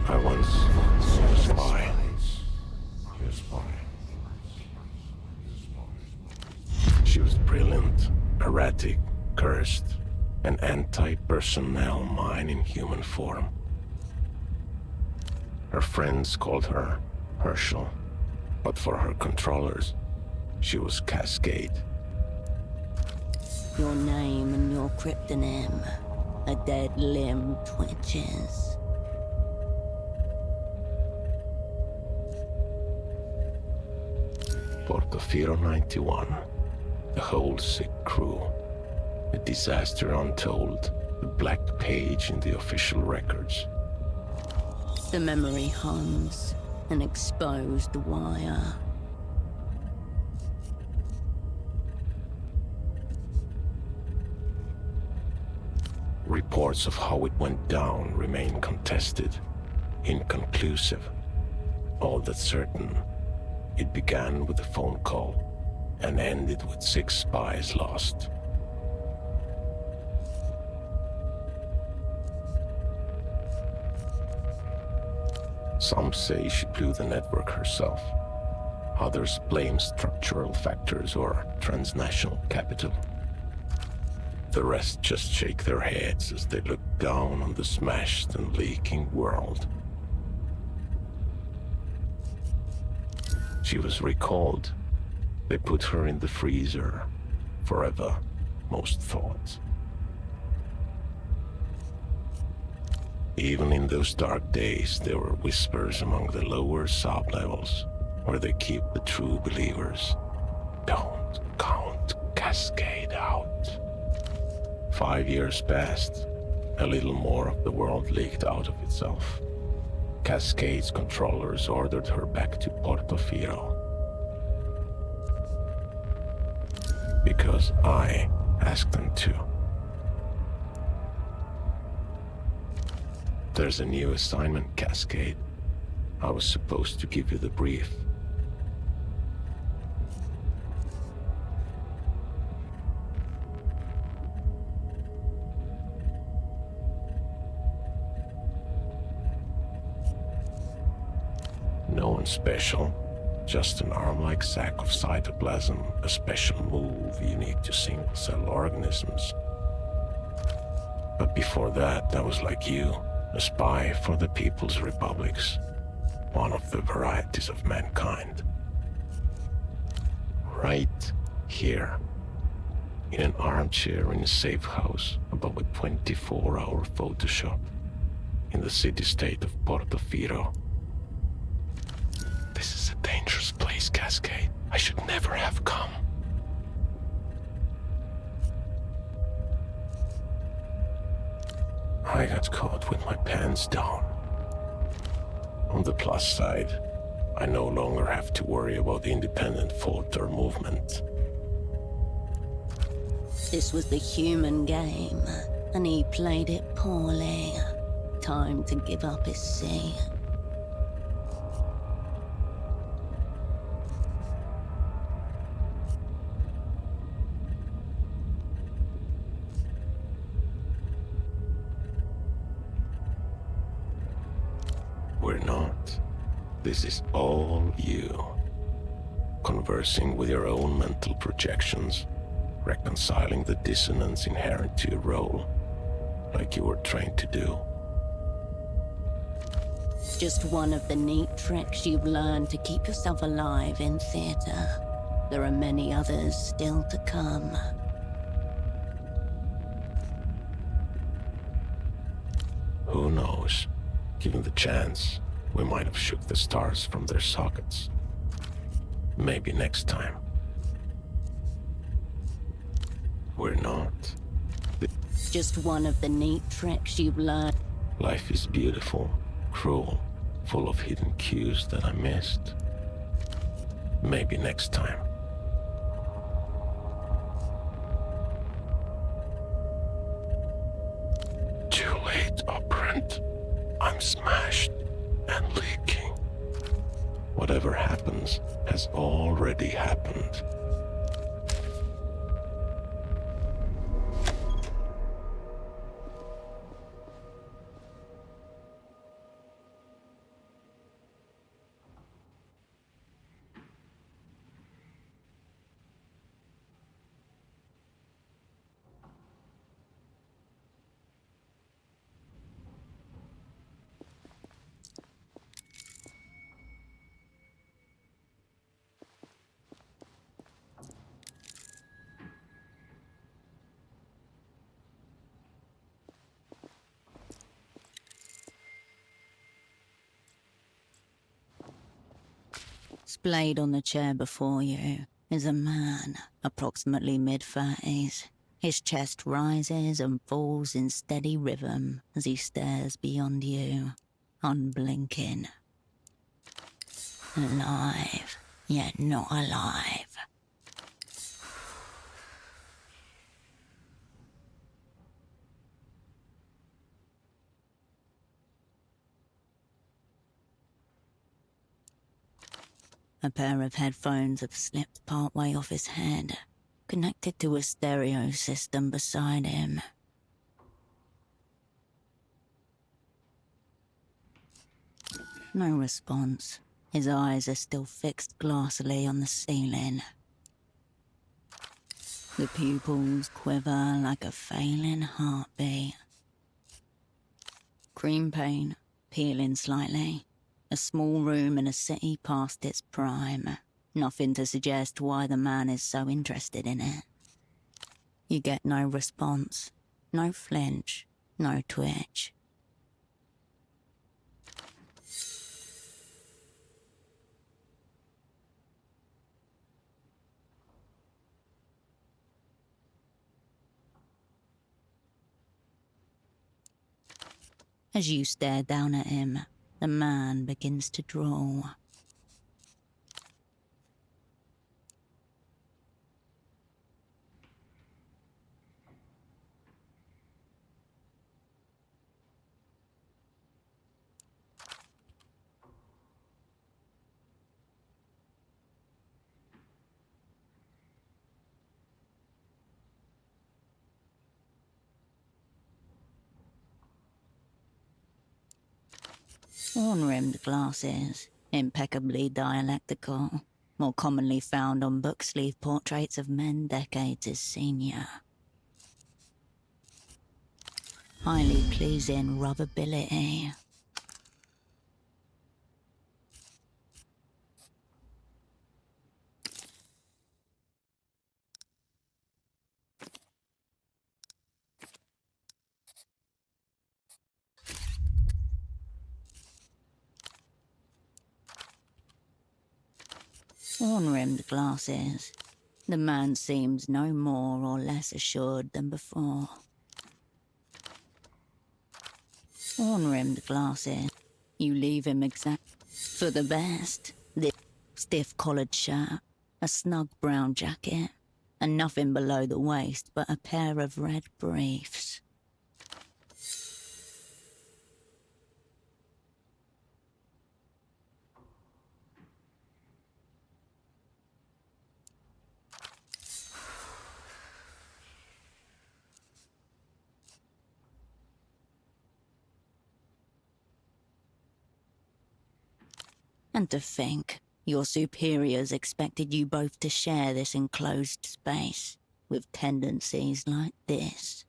I once saw a spy. She was brilliant, erratic, cursed, an anti-personnel mine in human form. Her friends called her Herschel, but for her controllers, she was Cascade. Your name and your cryptonym. A dead limb twitches. Portofino 91, the whole sick crew, a disaster untold, the black page in the official records. The memory hums, an exposed wire. Reports of how it went down remain contested, inconclusive. All that's certain, it began with a phone call and ended with 6 spies lost. Some say she blew the network herself. Others blame structural factors or transnational capital. The rest just shake their heads as they look down on the smashed and leaking world. She was recalled. They put her in the freezer. Forever, most thought. Even in those dark days, there were whispers among the lower sub-levels, where they keep the true believers. Don't count Cascade out. 5 years passed. A little more of the world leaked out of itself. Cascade's controllers ordered her back to Portofino. Because I asked them to. There's a new assignment, Cascade. I was supposed to give you the brief. No one special, just an arm-like sack of cytoplasm, a special move unique to single-cell organisms. But before that, I was like you, a spy for the People's Republics, one of the varieties of mankind. Right here, in an armchair in a safe house above a 24-hour Photoshop, in the city-state of Portofino. This is a dangerous place, Cascade. I should never have come. I got caught with my pants down. On the plus side, I no longer have to worry about independent thought or movement. This was the human game, and he played it poorly. Time to give up his seat. We're not. This is all you. Conversing with your own mental projections, reconciling the dissonance inherent to your role, like you were trained to do. Just one of the neat tricks you've learned to keep yourself alive in theater. There are many others still to come. Who knows? Given the chance, we might have shook the stars from their sockets. Maybe next time. We're not. Just one of the neat tricks you've learned. Life is beautiful, cruel, full of hidden cues that I missed. Maybe next time. Too late, operant. I'm smashed and leaking. Whatever happens has already happened. Splayed on the chair before you is a man, approximately mid-30s. His chest rises and falls in steady rhythm as he stares beyond you, unblinking. Alive, yet not alive. A pair of headphones have slipped partway off his head, connected to a stereo system beside him. No response. His eyes are still fixed glassily on the ceiling. The pupils quiver like a failing heartbeat. Cream paint, peeling slightly. A small room in a city past its prime. Nothing to suggest why the man is so interested in it. You get no response, no flinch, no twitch. As you stare down at him, the man begins to draw. Horn-rimmed glasses, impeccably dialectical, more commonly found on book sleeve portraits of men decades his senior. Highly pleasing rubbability. Horn-rimmed glasses. The man seems no more or less assured than before. Horn-rimmed glasses. You leave him exact for the best. This stiff-collared shirt, a snug brown jacket, and nothing below the waist but a pair of red briefs. And to think, your superiors expected you both to share this enclosed space, with tendencies like this.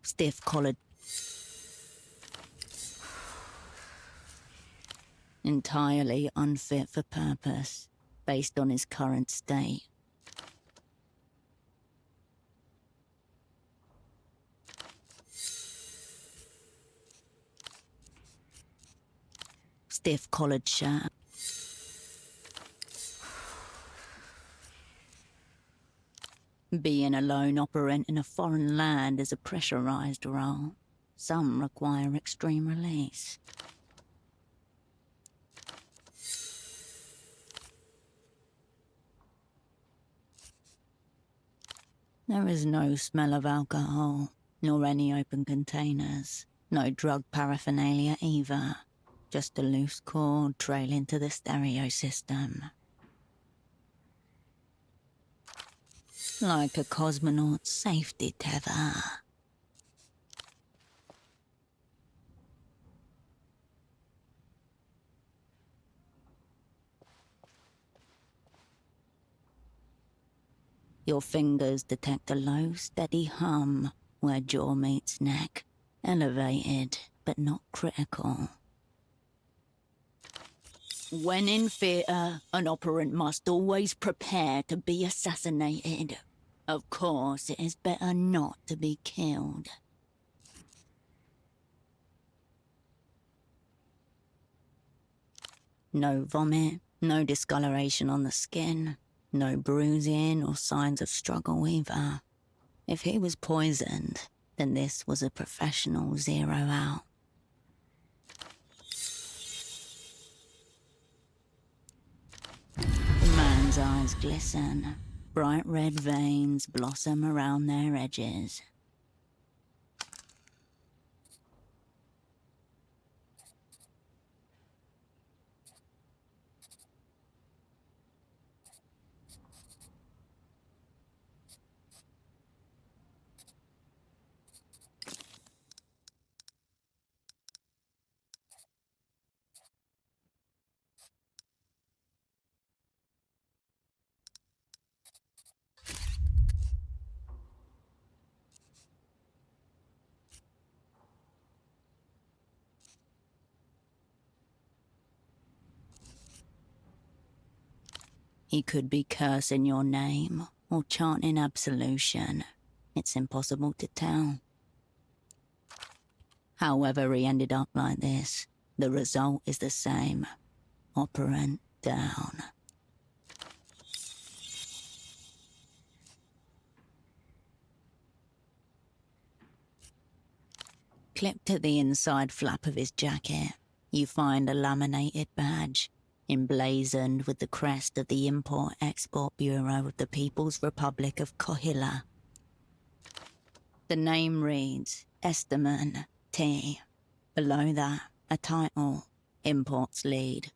Stiff-collared, entirely unfit for purpose, based on his current state. Stiff-collared shirt. Being a lone operant in a foreign land is a pressurized role. Some require extreme release. There is no smell of alcohol, nor any open containers. No drug paraphernalia either. Just a loose cord trailing to the stereo system. Like a cosmonaut's safety tether. Your fingers detect a low, steady hum where jaw meets neck. Elevated, but not critical. When in theatre, an operant must always prepare to be assassinated. Of course, it is better not to be killed. No vomit, no discoloration on the skin, no bruising or signs of struggle either. If he was poisoned, then this was a professional zero out. The man's eyes glisten. Bright red veins blossom around their edges. He could be cursing your name or chanting absolution. It's impossible to tell. However he ended up like this, the result is the same. Operant down. Clipped to the inside flap of his jacket, you find a laminated badge, emblazoned with the crest of the Import-Export Bureau of the People's Republic of Kohila. The name reads Esteman T. Below that, a title, Imports Lead.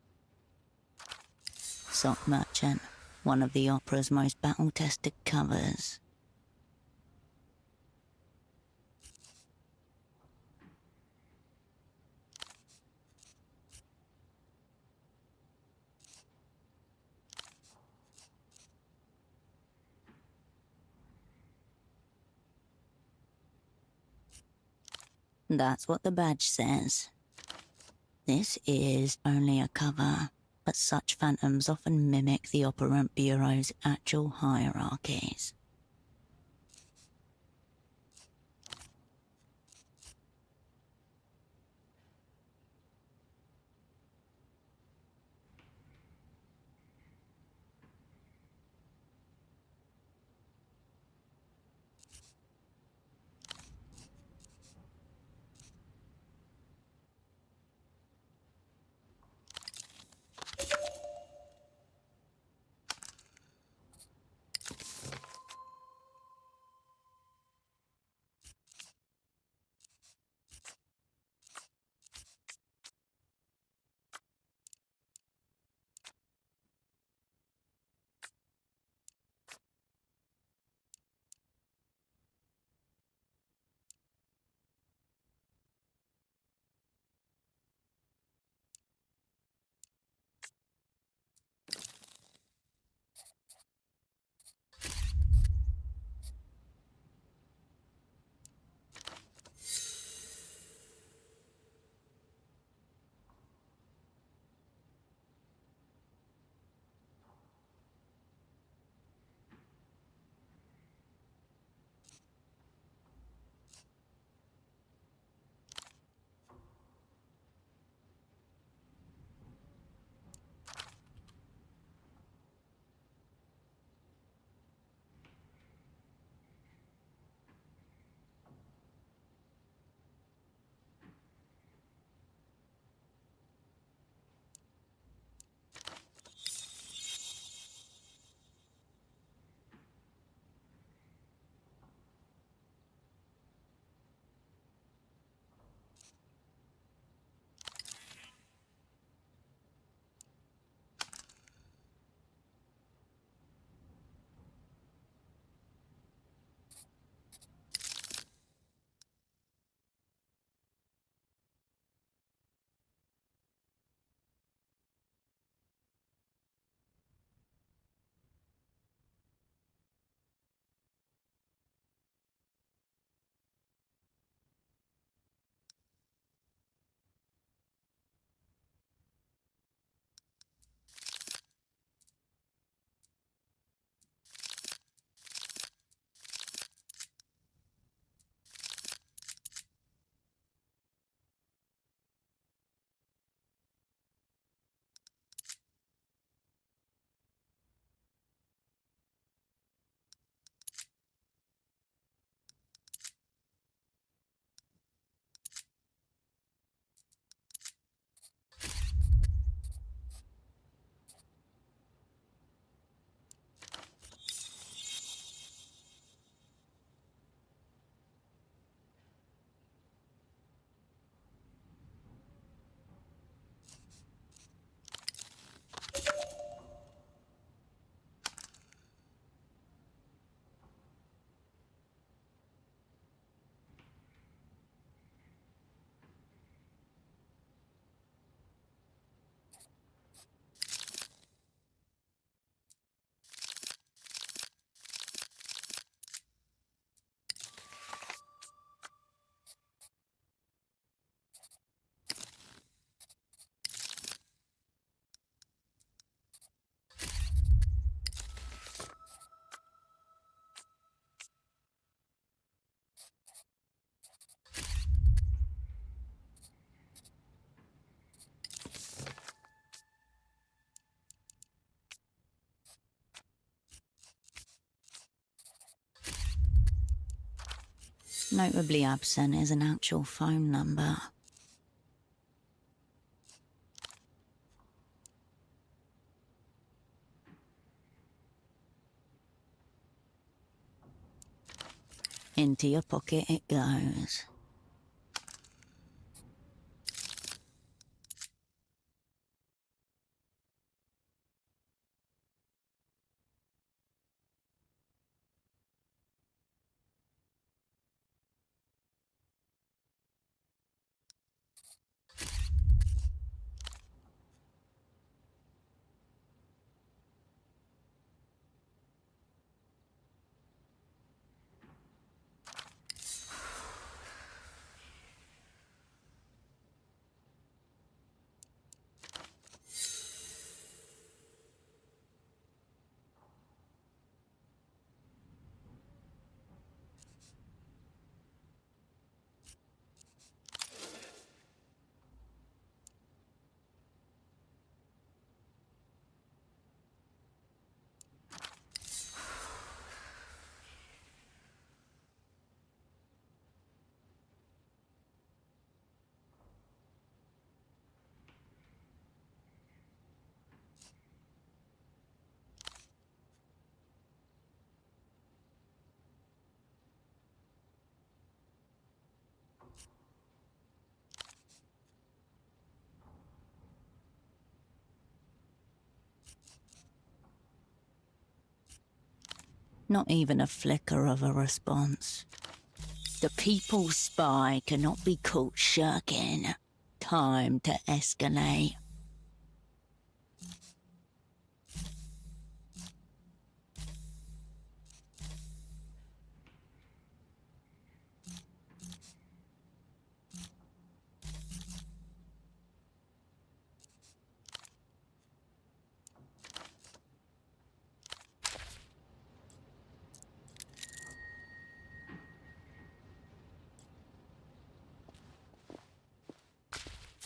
Sock Merchant, one of the opera's most battle-tested covers. That's what the badge says. This is only a cover, but such phantoms often mimic the Operant Bureau's actual hierarchies. Notably absent is an actual phone number. Into your pocket it goes. Not even a flicker of a response. The people's spy cannot be caught shirking. Time to escalate.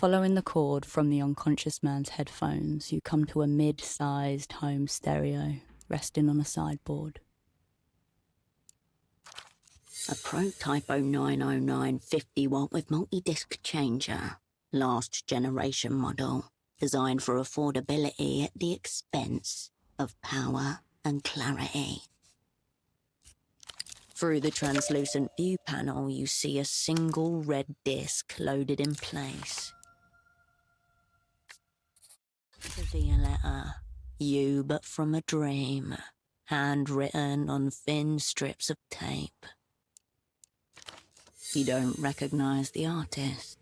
Following the cord from the unconscious man's headphones, you come to a mid-sized home stereo resting on a sideboard. A Protype 0909 50-watt with multi-disc changer. Last generation model. Designed for affordability at the expense of power and clarity. Through the translucent view panel, you see a single red disc loaded in place. Severe letter, you but from a dream, handwritten on thin strips of tape. You don't recognize the artist.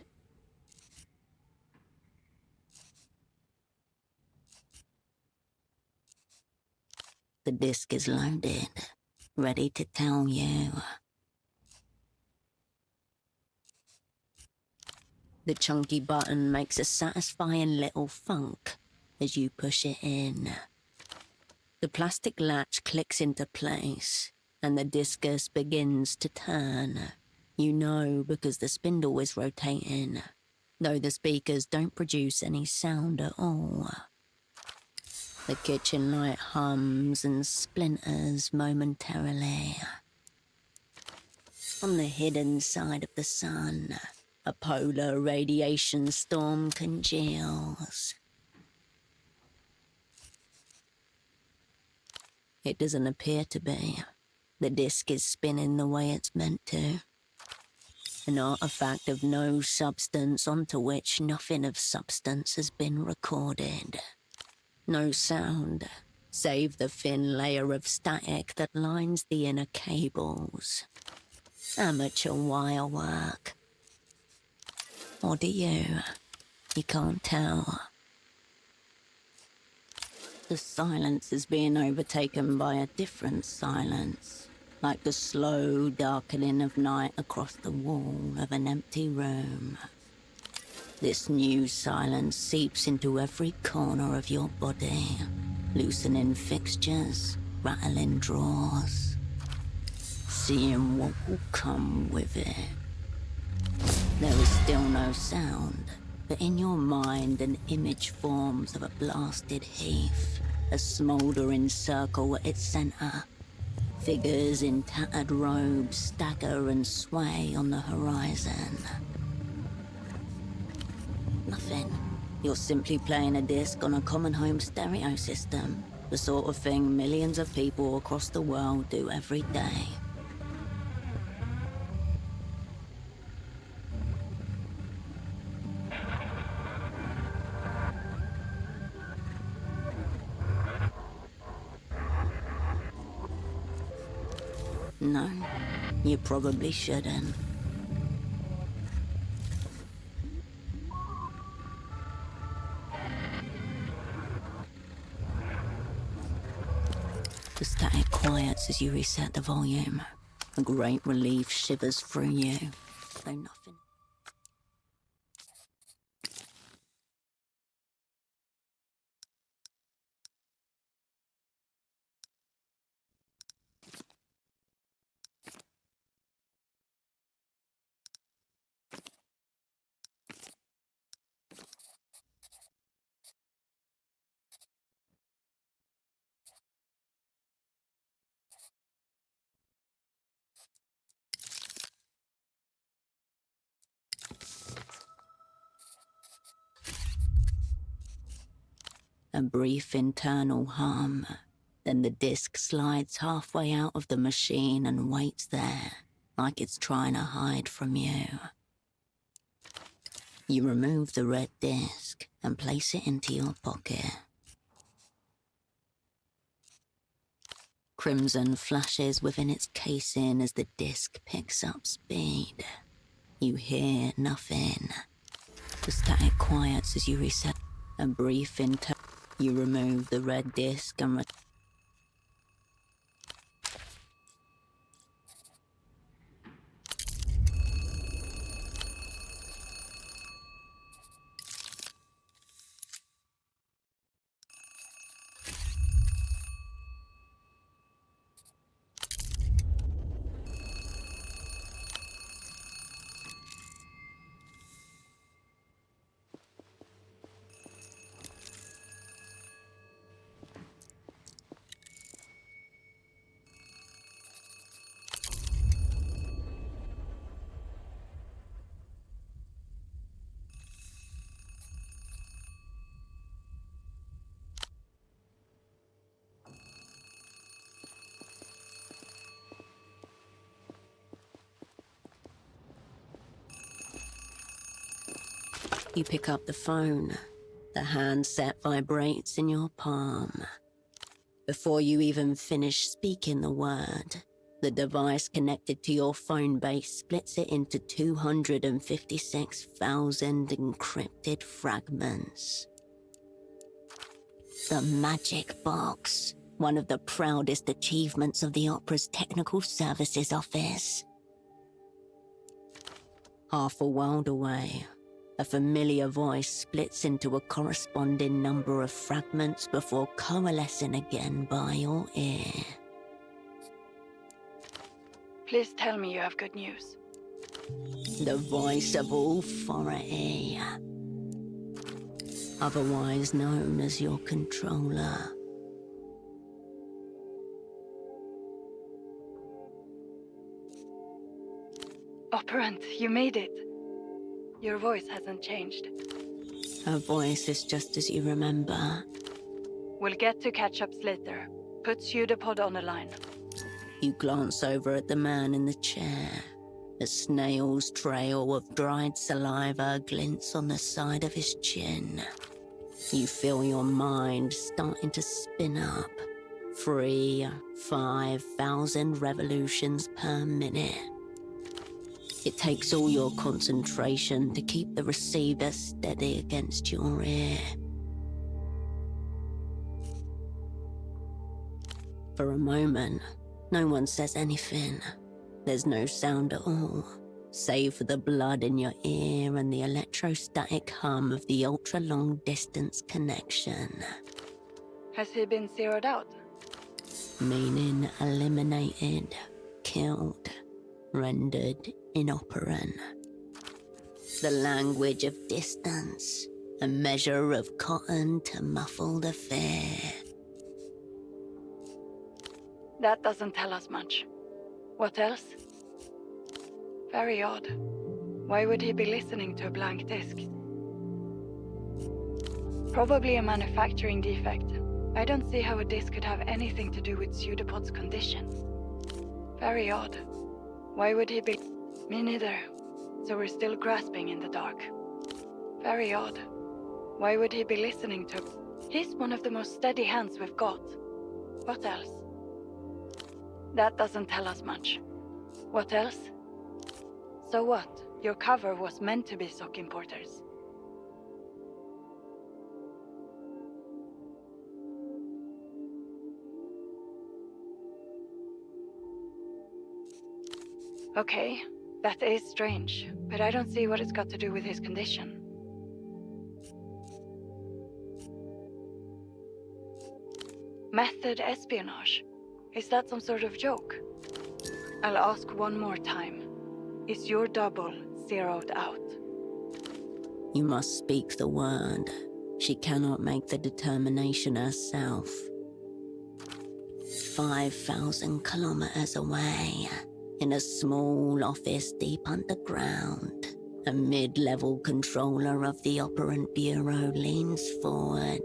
The disc is loaded, ready to tell you. The chunky button makes a satisfying little thunk as you push it in. The plastic latch clicks into place, and the discus begins to turn. You know because the spindle is rotating, though the speakers don't produce any sound at all. The kitchen light hums and splinters momentarily. On the hidden side of the sun, a polar radiation storm congeals. It doesn't appear to be. The disc is spinning the way it's meant to. An artifact of no substance onto which nothing of substance has been recorded. No sound, save the thin layer of static that lines the inner cables. Amateur wire work. Or do you? You can't tell. The silence is being overtaken by a different silence, like the slow darkening of night across the wall of an empty room. This new silence seeps into every corner of your body, loosening fixtures, rattling drawers, seeing what will come with it. There is still no sound, but in your mind an image forms of a blasted heath, a smouldering circle at its centre. Figures in tattered robes stagger and sway on the horizon. Nothing. You're simply playing a disc on a common home stereo system. The sort of thing millions of people across the world do every day. No, you probably shouldn't. The static quiets as you reset the volume. A great relief shivers through you, though nothing. A brief internal hum. Then the disc slides halfway out of the machine and waits there, like it's trying to hide from you. You remove the red disc and place it into your pocket. Crimson flashes within its casing as the disc picks up speed. You hear nothing. The static quiets as you reset. A brief You remove the red disc and you pick up the phone. The handset vibrates in your palm. Before you even finish speaking the word, the device connected to your phone base splits it into 256,000 encrypted fragments. The magic box, one of the proudest achievements of the Opera's Technical Services Office. Half a world away, a familiar voice splits into a corresponding number of fragments before coalescing again by your ear. Please tell me you have good news. The voice of authority, otherwise known as your controller. Operant, you made it. Your voice hasn't changed. Her voice is just as you remember. We'll get to catch-ups later. Put pseudopod on the line. You glance over at the man in the chair. A snail's trail of dried saliva glints on the side of his chin. You feel your mind starting to spin up. 5,000 revolutions per minute. It takes all your concentration to keep the receiver steady against your ear. For a moment, no one says anything. There's no sound at all, save for the blood in your ear and the electrostatic hum of the ultra-long distance connection. Has he been zeroed out? Meaning eliminated, killed, rendered inoperant. The language of distance, a measure of cotton to muffle the fear. That doesn't tell us much. What else? Very odd. Why would he be listening to a blank disc? Probably a manufacturing defect. I don't see how a disc could have anything to do with Pseudopod's condition. Very odd. Why would he be... Me neither. So we're still grasping in the dark. Very odd. Why would he be listening to... He's one of the most steady hands we've got. What else? That doesn't tell us much. What else? So what? Your cover was meant to be sock importers. Okay, that is strange, but I don't see what it's got to do with his condition. Method espionage? Is that some sort of joke? I'll ask one more time. Is your double zeroed out? You must speak the word. She cannot make the determination herself. 5,000 kilometers away, in a small office deep underground, a mid-level controller of the Operant Bureau leans forward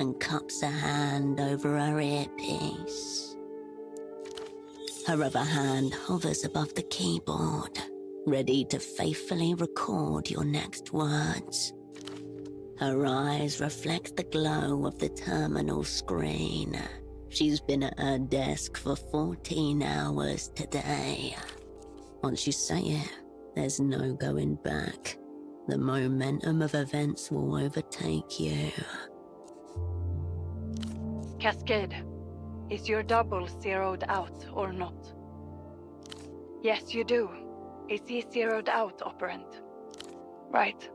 and cups a hand over her earpiece. Her other hand hovers above the keyboard, ready to faithfully record your next words. Her eyes reflect the glow of the terminal screen. She's been at her desk for 14 hours today. Once you say it, there's no going back. The momentum of events will overtake you. Cascade, is your double zeroed out or not? Yes, you do. Is he zeroed out, Operant? Right.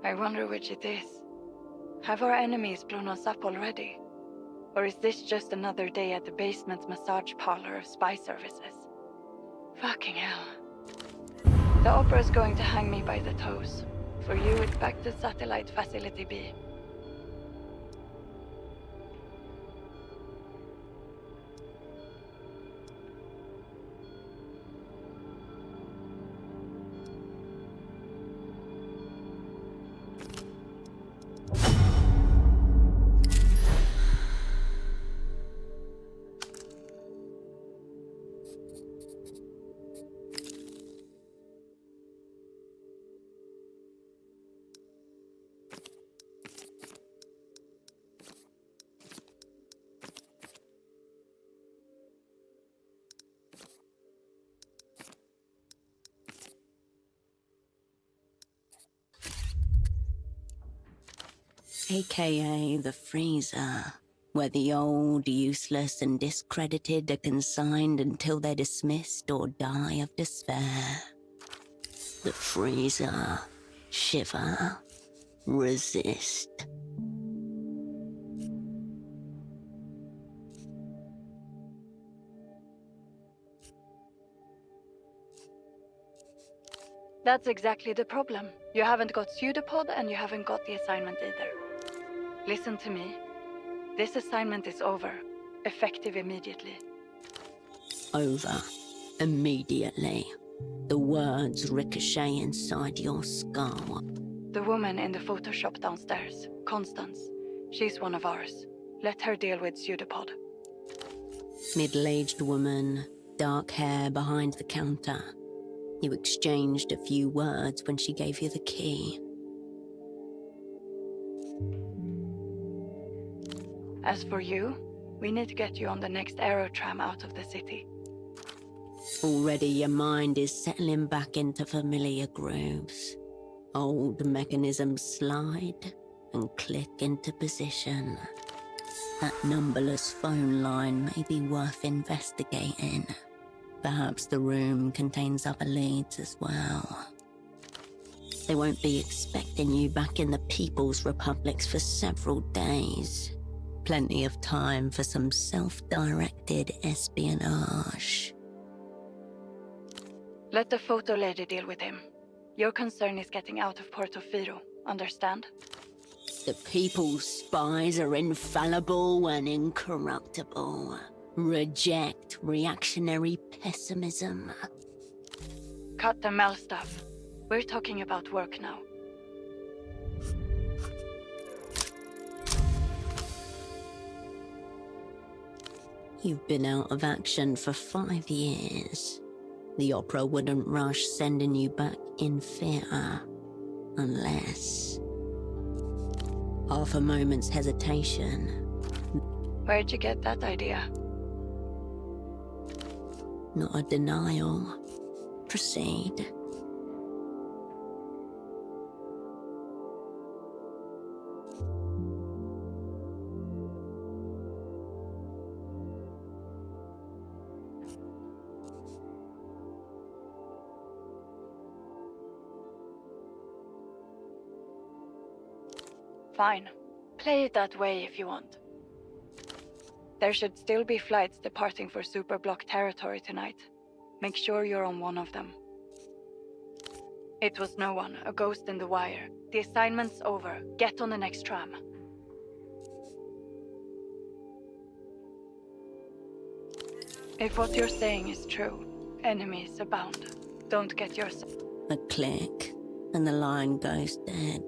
I wonder which it is. Have our enemies blown us up already? Or is this just another day at the basement massage parlor of spy services? Fucking hell. The opera's going to hang me by the toes. For you, it's back to Satellite Facility B. AKA the freezer, where the old, useless and discredited are consigned until they're dismissed or die of despair. The freezer. Shiver. Resist. That's exactly the problem. You haven't got Pseudopod and you haven't got the assignment either. Listen to me. This assignment is over. Effective immediately. Over. Immediately. The words ricochet inside your skull. The woman in the photo shop downstairs, Constance. She's one of ours. Let her deal with Pseudopod. Middle-aged woman, dark hair behind the counter. You exchanged a few words when she gave you the key. As for you, we need to get you on the next aerotram out of the city. Already your mind is settling back into familiar grooves. Old mechanisms slide and click into position. That numberless phone line may be worth investigating. Perhaps the room contains other leads as well. They won't be expecting you back in the People's Republics for several days. Plenty of time for some self-directed espionage. Let the photo lady deal with him. Your concern is getting out of Portofino, understand? The People's spies are infallible and incorruptible. Reject reactionary pessimism. Cut the Mel stuff. We're talking about work now. You've been out of action for 5 years. The opera wouldn't rush sending you back in fear. Unless... half a moment's hesitation. Where'd you get that idea? Not a denial. Proceed. Fine. Play it that way if you want. There should still be flights departing for Superblock territory tonight. Make sure you're on one of them. It was no one, a ghost in the wire. The assignment's over. Get on the next tram. If what you're saying is true, enemies abound. Don't get yourself... A click, and the line goes dead.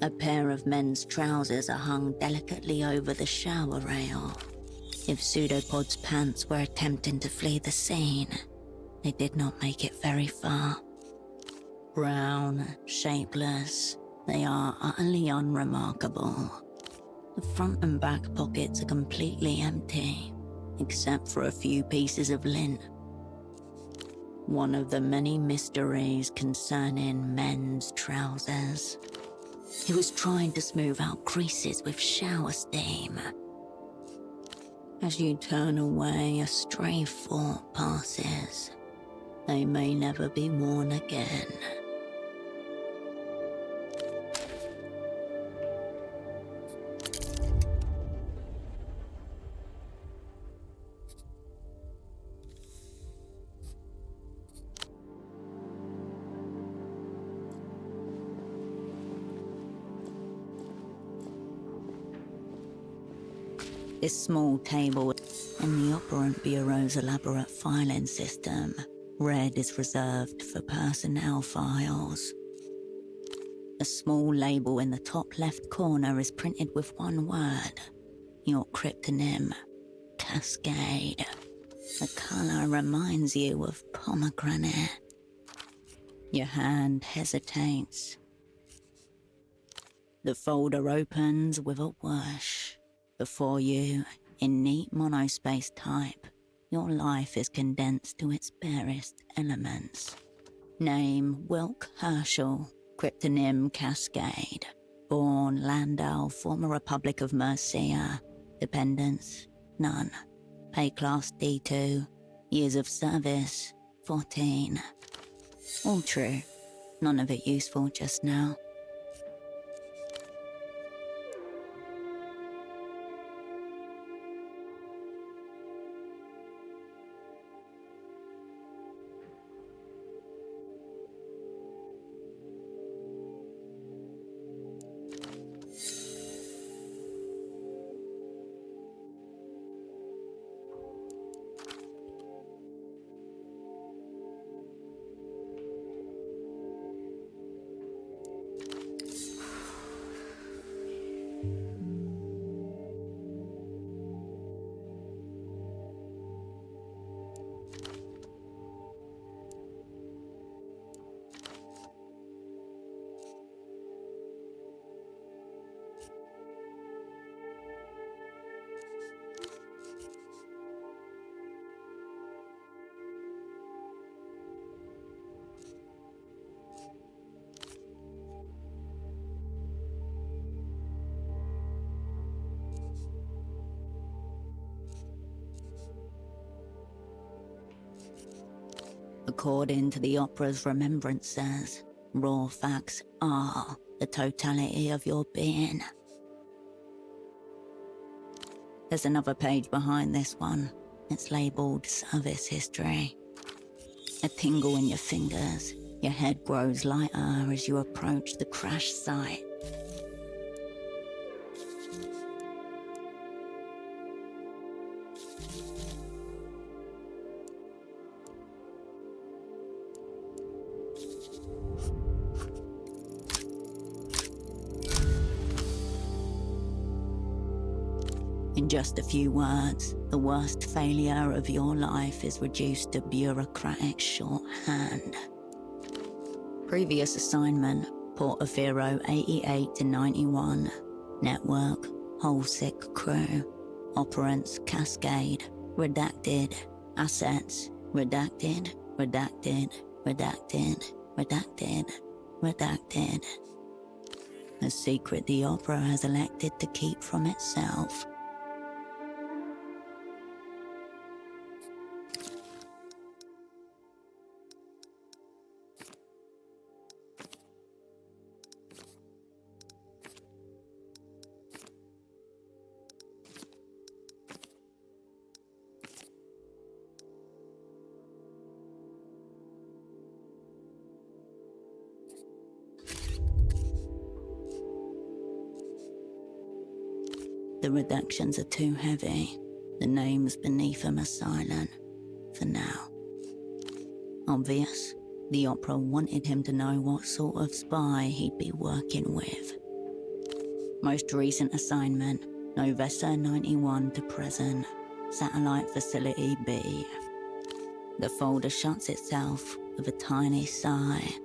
A pair of men's trousers are hung delicately over the shower rail. If Pseudopod's pants were attempting to flee the scene, they did not make it very far. Brown, shapeless, they are utterly unremarkable. The front and back pockets are completely empty, except for a few pieces of lint. One of the many mysteries concerning men's trousers. He was trying to smooth out creases with shower steam. As you turn away, a stray thought passes. They may never be worn again. This small table in the Operant Bureau's elaborate filing system. Red is reserved for personnel files. A small label in the top left corner is printed with one word. Your cryptonym, Cascade. The color reminds you of pomegranate. Your hand hesitates. The folder opens with a whoosh. Before you, in neat monospace type, your life is condensed to its barest elements. Name, Wilk Herschel, cryptonym Cascade. Born Landau, former Republic of Mercia. Dependents, none. Pay class D2. Years of service, 14. All true. None of it useful just now. According to the opera's remembrances, raw facts are the totality of your being. There's another page behind this one. It's labelled Service History. A tingle in your fingers. Your head grows lighter as you approach the crash site. In just a few words, the worst failure of your life is reduced to bureaucratic shorthand. Previous assignment, Portofino 88 to 91. Network, whole sick crew. Operants, Cascade. Redacted. Assets, redacted, redacted, redacted, redacted, redacted. A secret the opera has elected to keep from itself. The redactions are too heavy. The names beneath them are silent, for now. Obvious, the opera wanted him to know what sort of spy he'd be working with. Most recent assignment, Novessa 91 to present, Satellite Facility B. The folder shuts itself with a tiny sigh.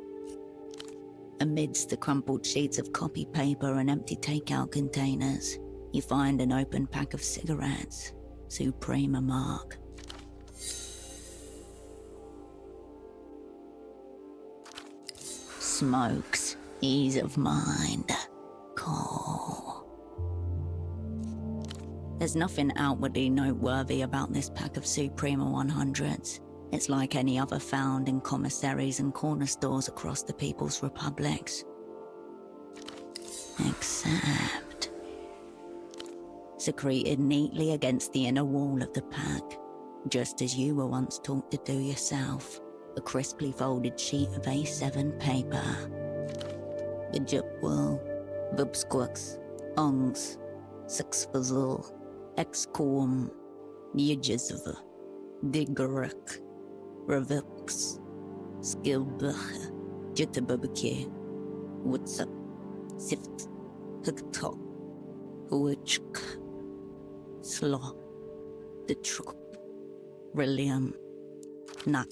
Amidst the crumpled sheets of copy paper and empty takeout containers, you find an open pack of cigarettes, Suprema mark. Smokes, ease of mind, cool. There's nothing outwardly noteworthy about this pack of Suprema 100s. It's like any other found in commissaries and corner stores across the People's Republics. Except secreted neatly against the inner wall of the pack, just as you were once taught to do yourself, a crisply folded sheet of A7 paper. The Jipwell, Vubsquux, Ongs, Sixfazul, Exquum, Yijizv, Digarik, Revix, Skilbach, Jittababaki, Whatsup, Sift, Huktok, Huichk, Slaw, the Troop, William, Nut.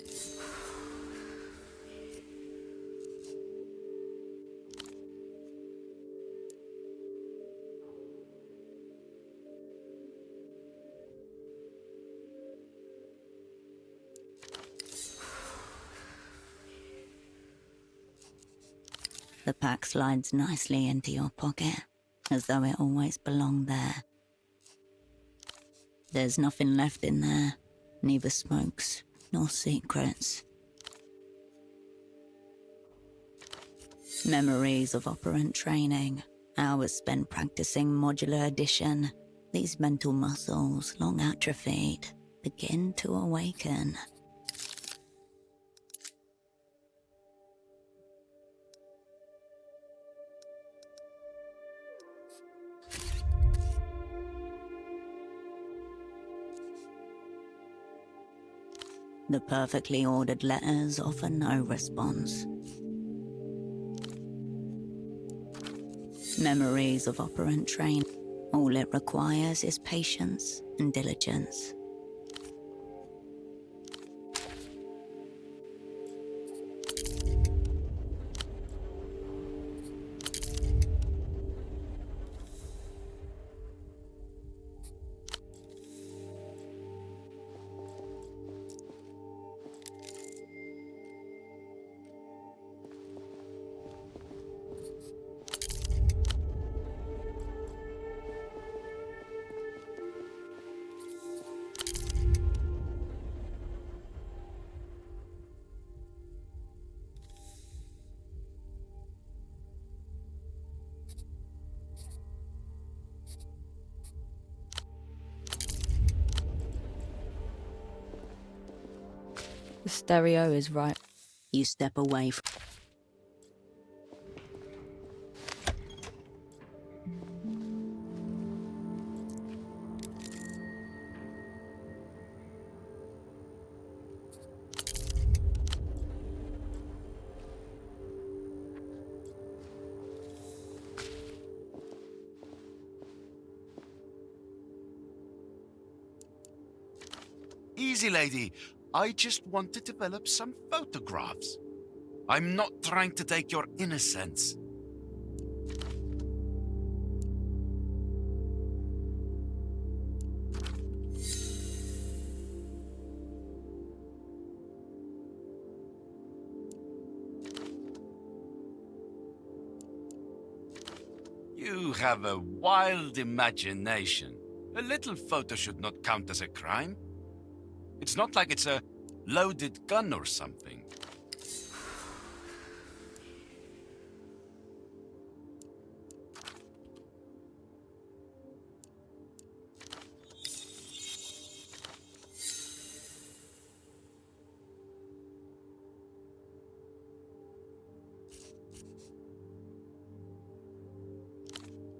The pack slides nicely into your pocket, as though it always belonged there. There's nothing left in there, neither smokes nor secrets. Memories of operant training, hours spent practicing modular addition. These mental muscles, long atrophied, begin to awaken. The perfectly ordered letters offer no response. Memories of operant train. All it requires is patience and diligence. The stereo is right. You step away from. Easy, lady. I just want to develop some photographs. I'm not trying to take your innocence. You have a wild imagination. A little photo should not count as a crime. It's not like it's a loaded gun or something.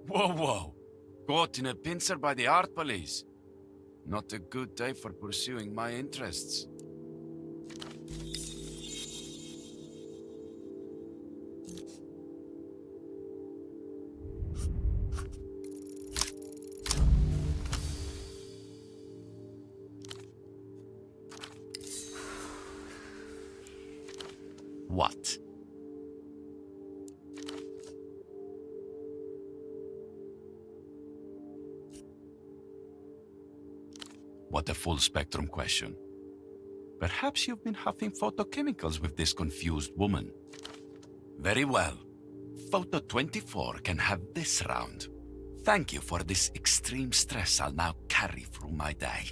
Whoa, whoa. Caught in a pincer by the art police. Not a good day for pursuing my interests. What? What a full spectrum question. Perhaps you've been huffing photochemicals with this confused woman. Very well. Photo 24 can have this round. Thank you for this extreme stress I'll now carry through my day.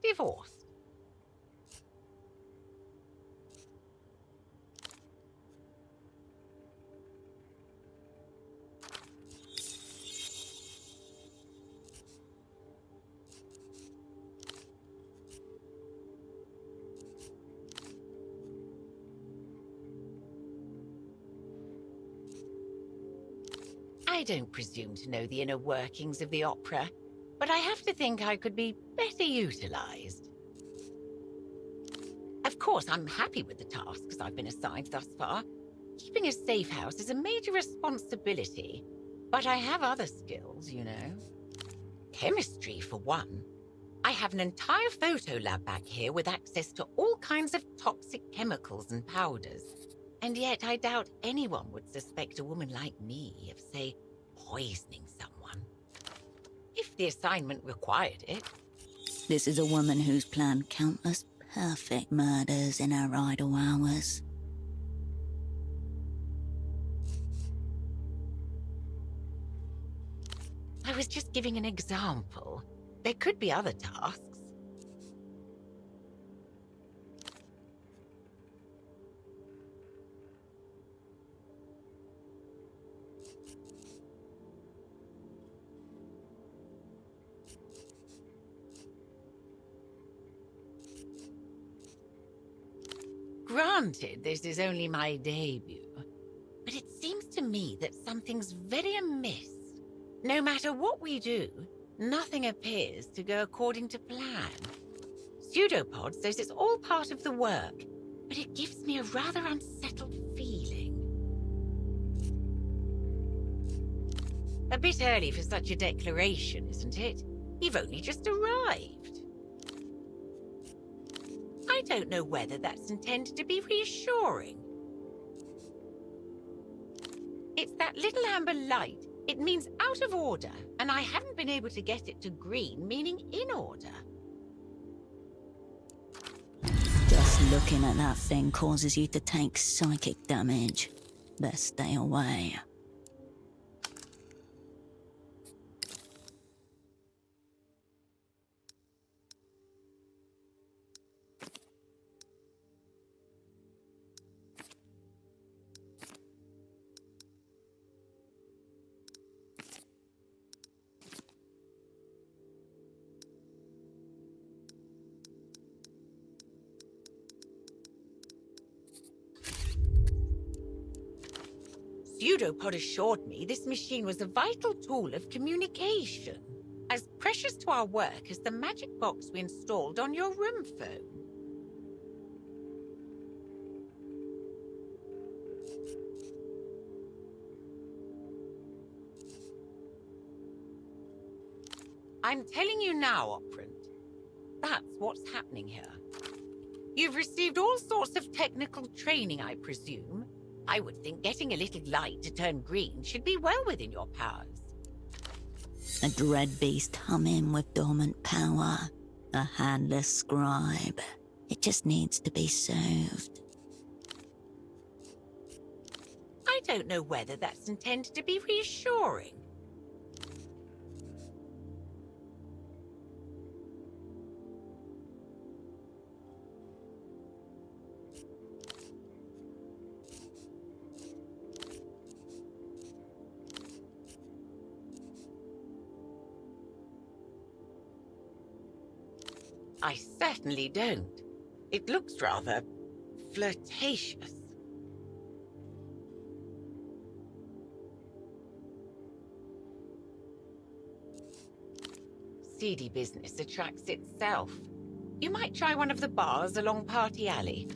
divorced. I don't presume to know the inner workings of the opera, but I have to think I could be better utilized. Of course, I'm happy with the tasks I've been assigned thus far. Keeping a safe house is a major responsibility, but I have other skills, you know. Chemistry, for one. I have an entire photo lab back here with access to all kinds of toxic chemicals and powders. And yet I doubt anyone would suspect a woman like me of, say, poisoning someone. If the assignment required it. This is a woman who's planned countless perfect murders in her idle hours. I was just giving an example. There could be other tasks. Granted, this is only my debut, but it seems to me that something's very amiss. No matter what we do, nothing appears to go according to plan. Pseudopod says it's all part of the work, but it gives me a rather unsettled feeling. A bit early for such a declaration, isn't it? You've only just arrived. I don't know whether that's intended to be reassuring. It's that little amber light. It means out of order, and I haven't been able to get it to green, meaning in order. Just looking at that thing causes you to take psychic damage. Best stay away. Pseudopod assured me this machine was a vital tool of communication, as precious to our work as the magic box we installed on your room phone. I'm telling you now, Operant, that's what's happening here. You've received all sorts of technical training, I presume. I would think getting a little light to turn green should be well within your powers. A dread beast humming with dormant power. A handless scribe. It just needs to be soothed. I don't know whether that's intended to be reassuring. I certainly don't. It looks rather flirtatious. Seedy business attracts itself. You might try one of the bars along Party Alley.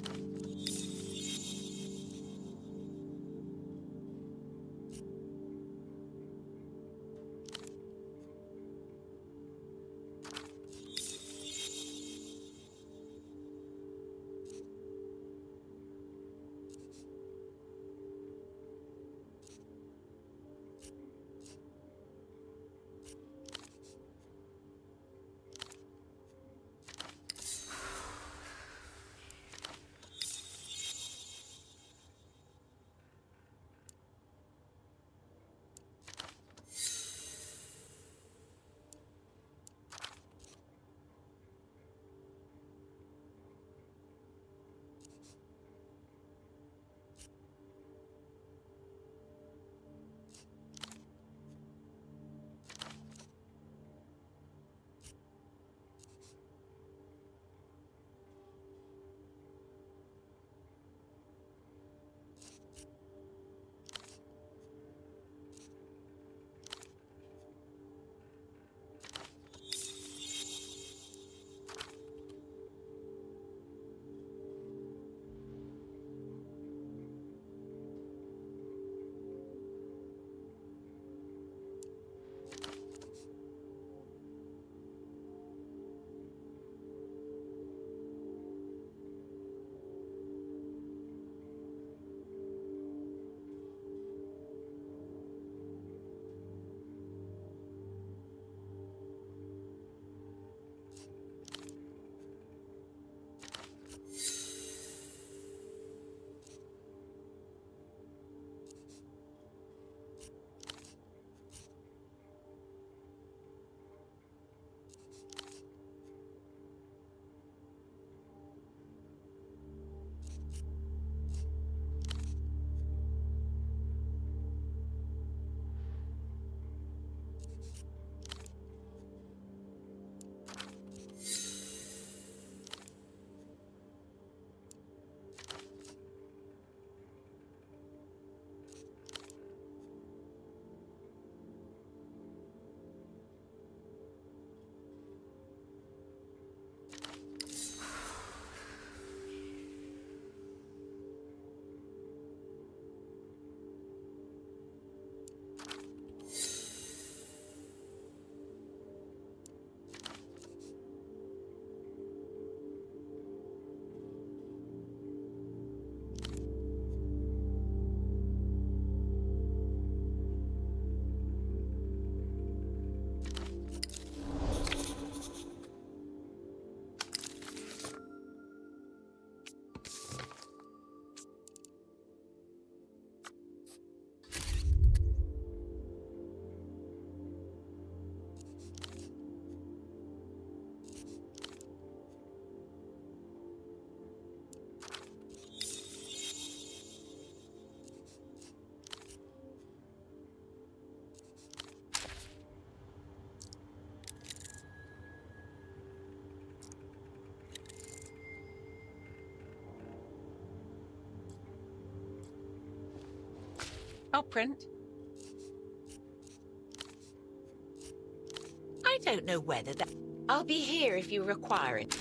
I'll print. I don't know whether that... I'll be here if you require it.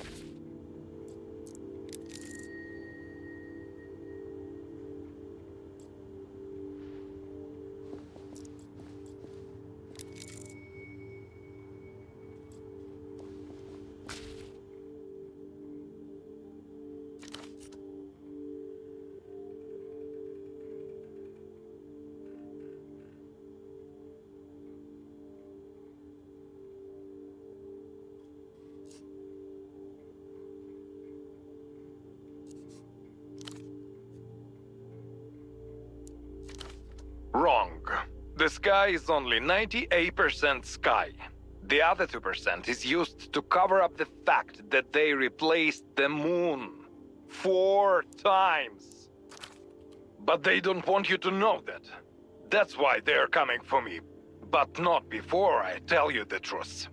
Wrong. The sky is only 98% sky. The other 2% is used to cover up the fact that they replaced the moon 4 times. But they don't want you to know that. That's why they're coming for me. But not before I tell you the truth.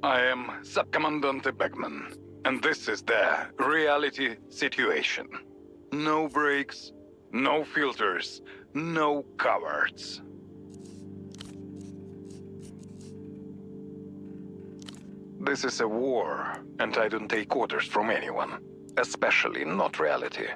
I am Subcommandante Beckman, and this is the reality situation. No breaks, no filters, no cowards. This is a war, and I don't take orders from anyone, especially not reality.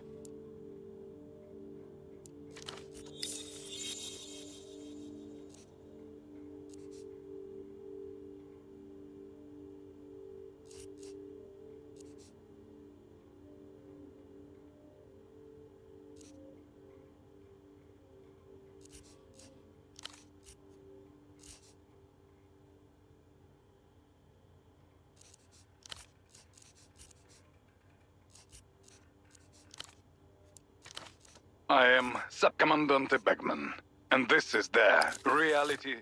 I am Subcommandante Beckman, and this is the reality.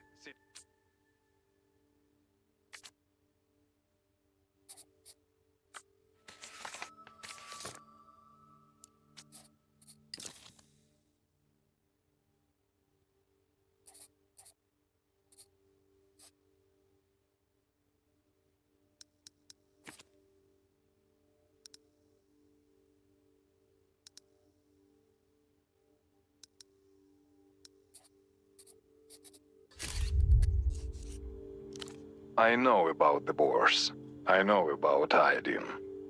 I know about the Boers. I know about iodine.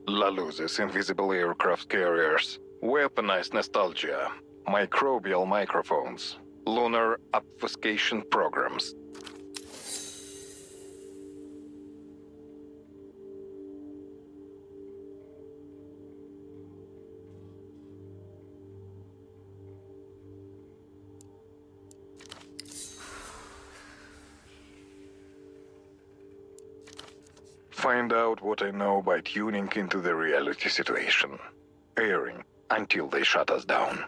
La Luz's invisible aircraft carriers, weaponized nostalgia, microbial microphones, lunar obfuscation programs. Find out what I know by tuning into the reality situation. Airing until they shut us down.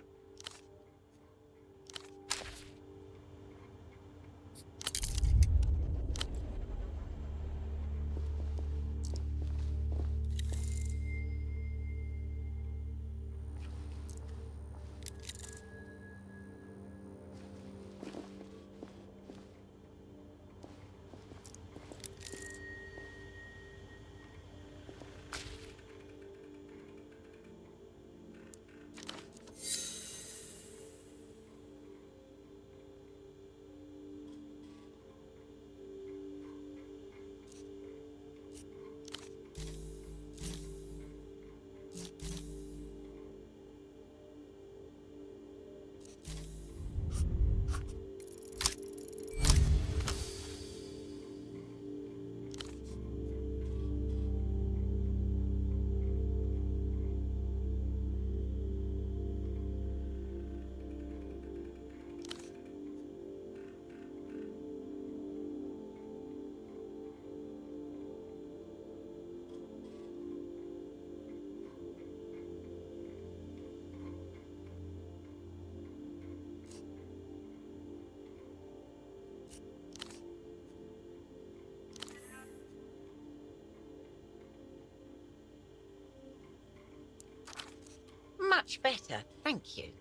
Much better, thank you.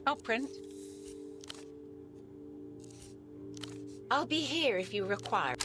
I'll print. I'll be here if you require.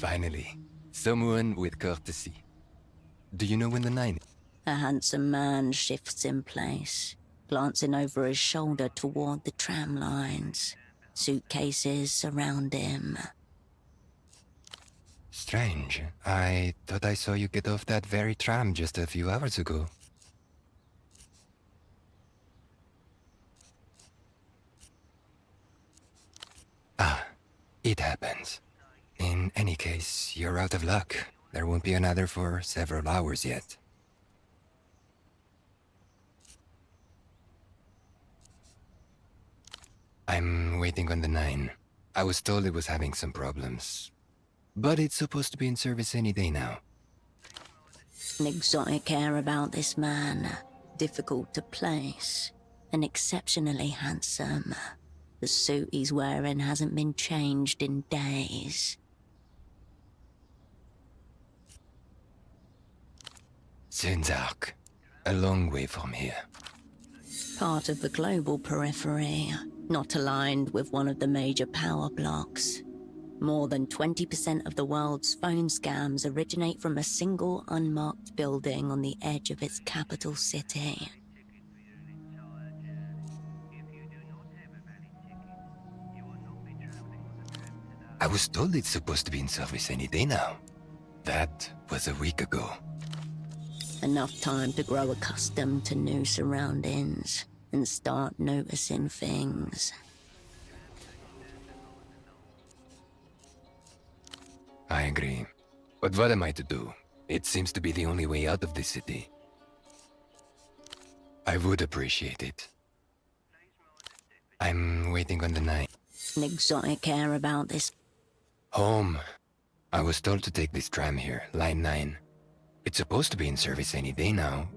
Finally, someone with courtesy. Do you know when the 9 is? A handsome man shifts in place, glancing over his shoulder toward the tram lines. Suitcases surround him. Strange. I thought I saw you get off that very tram just a few hours ago. Ah, it happens. In any case, you're out of luck. There won't be another for several hours yet. I'm waiting on the 9. I was told it was having some problems. But it's supposed to be in service any day now. An exotic air about this man, difficult to place, and exceptionally handsome. The suit he's wearing hasn't been changed in days. Zunzark, a long way from here. Part of the global periphery, not aligned with one of the major power blocks. More than 20% of the world's phone scams originate from a single unmarked building on the edge of its capital city. I was told it's supposed to be in service any day now. That was a week ago. Enough time to grow accustomed to new surroundings and start noticing things. I agree. But what am I to do? It seems to be the only way out of the city. I would appreciate it. I'm waiting on the 9. An exotic air about this. Home. I was told to take this tram here, line 9. It's supposed to be in service any day now.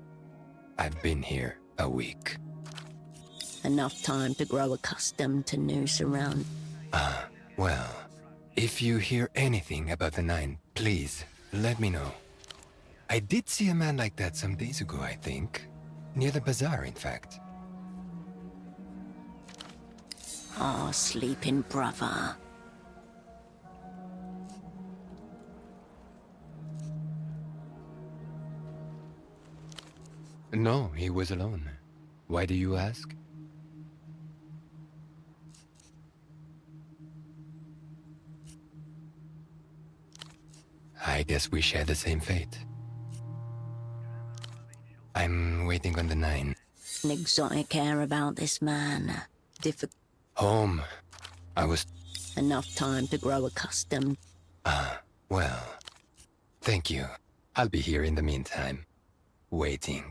I've been here a week. Enough time to grow accustomed to new surround. Well, if you hear anything about the 9, please, let me know. I did see a man like that some days ago, I think. Near the bazaar, in fact. Ah, sleeping brother. No, he was alone. Why do you ask? I guess we share the same fate. I'm waiting on the 9. An exotic air about this man. Home. I was... Enough time to grow accustomed. Well, thank you. I'll be here in the meantime. Waiting.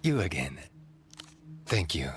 You again. Thank you.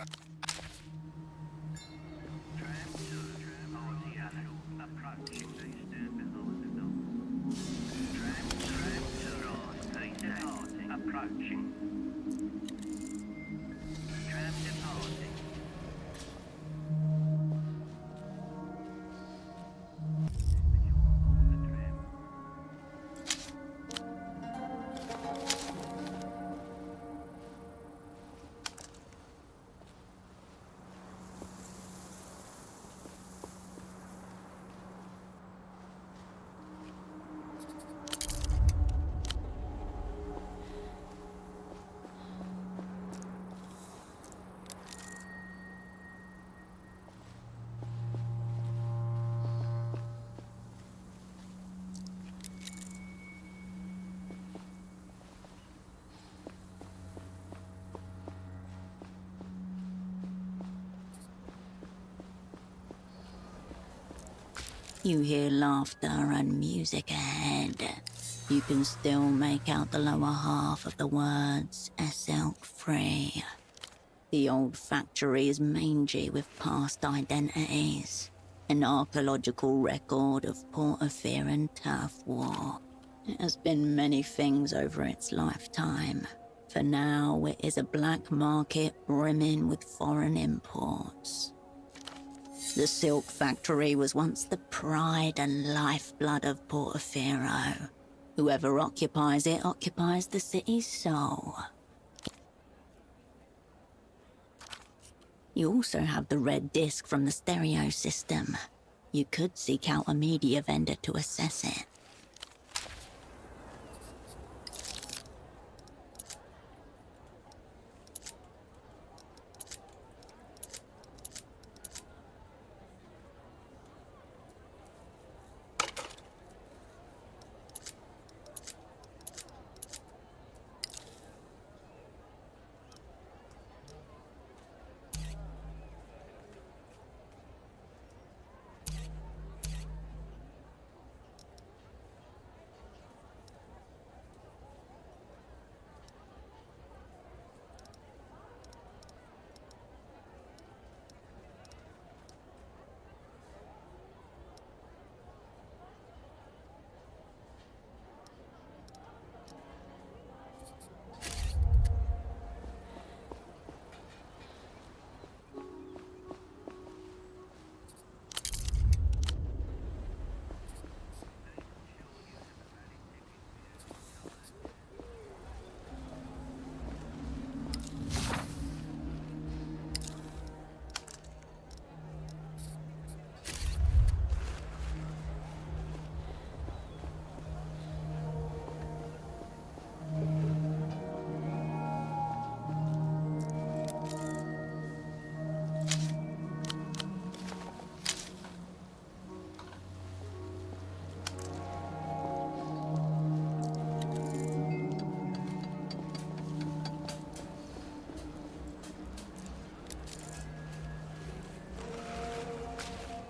You hear laughter and music ahead. You can still make out the lower half of the words SL3. The old factory is mangy with past identities. An archaeological record of Portofear turf war. It has been many things over its lifetime. For now, it is a black market brimming with foreign imports. The silk factory was once the pride and lifeblood of Portofino. Whoever occupies it occupies the city's soul. You also have the red disc from the stereo system. You could seek out a media vendor to assess it.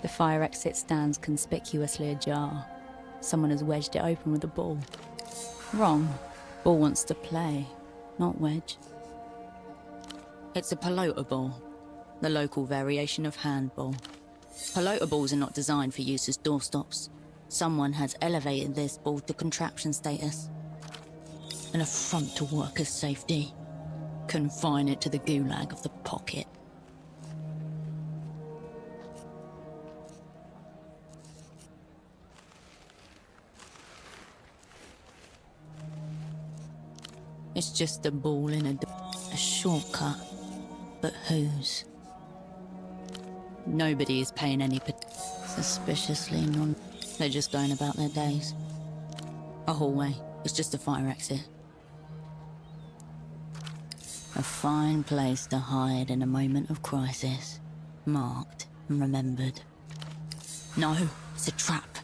The fire exit stands conspicuously ajar. Someone has wedged it open with a ball. Wrong. Ball wants to play, not wedge. It's a pelota ball, the local variation of handball. Pelota balls are not designed for use as doorstops. Someone has elevated this ball to contraption status. An affront to workers' safety. Confine it to the gulag of the pocket. It's just a ball in a shortcut. But whose? Nobody is paying any suspiciously non. They're just going about their days. A hallway. It's just a fire exit. A fine place to hide in a moment of crisis. Marked and remembered. No, it's a trap.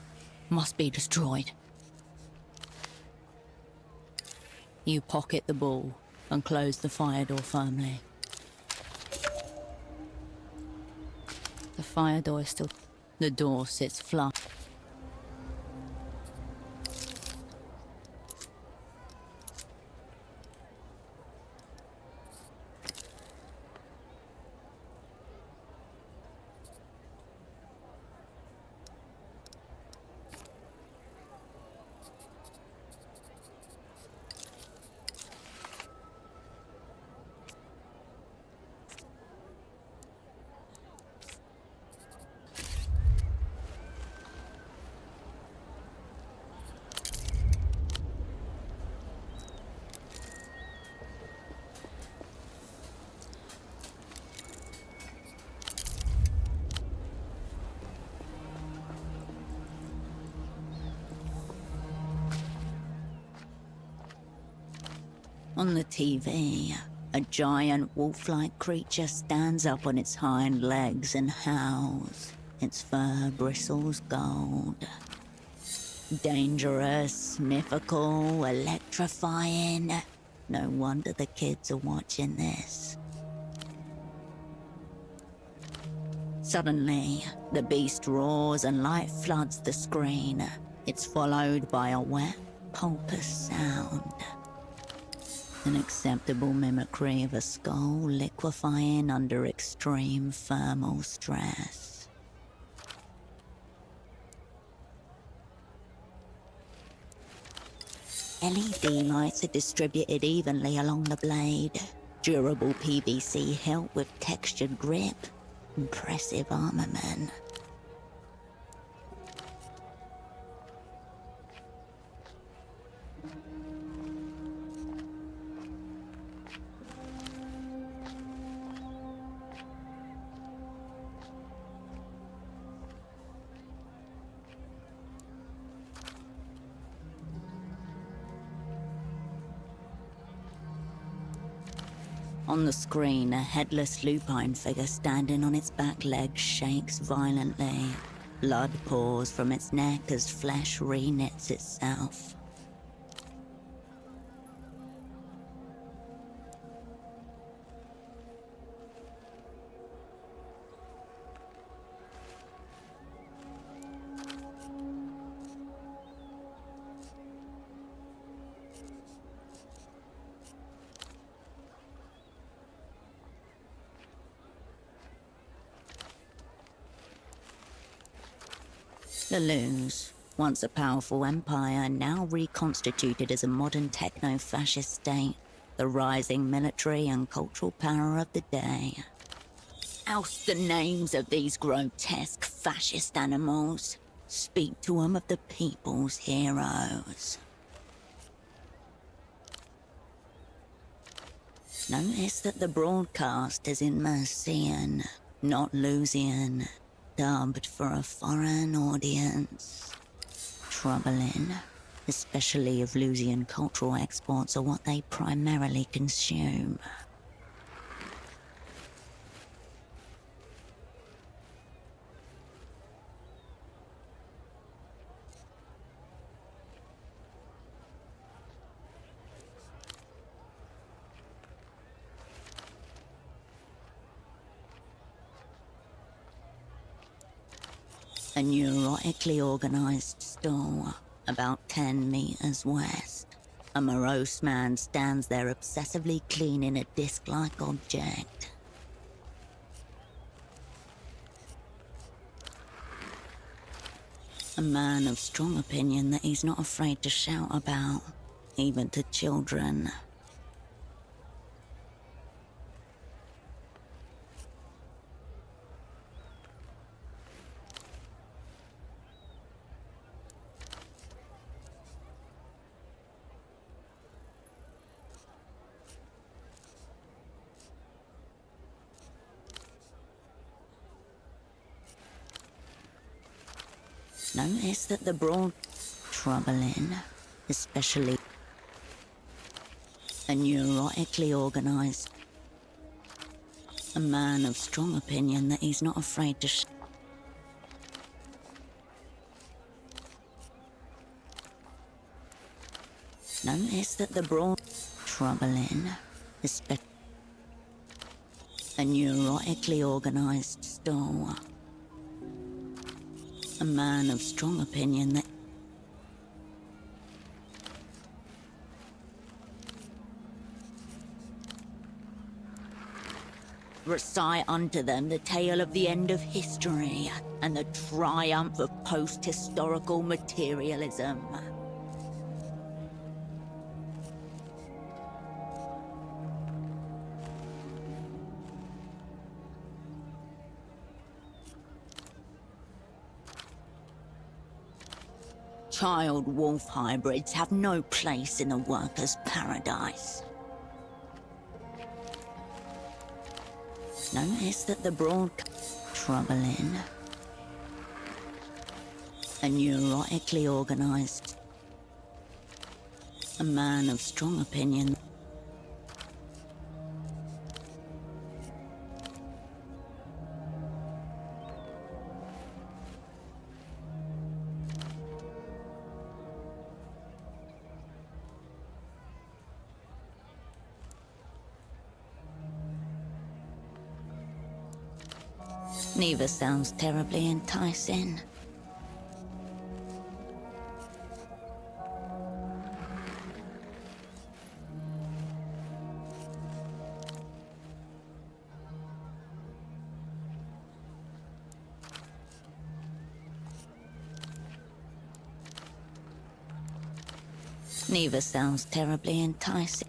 Must be destroyed. You pocket the ball and close the fire door firmly. The fire door is still... The door sits flush. On the TV, a giant wolf-like creature stands up on its hind legs and howls. Its fur bristles gold. Dangerous, mythical, electrifying. No wonder the kids are watching this. Suddenly, the beast roars and light floods the screen. It's followed by a wet, pulpous sound. An acceptable mimicry of a skull liquefying under extreme thermal stress. LED lights are distributed evenly along the blade. Durable PVC hilt with textured grip. Impressive armament. On the screen, a headless lupine figure standing on its back legs shakes violently. Blood pours from its neck as flesh reknits itself. The Luz, once a powerful empire, now reconstituted as a modern techno-fascist state, the rising military and cultural power of the day. Oust the names of these grotesque fascist animals. Speak to them of the people's heroes. Notice that the broadcast is in Mercian, not Lusian. Dubbed for a foreign audience. Troubling, especially if Lusian cultural exports are what they primarily consume. A neurotically organized store, about 10 meters west. A morose man stands there obsessively cleaning a disc-like object. A man of strong opinion that he's not afraid to shout about, even to children. Notice that the broad troubling, especially a neurotically organized. A man of strong opinion that he's not afraid to Notice that the broad troubling, especially a neurotically organized store. A man of strong opinion that recite unto them the tale of the end of history and the triumph of post-historical materialism. Child wolf hybrids have no place in the workers' paradise. Notice that the broad troubling, a neurotically organized. A man of strong opinion. Neither sounds terribly enticing. Neither sounds terribly enticing.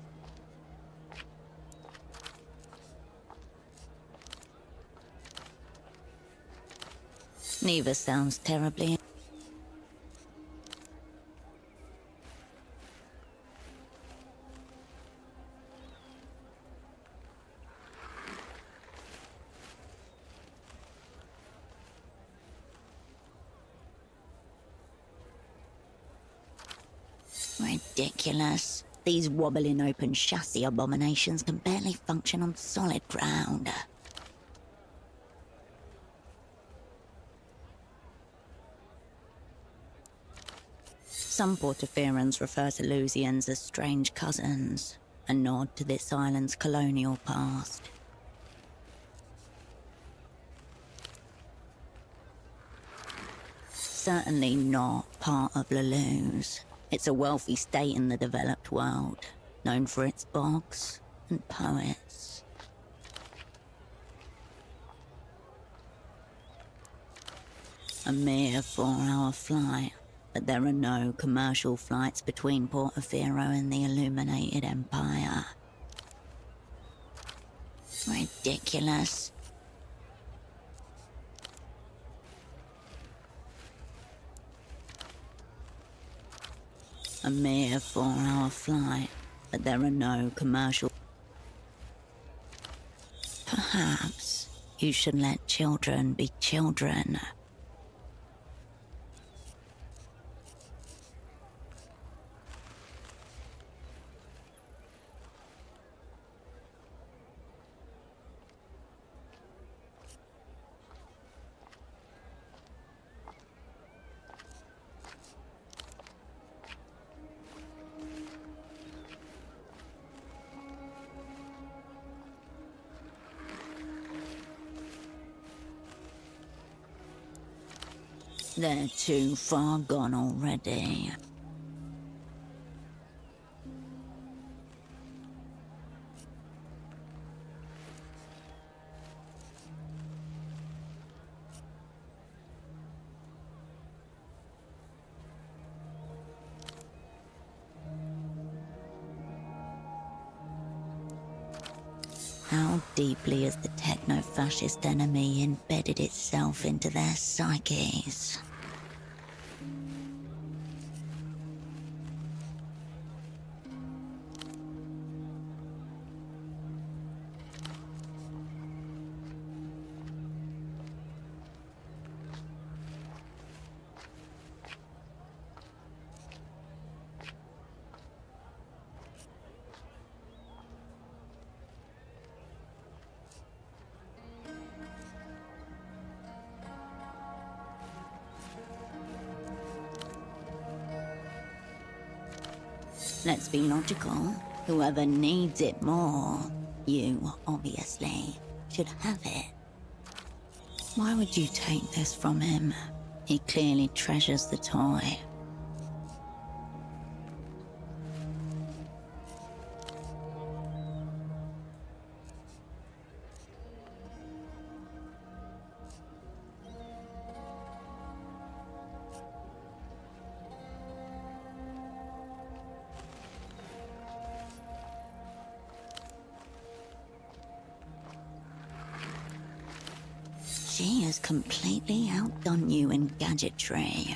Neither sounds terribly. Ridiculous. These wobbling open chassis abominations can barely function on solid ground. Some Portofirans refer to Lusians as strange cousins, a nod to this island's colonial past. Certainly not part of Leluz. It's a wealthy state in the developed world, known for its bogs and poets. A mere 4-hour flight. But there are no commercial flights between Portofino and the Illuminated Empire. Ridiculous. A mere 4-hour flight, but there are no commercial. Perhaps you should let children be children. They're too far gone already. How deeply has the techno-fascist enemy embedded itself into their psyches? Let's be logical. Whoever needs it more, you, obviously, should have it. Why would you take this from him? He clearly treasures the toy. She has completely outdone you in gadgetry.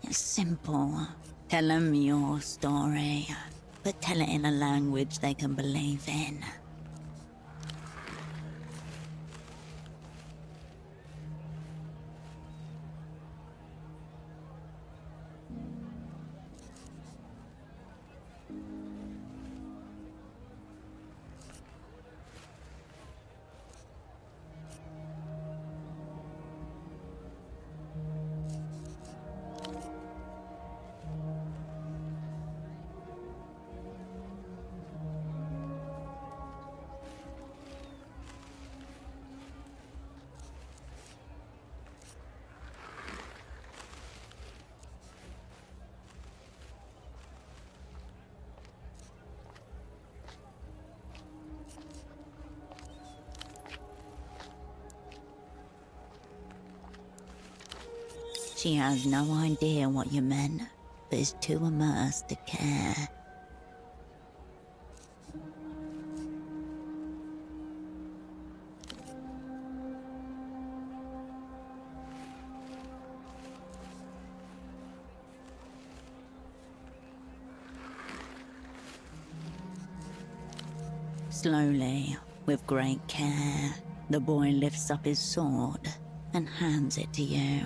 It's simple. Tell them your story, but tell it in a language they can believe in. She has no idea what you meant, but is too immersed to care. Slowly, with great care, the boy lifts up his sword and hands it to you.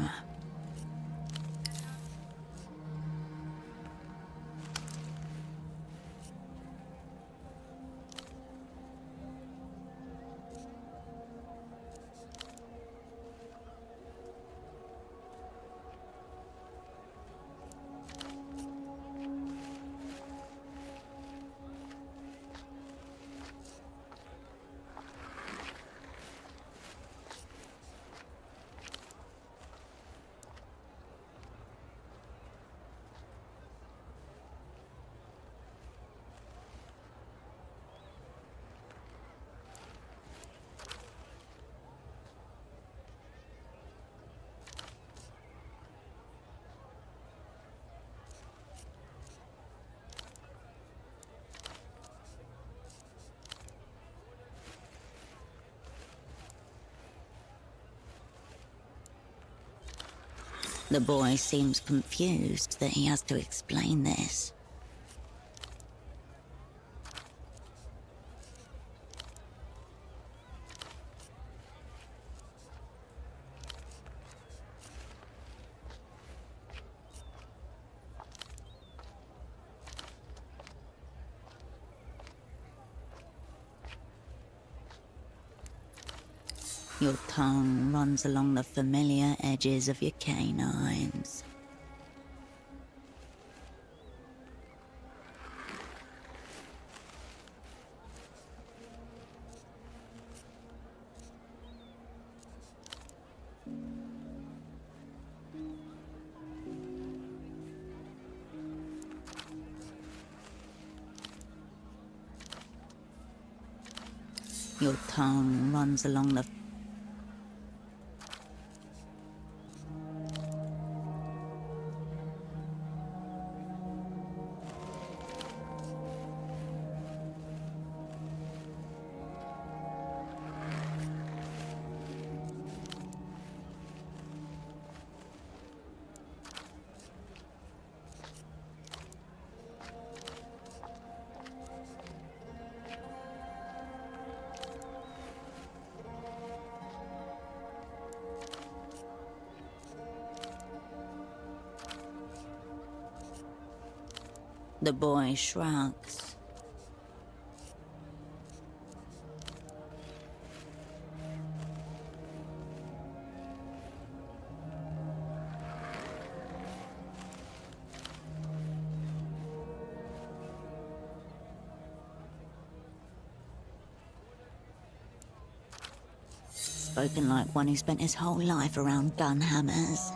The boy seems confused that he has to explain this. Your tongue runs along the familiar edges of your canines. Your tongue runs along the The boy shrugs. Spoken like one who spent his whole life around gun hammers.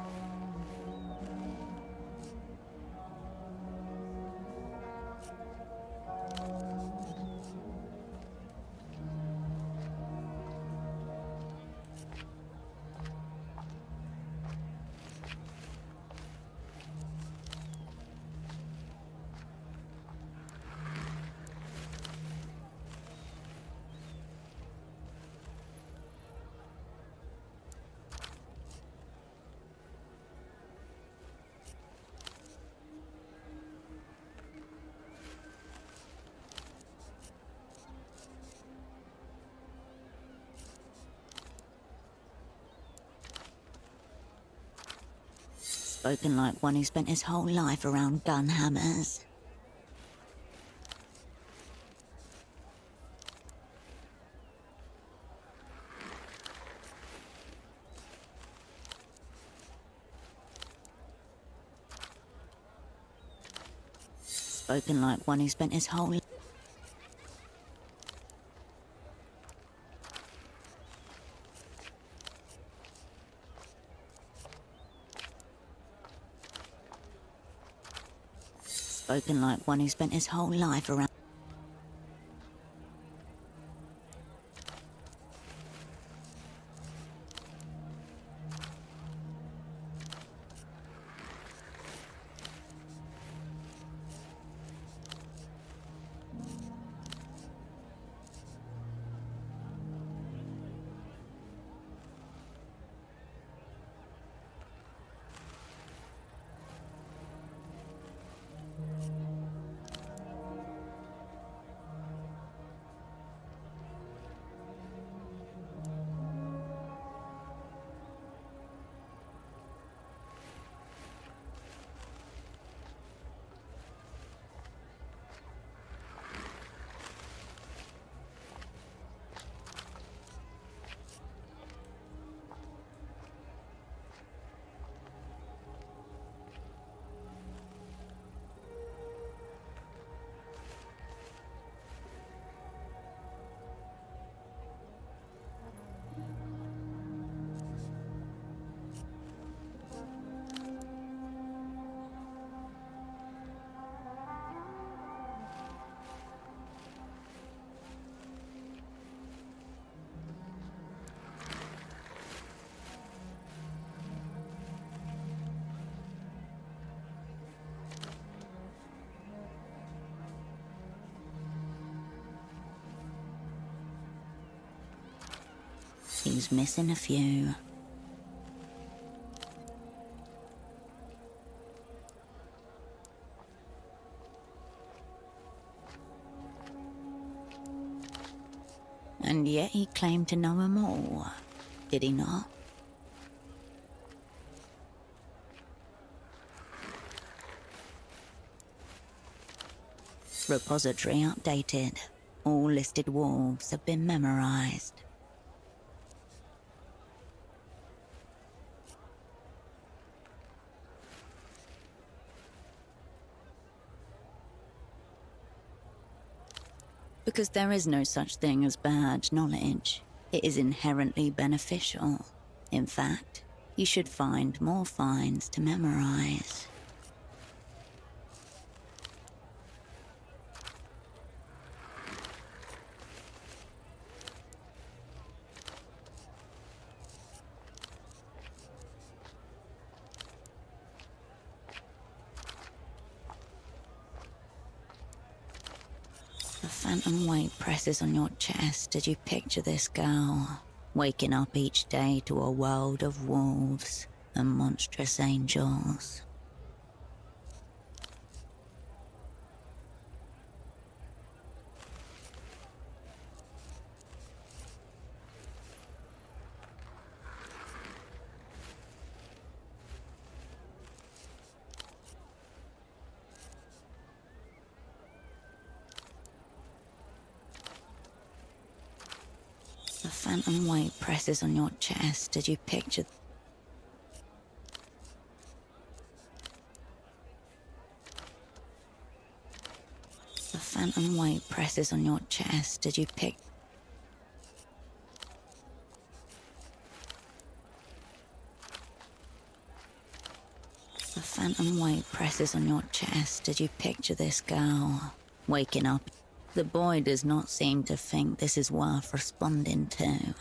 Spoken like one who spent his whole life around gun hammers. Spoken like one who spent his whole life. Spoken like one who spent his whole life around. He's missing a few. And yet he claimed to know them all, did he not? Repository updated. All listed wolves have been memorized. Because there is no such thing as bad knowledge. It is inherently beneficial. In fact, you should find more finds to memorize. The phantom weight presses on your chest as you picture this girl, waking up each day to a world of wolves and monstrous angels. The phantom weight presses on your chest as you picture. The phantom weight presses on your chest as you pick. The phantom weight presses on your chest as you picture this girl, waking up. The boy does not seem to think this is worth responding to.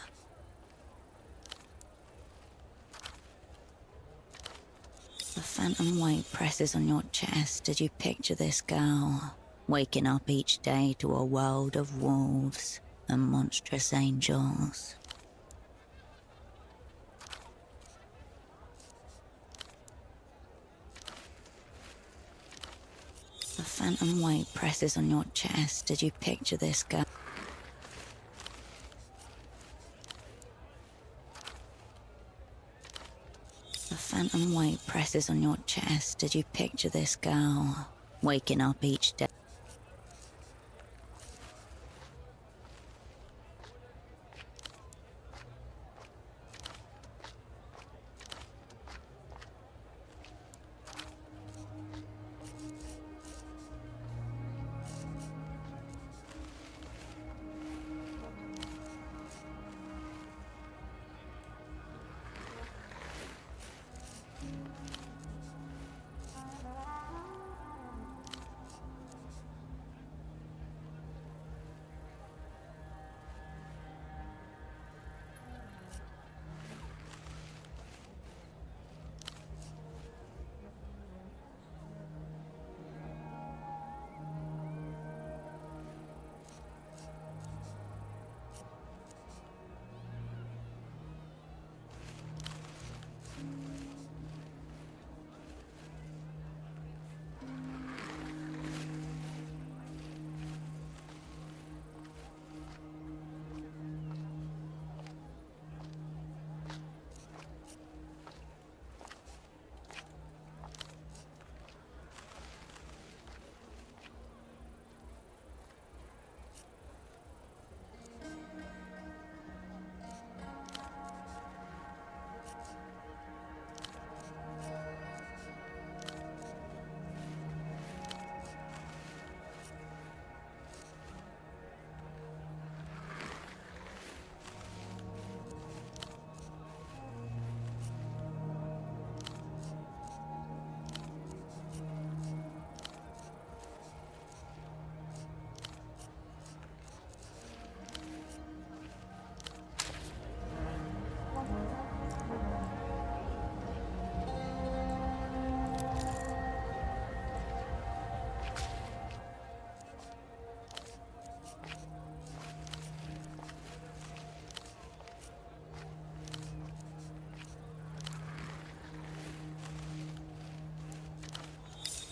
The phantom weight presses on your chest as you picture this girl, waking up each day to a world of wolves and monstrous angels. The phantom weight presses on your chest as you picture this girl. The phantom weight presses on your chest as you picture this girl, waking up each day.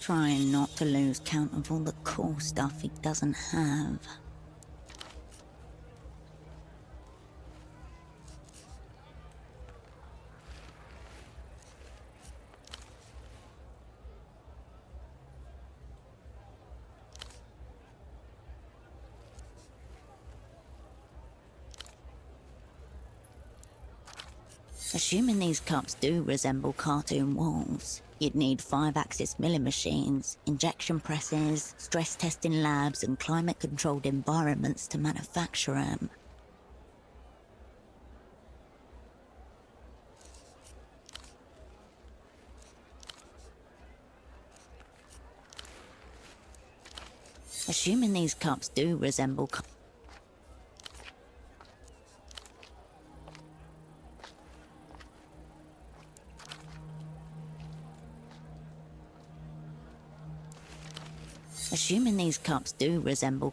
Trying not to lose count of all the cool stuff he doesn't have. Assuming these cups do resemble cartoon walls, you'd need 5-axis milling machines, injection presses, stress testing labs, and climate-controlled environments to manufacture them. Assuming these cups do resemble Assuming these cups do resemble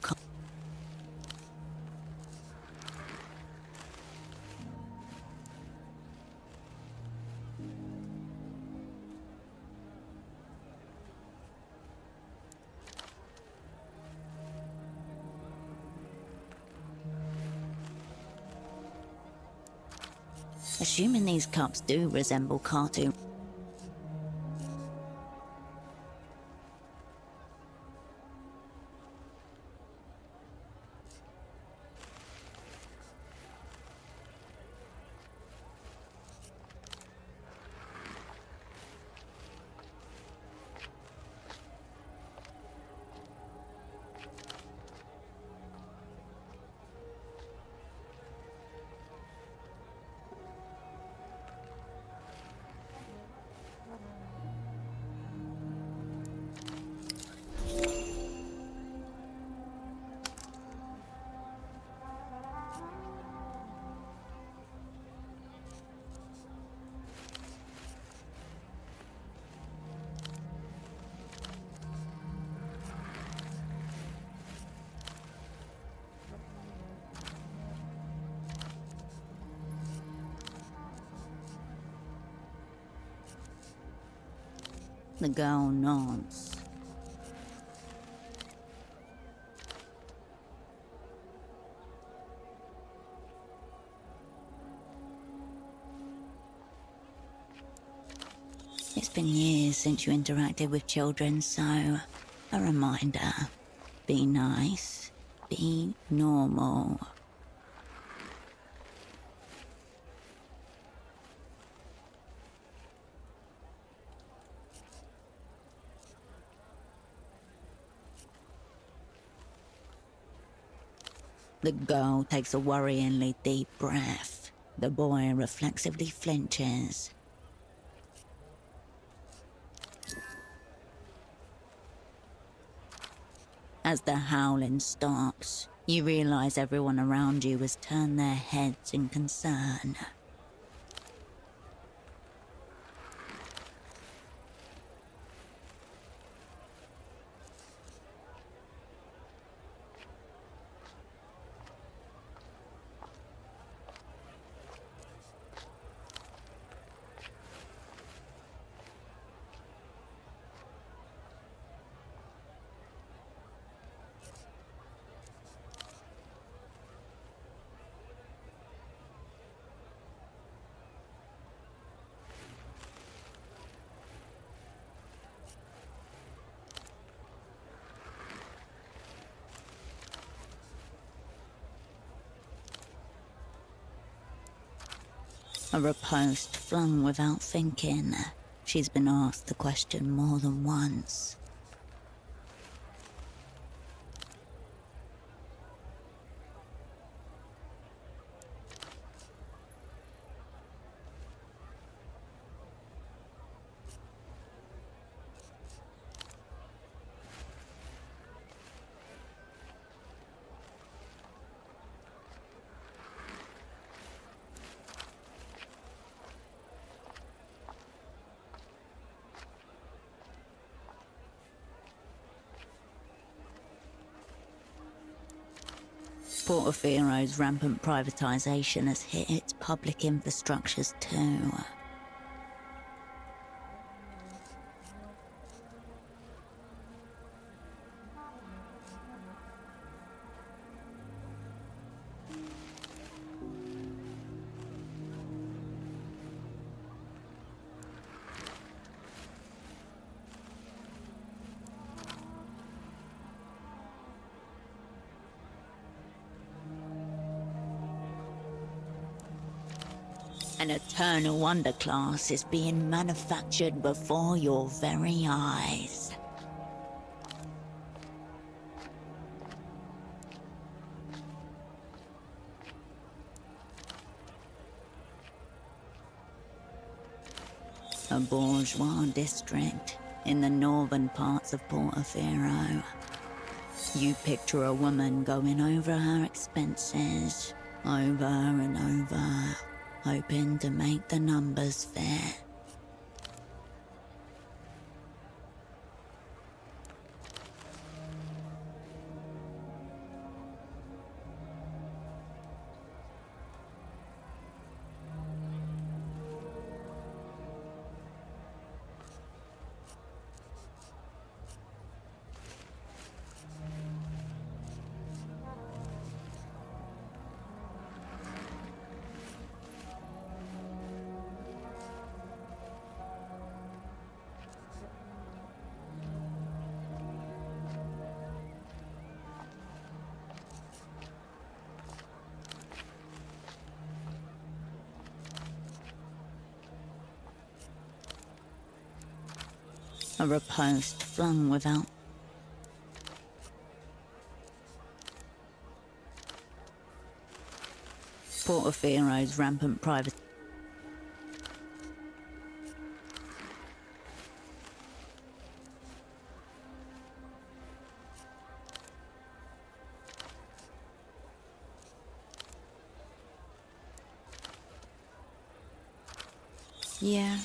Assuming these cups do resemble cartoon. The girl nods. It's been years since you interacted with children, so a reminder. Be nice. Be normal. The girl takes a worryingly deep breath. The boy reflexively flinches. As the howling stops, you realize everyone around you has turned their heads in concern. A riposte flung without thinking. She's been asked the question more than once. Portofiero's rampant privatization has hit its public infrastructures too. An eternal underclass is being manufactured before your very eyes. A bourgeois district in the northern parts of Portofino. You picture a woman going over her expenses, over and over, hoping to make the numbers fit. A riposte flung without Portofero's rampant private. Yeah,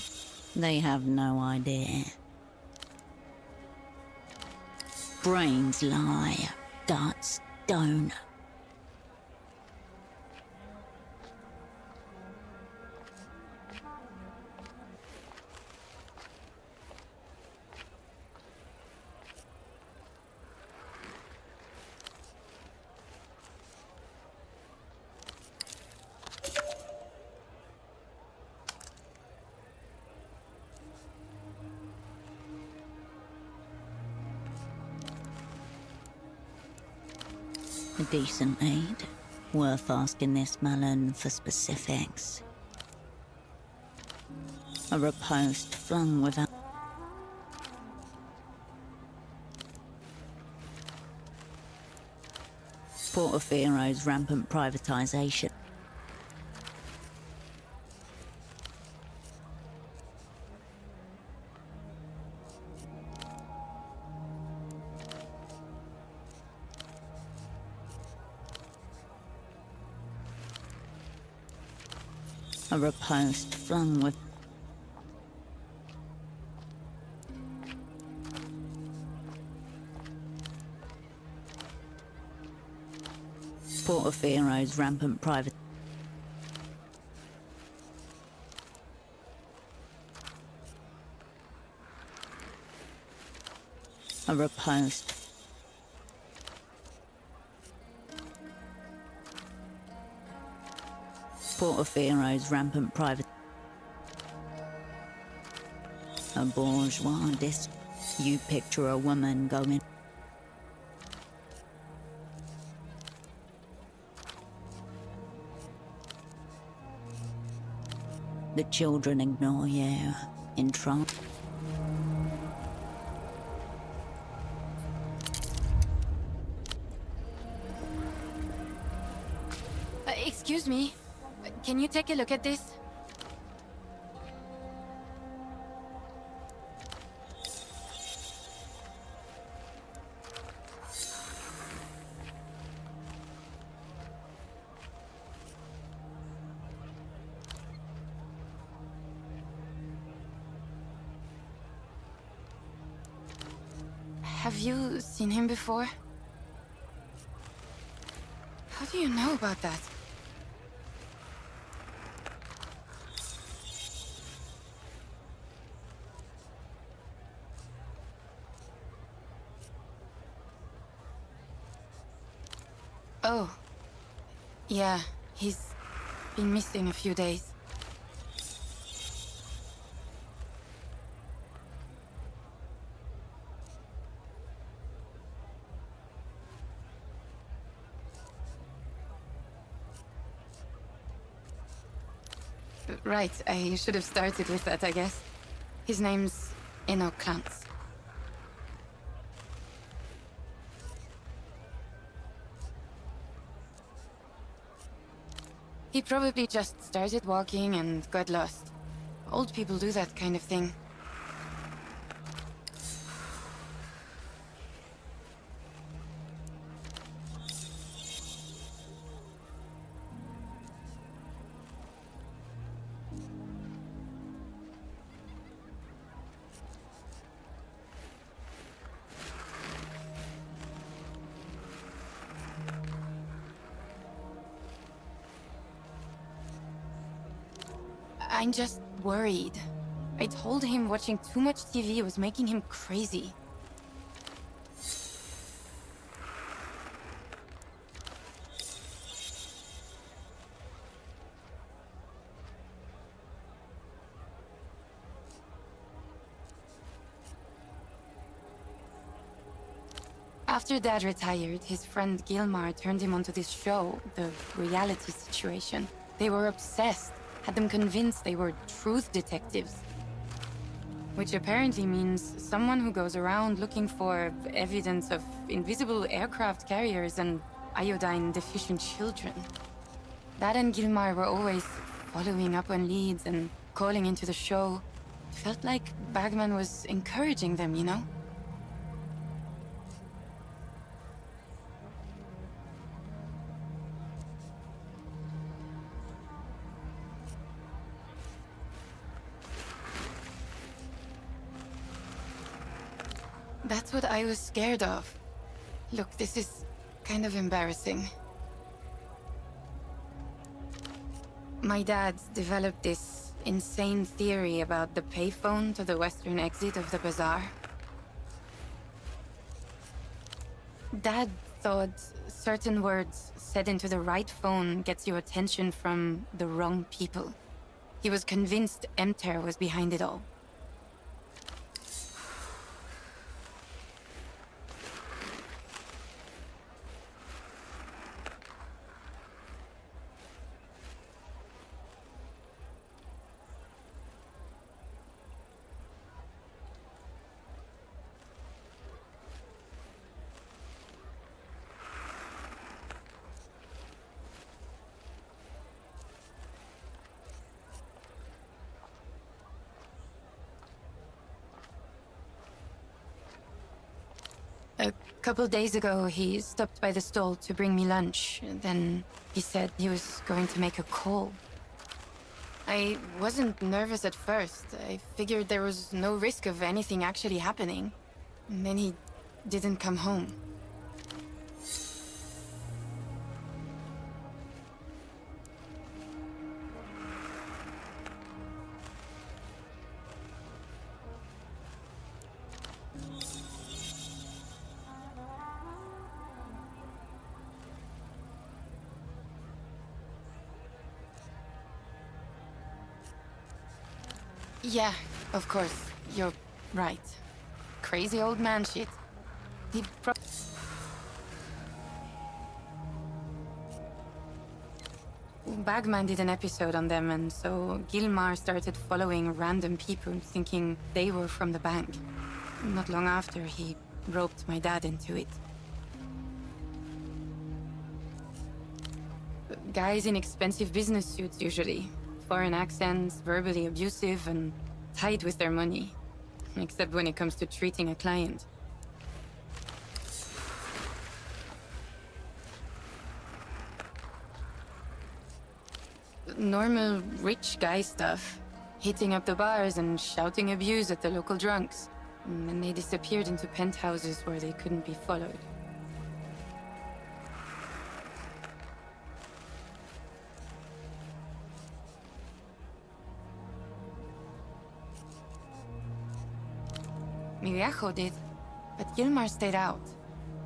they have no idea. Brains lie, guts don't. A decent aid. Worth asking this melon for specifics. A riposte flung without. Portofero's rampant privatization. A riposte flung with. Portofero's rampant private. A riposte. Portofero's rampant private. A bourgeois disc. You picture a woman going. The children ignore you, in trance. Excuse me. Can you take a look at this? Have you seen him before? How do you know about that? Oh. Yeah, he's been missing a few days. Right, I should have started with that, I guess. His name's Eno Klantz. He probably just started walking and got lost. Old people do that kind of thing. I'm just worried. I told him watching too much TV was making him crazy. After Dad retired, his friend Gilmar turned him onto this show, the reality situation. They were obsessed, had them convinced they were truth detectives. Which apparently means someone who goes around looking for evidence of invisible aircraft carriers and iodine-deficient children. Dad and Gilmar were always following up on leads and calling into the show. It felt like Bagman was encouraging them, you know? That's what I was scared of. Look, this is kind of embarrassing. My dad developed this insane theory about the payphone to the western exit of the bazaar. Dad thought certain words said into the right phone gets you attention from the wrong people. He was convinced Emter was behind it all. A couple days ago, he stopped by the stall to bring me lunch. Then he said he was going to make a call. I wasn't nervous at first. I figured there was no risk of anything actually happening. And then he didn't come home. Yeah, of course. You're right. Crazy old man shit. He Bagman did an episode on them, and so Gilmar started following random people thinking they were from the bank. Not long after, he roped my dad into it. Guys in expensive business suits, usually. Foreign accents, verbally abusive, and tight with their money. Except when it comes to treating a client. Normal rich guy stuff. Hitting up the bars and shouting abuse at the local drunks. And then they disappeared into penthouses where they couldn't be followed. Mi viejo did, but Gilmar stayed out.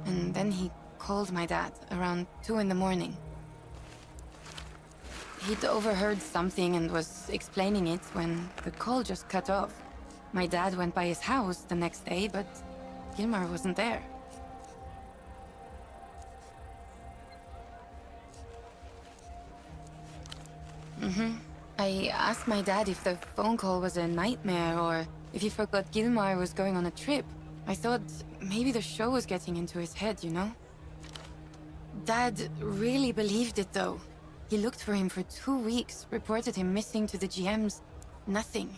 And then he called my dad around 2 in the morning. He'd overheard something and was explaining it when the call just cut off. My dad went by his house the next day, but Gilmar wasn't there. I asked my dad if the phone call was a nightmare or if he forgot Gilmar was going on a trip. I thought maybe the show was getting into his head, you know? Dad really believed it, though. He looked for him for 2 weeks, reported him missing to the GMs. Nothing.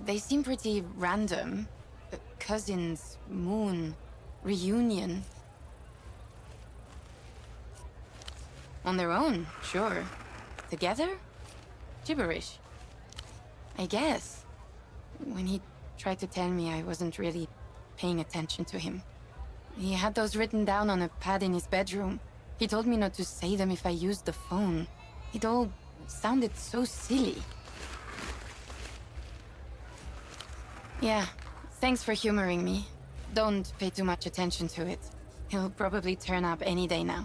They seem pretty random. Cousins, moon, reunion. On their own, sure. Together? Gibberish. I guess. When he tried to tell me, I wasn't really paying attention to him. He had those written down on a pad in his bedroom. He told me not to say them if I used the phone. It all sounded so silly. Yeah, thanks for humoring me. Don't pay too much attention to it. He'll probably turn up any day now.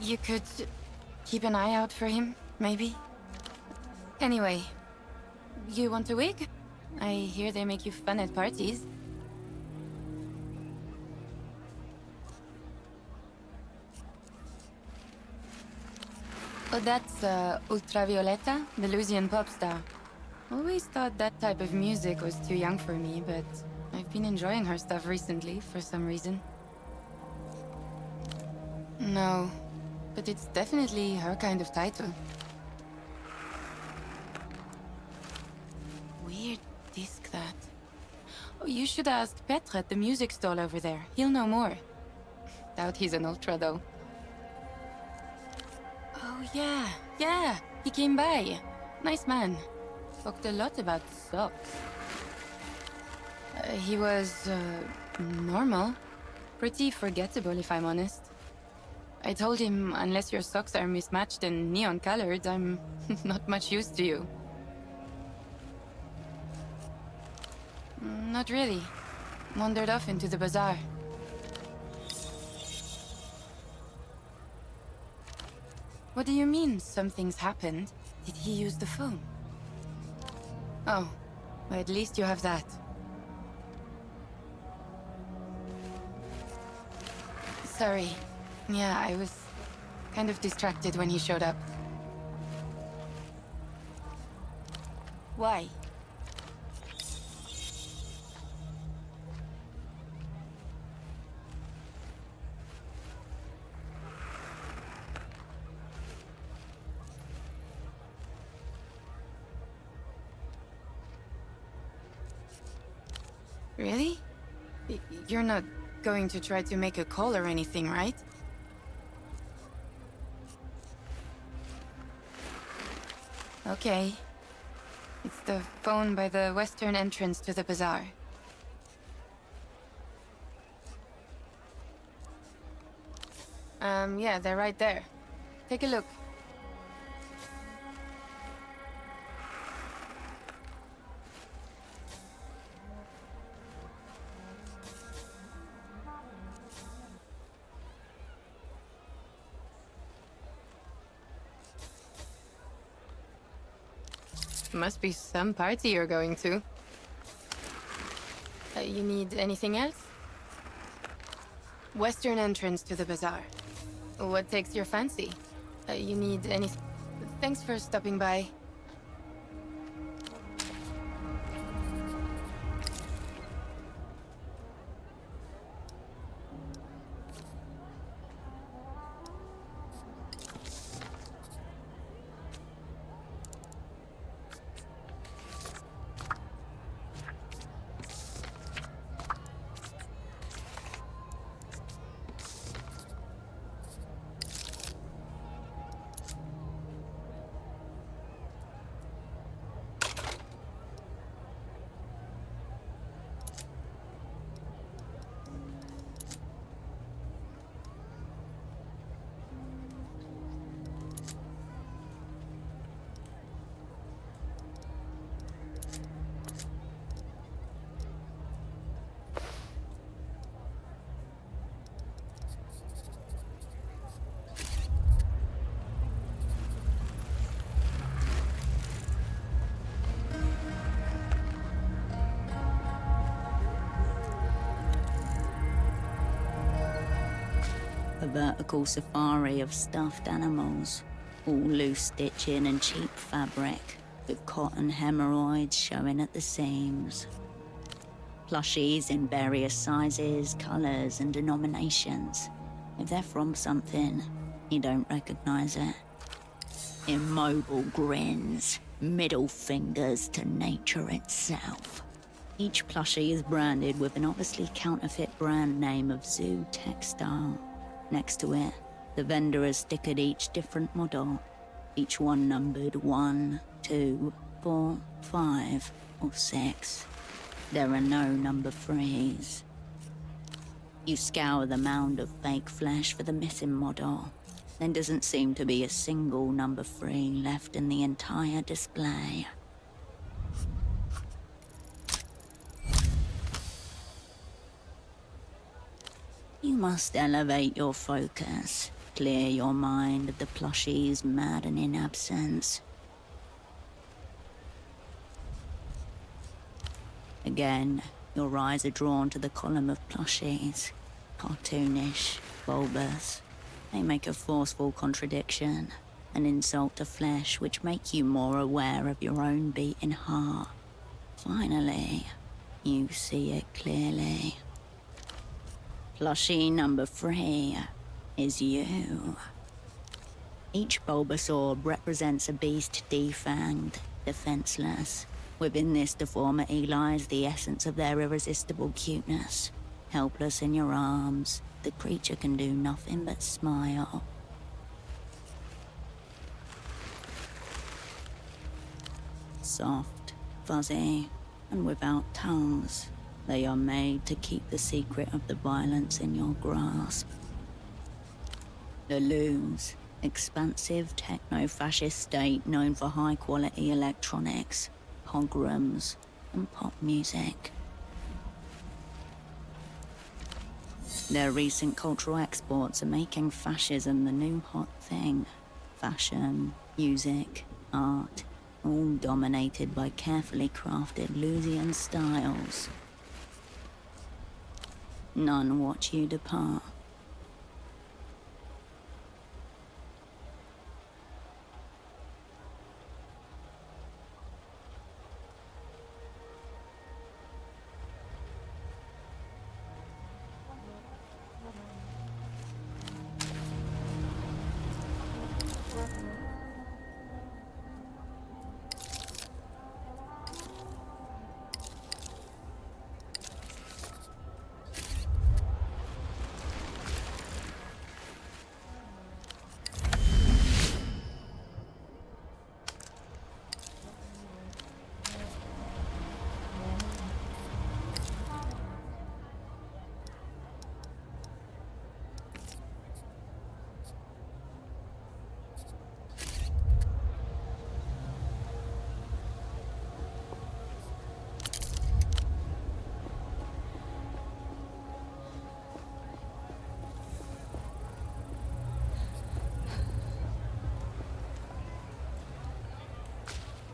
You could keep an eye out for him, maybe? Anyway, you want a wig? I hear they make you fun at parties. Oh, that's Ultravioleta, the Lusian pop star. Always thought that type of music was too young for me, but I've been enjoying her stuff recently for some reason. No, but it's definitely her kind of title. Weird disc, that. Oh, you should ask Petre at the music stall over there. He'll know more. Doubt he's an ultra, though. Oh, yeah, he came by. Nice man. Talked a lot about socks. He was, normal. Pretty forgettable, if I'm honest. I told him, unless your socks are mismatched and neon-colored, I'm not much use to you. Not really. Wandered off into the bazaar. What do you mean, something's happened? Did he use the phone? Oh, well, at least you have that. Sorry. Yeah, I was kind of distracted when he showed up. Why? Really? You're not going to try to make a call or anything, right? Okay. It's the phone by the western entrance to the bazaar. Yeah, they're right there. Take a look. Must be some party you're going to. You need anything else? Western entrance to the bazaar. What takes your fancy? You need any... Thanks for stopping by. vertical safari of stuffed animals, all loose stitching and cheap fabric, with cotton hemorrhoids showing at the seams. Plushies in various sizes, colours and denominations. If they're from something, you don't recognise it. Immobile grins, middle fingers to nature itself. Each plushie is branded with an obviously counterfeit brand name of Zoo Textile. Next to it, the vendor has stickered each different model, each one numbered 1, 2, 4, 5, or 6. There are no number 3s. You scour the mound of fake flesh for the missing model. There doesn't seem to be a single number 3 left in the entire display. You must elevate your focus, clear your mind of the plushie's maddening absence. Again, your eyes are drawn to the column of plushies. Cartoonish, bulbous. They make a forceful contradiction, an insult to flesh which make you more aware of your own beating heart. Finally, you see it clearly. Plushie number 3 is you. Each Bulbasaur represents a beast defanged, defenseless. Within this deformity lies the essence of their irresistible cuteness. Helpless in your arms, the creature can do nothing but smile. Soft, fuzzy, and without tongues, they are made to keep the secret of the violence in your grasp. The Loos, expansive techno-fascist state known for high-quality electronics, pogroms, and pop music. Their recent cultural exports are making fascism the new hot thing. Fashion, music, art, all dominated by carefully crafted Lusian styles. None watch you depart.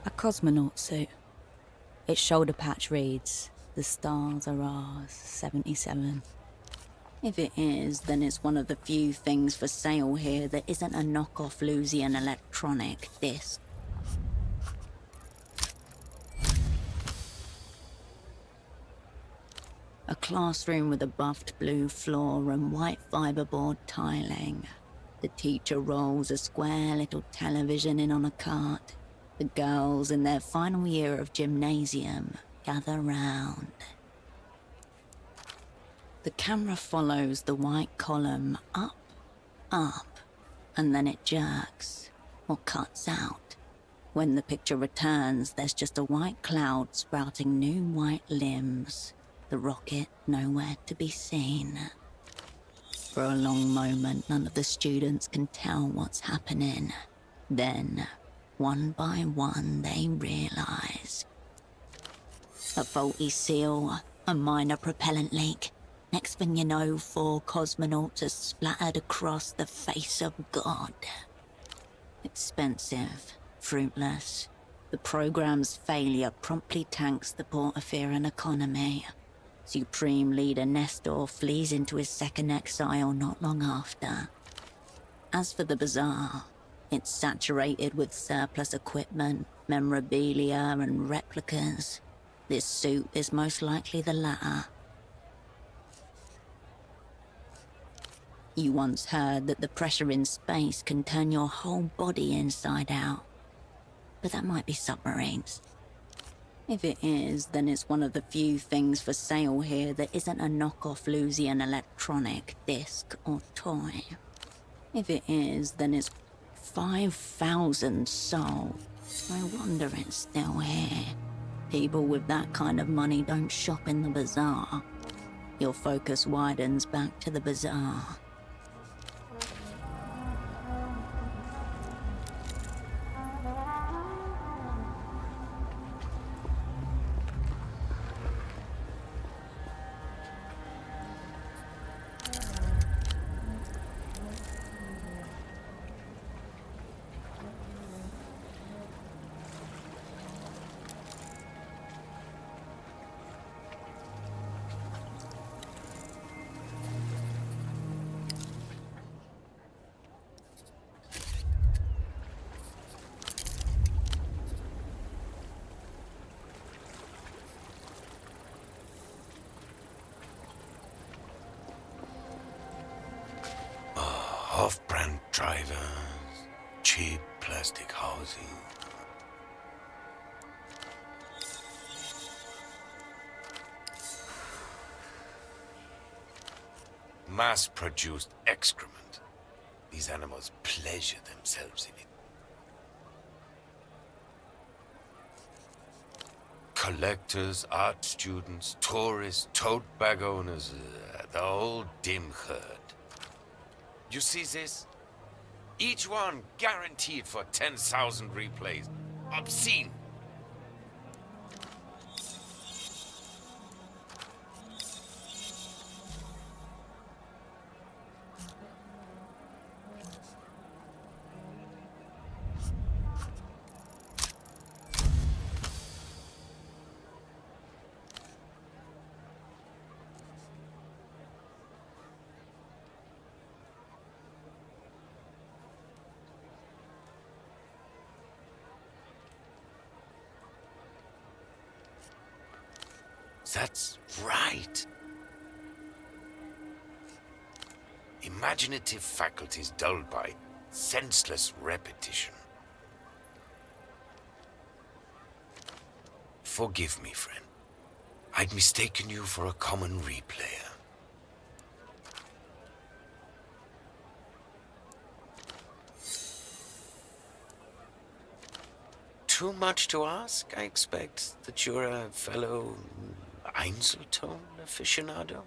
A cosmonaut suit. Its shoulder patch reads, "The stars are ours, 77. If it is, then it's one of the few things for sale here that isn't a knockoff Lusian electronic disc. A classroom with a buffed blue floor and white fiberboard tiling. The teacher rolls a square little television in on a cart. The girls in their final year of gymnasium gather round. The camera follows the white column up, and then it jerks, or cuts out. When the picture returns, there's just a white cloud sprouting new white limbs. The rocket nowhere to be seen. For a long moment, none of the students can tell what's happening. Then, one by one, they realize. A faulty seal, a minor propellant leak. Next thing you know, 4 cosmonauts are splattered across the face of God. Expensive, fruitless. The program's failure promptly tanks the Portaferan economy. Supreme Leader Nestor flees into his second exile not long after. As for the bazaar, it's saturated with surplus equipment, memorabilia, and replicas. This suit is most likely the latter. You once heard that the pressure in space can turn your whole body inside out. But that might be submarines. If it is, then it's one of the few things for sale here that isn't a knockoff Lusian electronic, disc, or toy. If it is, then it's 5,000 sold. I wonder it's still here. People with that kind of money don't shop in the bazaar. Your focus widens back to the bazaar. Off-brand drivers, cheap plastic housing. Mass-produced excrement. These animals pleasure themselves in it. Collectors, art students, tourists, tote bag owners, the whole dim herd. You see this? Each one guaranteed for 10,000 replays. Obscene. That's right. Imaginative faculties dulled by senseless repetition. Forgive me, friend. I'd mistaken you for a common replayer. Too much to ask, I expect, that you're a fellow Einzelton aficionado?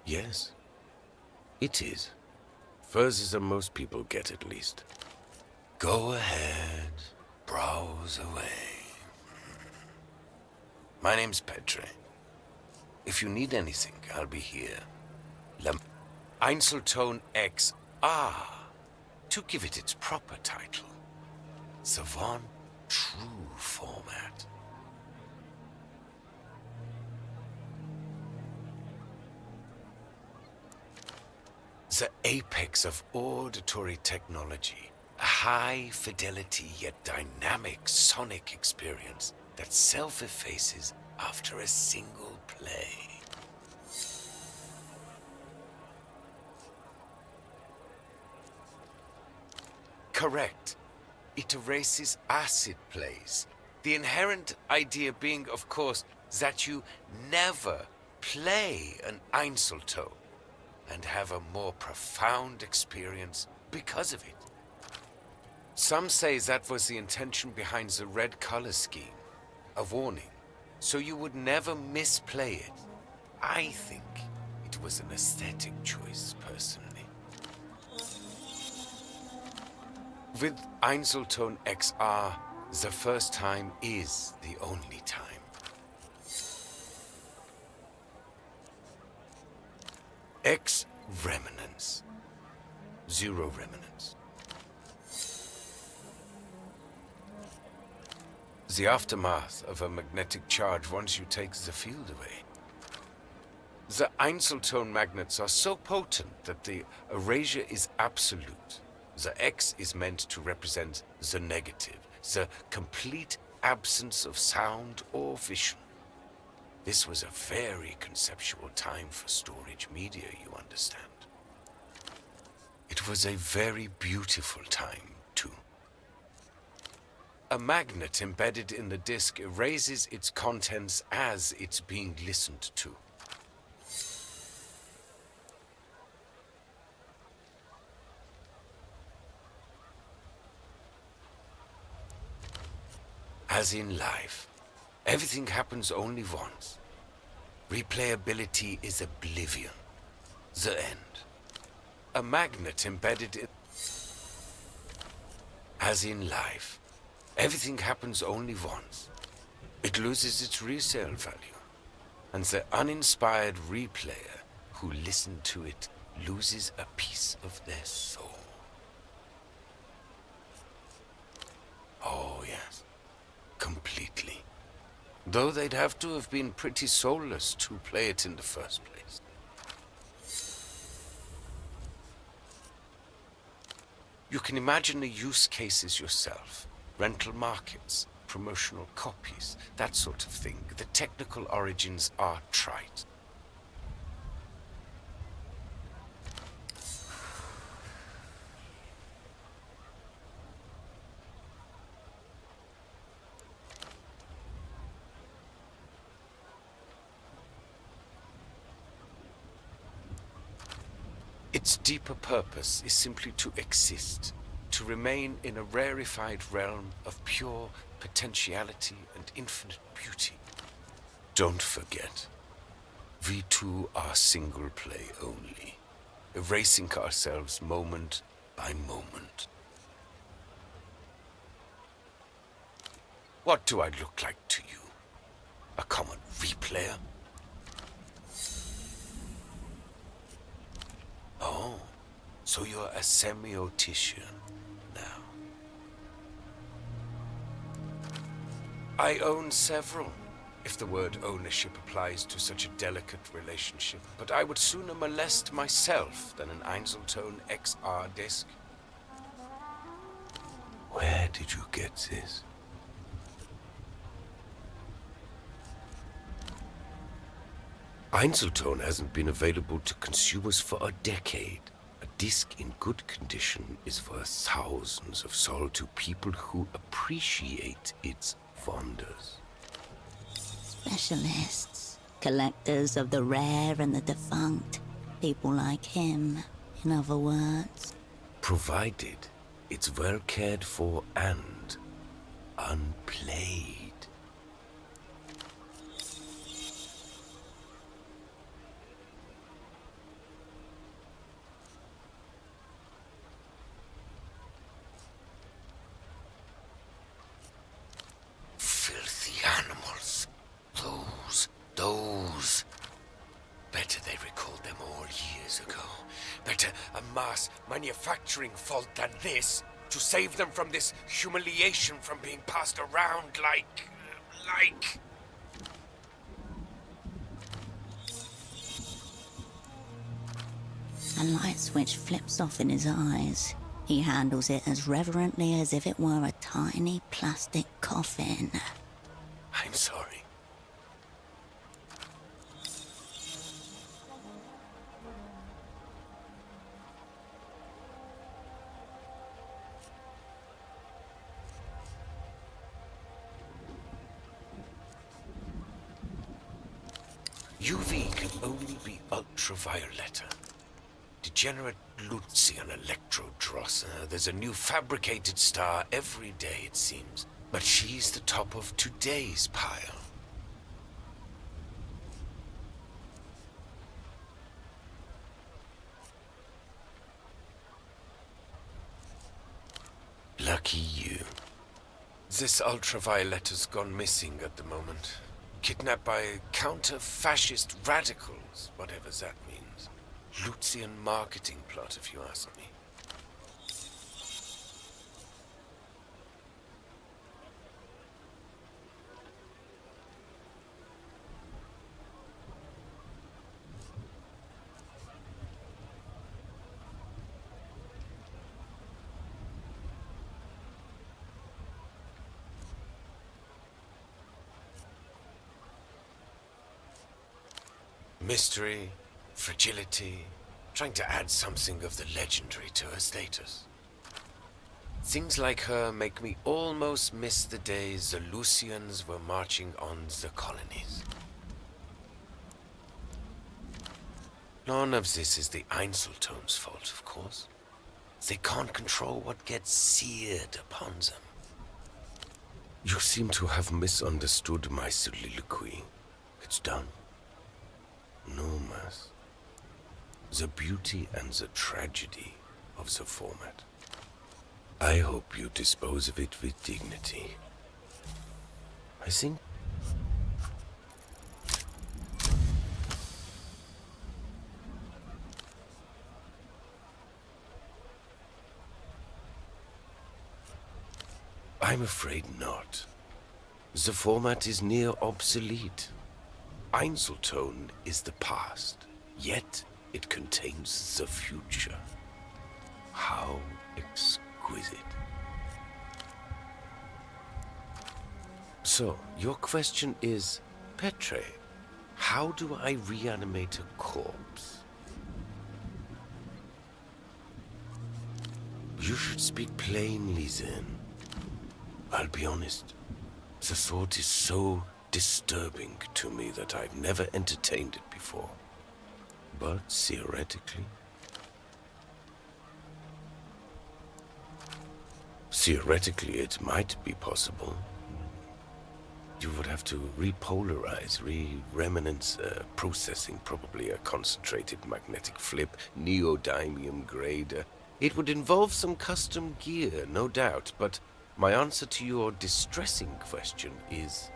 Yes, it is. Furs is a most people get, at least. Go ahead, browse away. My name's Petre. If you need anything, I'll be here. Einzelton XR, to give it its proper title. The one true format. The apex of auditory technology. A high-fidelity yet dynamic sonic experience that self-effaces after a single play. Correct. It erases acid plays. The inherent idea being, of course, that you never play an Einzelton and have a more profound experience because of it. Some say that was the intention behind the red color scheme, a warning, so you would never misplay it. I think it was an aesthetic choice, personally. With Einzelton XR, the first time is the only time. X remnants. 0 remnants. The aftermath of a magnetic charge once you take the field away. The Einzeltone magnets are so potent that the erasure is absolute. The X is meant to represent the negative, the complete absence of sound or vision. This was a very conceptual time for storage media, you understand. It was a very beautiful time, too. A magnet embedded in the disc erases its contents as it's being listened to. As in life, everything happens only once. Replayability is oblivion. The end. A magnet embedded in... As in life, everything happens only once. It loses its resale value. And the uninspired replayer who listened to it loses a piece of their soul. Oh, yes. Completely. Though they'd have to have been pretty soulless to play it in the first place. You can imagine the use cases yourself. Rental markets, promotional copies, that sort of thing. The technical origins are trite. Its deeper purpose is simply to exist, to remain in a rarefied realm of pure potentiality and infinite beauty. Don't forget, we too are single play only, erasing ourselves moment by moment. What do I look like to you? A common replayer? Oh, so you're a semiotician now. I own several, if the word ownership applies to such a delicate relationship, but I would sooner molest myself than an Einzeltone XR disc. Where did you get this? Einzeltone hasn't been available to consumers for a decade. A disc in good condition is worth thousands of sol to people who appreciate its wonders. Specialists, collectors of the rare and the defunct. People like him, in other words. Provided it's well cared for and unplayed. Those. Better they recalled them all years ago. Better a mass manufacturing fault than this, to save them from this humiliation from being passed around like... A light switch flips off in his eyes. He handles it as reverently as if it were a tiny plastic coffin. I'm sorry. UV can only be ultraviolet. Degenerate Lucian Electrodross. There's a new fabricated star every day, it seems. But she's the top of today's pile. Lucky you. This ultraviolet has gone missing at the moment. Kidnapped by counter-fascist radicals, whatever that means. Lucian marketing plot, if you ask me. Mystery, fragility, trying to add something of the legendary to her status. Things like her make me almost miss the days the Lucians were marching on the colonies. None of this is the Einzeltones' fault, of course. They can't control what gets seared upon them. You seem to have misunderstood my soliloquy. It's done. No mass. The beauty and the tragedy of the format. I hope you dispose of it with dignity. I think... I'm afraid not. The format is near obsolete. Einzeltone is the past, yet it contains the future. How exquisite. So, your question is, Petre, how do I reanimate a corpse? You should speak plainly then. I'll be honest, the thought is so disturbing to me that I've never entertained it before. But theoretically... Theoretically, it might be possible. You would have to repolarize, re-remnants processing, probably a concentrated magnetic flip, neodymium grader. It would involve some custom gear, no doubt, but my answer to your distressing question is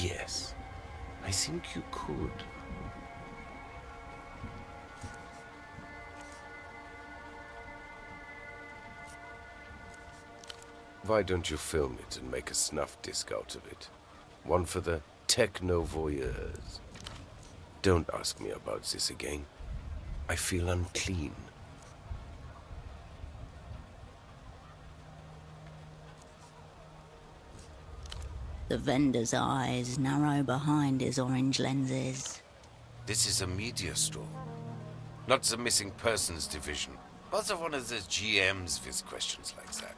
yes. I think you could. Why don't you film it and make a snuff disc out of it? One for the techno-voyeurs. Don't ask me about this again. I feel unclean. The vendor's eyes narrow behind his orange lenses. This is a media store, not the missing persons division. Also one of the GMs with questions like that.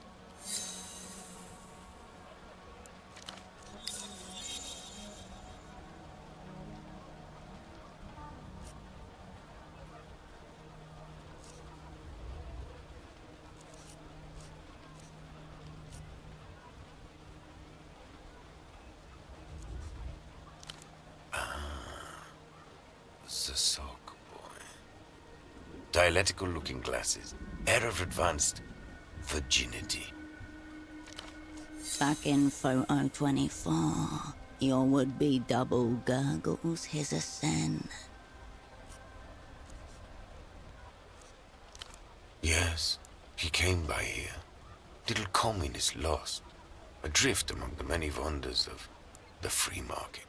The sock boy. Dialectical looking glasses. Air of advanced virginity. Back in photo 24, your would-be double gurgles his ascent. Yes, he came by here. Little communist lost. Adrift among the many wonders of the free market.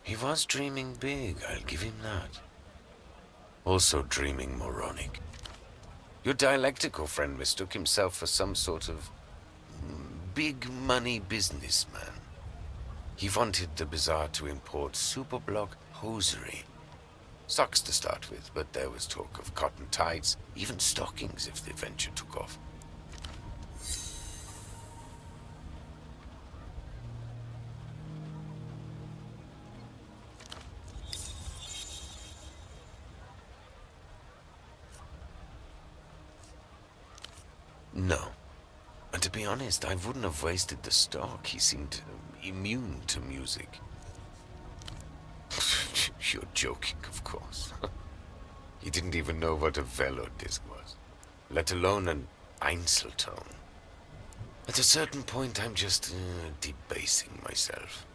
He was dreaming big, I'll give him that. Also dreaming moronic. Your dialectical friend mistook himself for some sort of big money businessman. He wanted the bazaar to import superblock hosiery. Socks to start with, but there was talk of cotton tights, even stockings if the venture took off. No. And to be honest, I wouldn't have wasted the stock. He seemed immune to music. You're joking, of course. He didn't even know what a velo disc was, let alone an Einzeltone. At a certain point, I'm just debasing myself.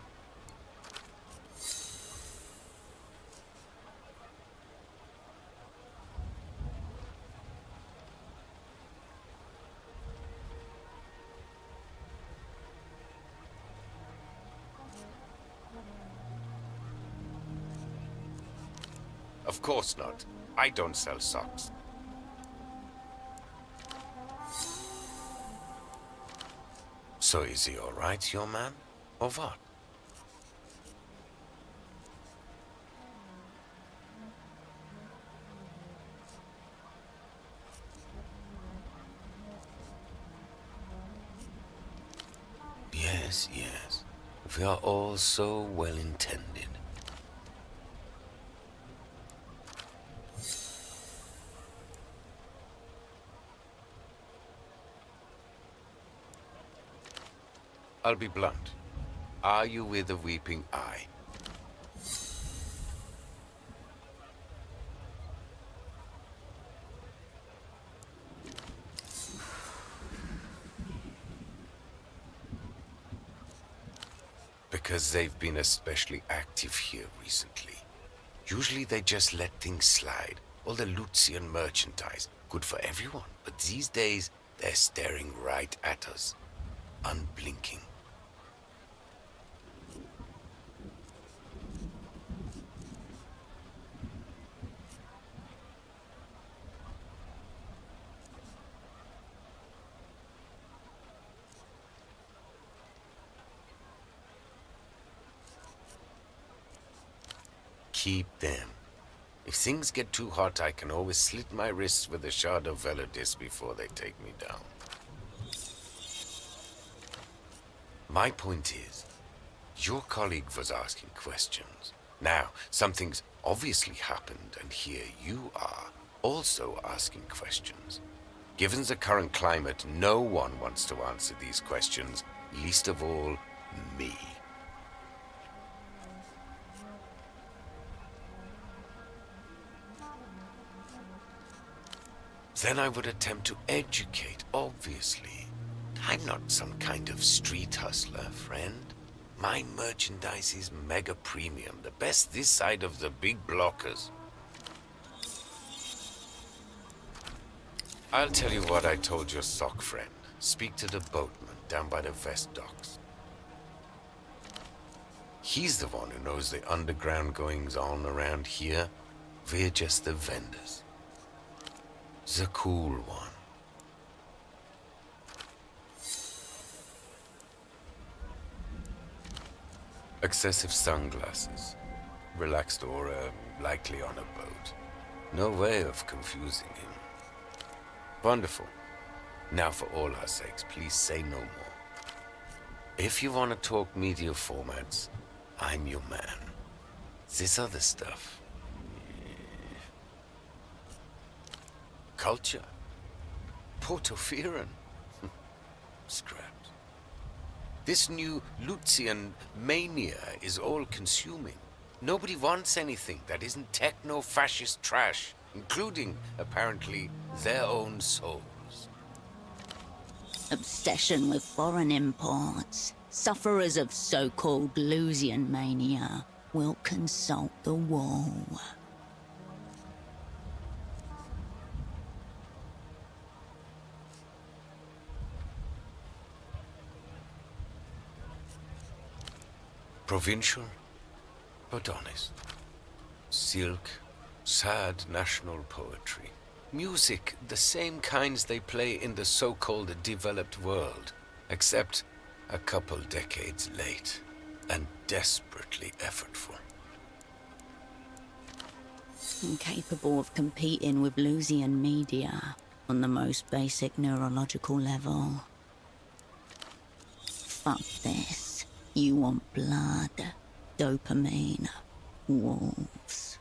Of course not. I don't sell socks. So is he all right, your man? Or what? Yes, yes. We are all so well intended. I'll be blunt. Are you with a weeping eye? Because they've been especially active here recently. Usually they just let things slide. All the Lucian merchandise, good for everyone. But these days, they're staring right at us, unblinking. Keep them. If things get too hot, I can always slit my wrists with a shard of Velodis before they take me down. My point is, your colleague was asking questions. Now, something's obviously happened, and here you are, also asking questions. Given the current climate, no one wants to answer these questions, least of all, me. Then I would attempt to educate, obviously. I'm not some kind of street hustler, friend. My merchandise is mega premium, the best this side of the big blockers. I'll tell you what I told your sock friend. Speak to the boatman down by the vest docks. He's the one who knows the underground goings-on around here. We're just the vendors. The cool one. Excessive sunglasses. Relaxed aura, likely on a boat. No way of confusing him. Wonderful. Now for all our sakes, please say no more. If you want to talk media formats, I'm your man. This other stuff. Culture. Portoferan. Scrapped. This new Lucian mania is all-consuming. Nobody wants anything that isn't techno-fascist trash, including, apparently, their own souls. Obsession with foreign imports. Sufferers of so-called Lucian mania will consult the wall. Provincial, but honest. Silk, sad national poetry. Music, the same kinds they play in the so-called developed world, except a couple decades late and desperately effortful. Incapable of competing with Lucian media on the most basic neurological level. Fuck this. You want blood, dopamine, wolves.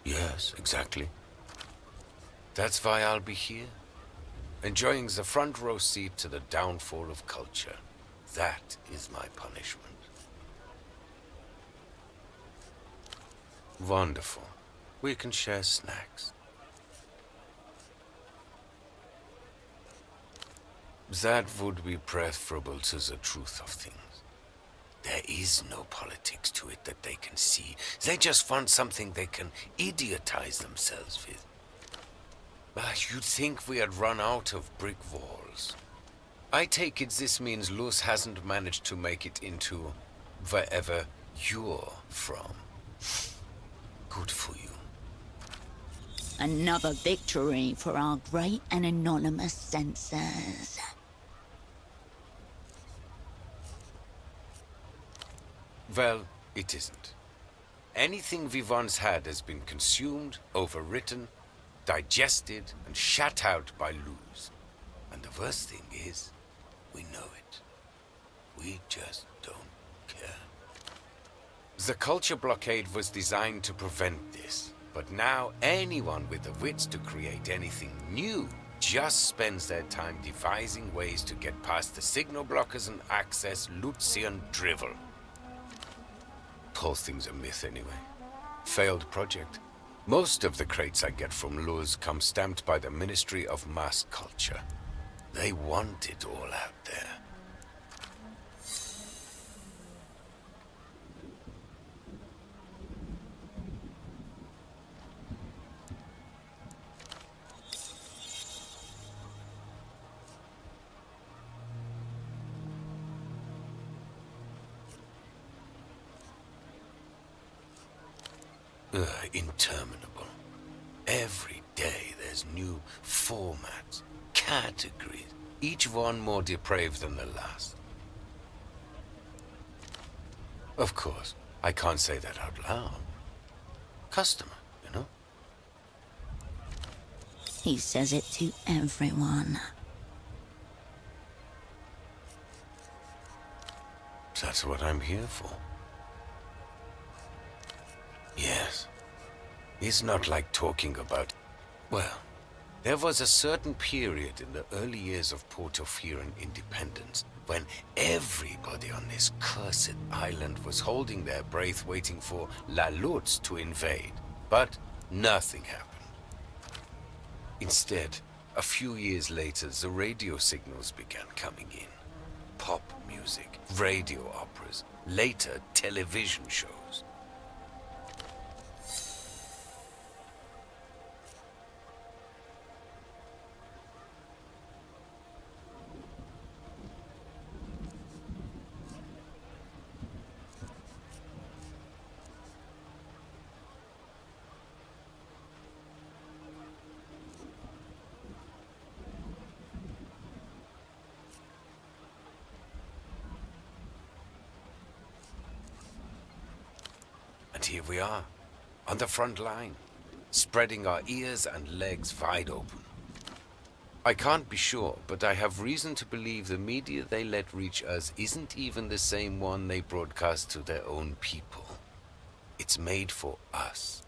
Yes, exactly. That's why I'll be here, enjoying the front row seat to the downfall of culture. That is my punishment. Wonderful. We can share snacks. That would be preferable to the truth of things. There is no politics to it that they can see. They just want something they can idiotize themselves with. You'd think we had run out of brick walls. I take it this means Luz hasn't managed to make it into wherever you're from. Good for you. Another victory for our great and anonymous censors. Well, it isn't. Anything we once had has been consumed, overwritten, digested, and shat out by Luz. And the worst thing is, we know it. We just don't care. The culture blockade was designed to prevent this, but now anyone with the wits to create anything new just spends their time devising ways to get past the signal blockers and access Lucian drivel. Whole thing's a myth anyway. Failed project. Most of the crates I get from Luz come stamped by the Ministry of Mass Culture. They want it all out there. Interminable. Every day there's new formats, categories, each one more depraved than the last. Of course, I can't say that out loud. Customer, you know? He says it to everyone. That's what I'm here for. Yes. It's not like talking about... Well, there was a certain period in the early years of Portofieran independence when everybody on this cursed island was holding their breath waiting for La Lutz to invade. But nothing happened. Instead, a few years later, the radio signals began coming in. Pop music, radio operas, later television shows. And here we are, on the front line, spreading our ears and legs wide open. I can't be sure, but I have reason to believe the media they let reach us isn't even the same one they broadcast to their own people. It's made for us.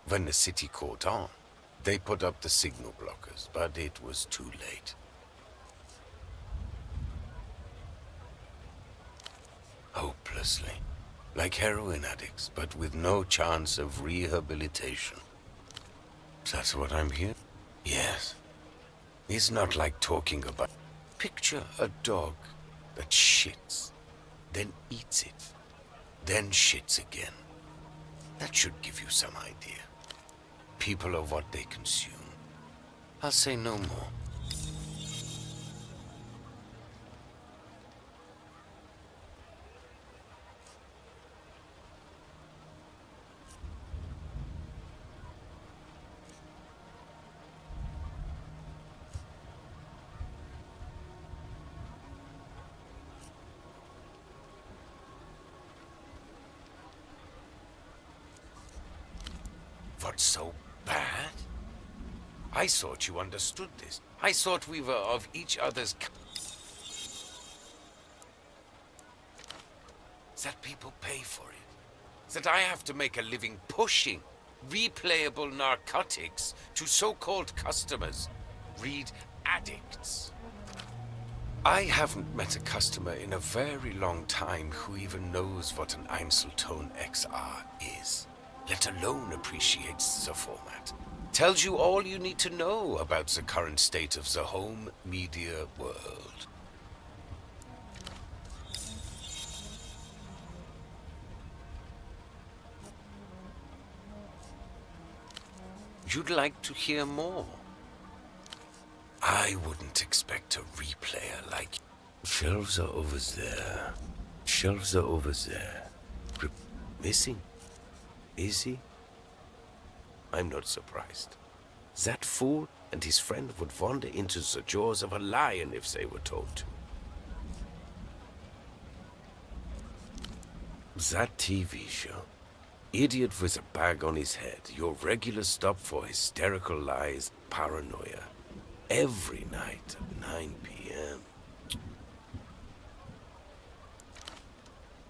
When the city caught on, they put up the signal blockers, but it was too late. Hopelessly. Like heroin addicts, but with no chance of rehabilitation. That's what I'm here? Yes. It's not like talking about... Picture a dog that shits, then eats it, then shits again. That should give you some idea. People are what they consume. I'll say no more. What's so bad? I thought you understood this. I thought we were of each other's... That people pay for it. That I have to make a living pushing replayable narcotics to so-called customers. Read addicts. I haven't met a customer in a very long time who even knows what an Einzelton XR is, let alone appreciates the format. Tells you all you need to know about the current state of the home media world. You'd like to hear more. I wouldn't expect a replayer like you. Shelves are over there. Shelves are over there. Missing? Is he? I'm not surprised. That fool and his friend would wander into the jaws of a lion if they were told to. That TV show. Idiot with a bag on his head. Your regular stop for hysterical lies, paranoia. Every night at 9 p.m.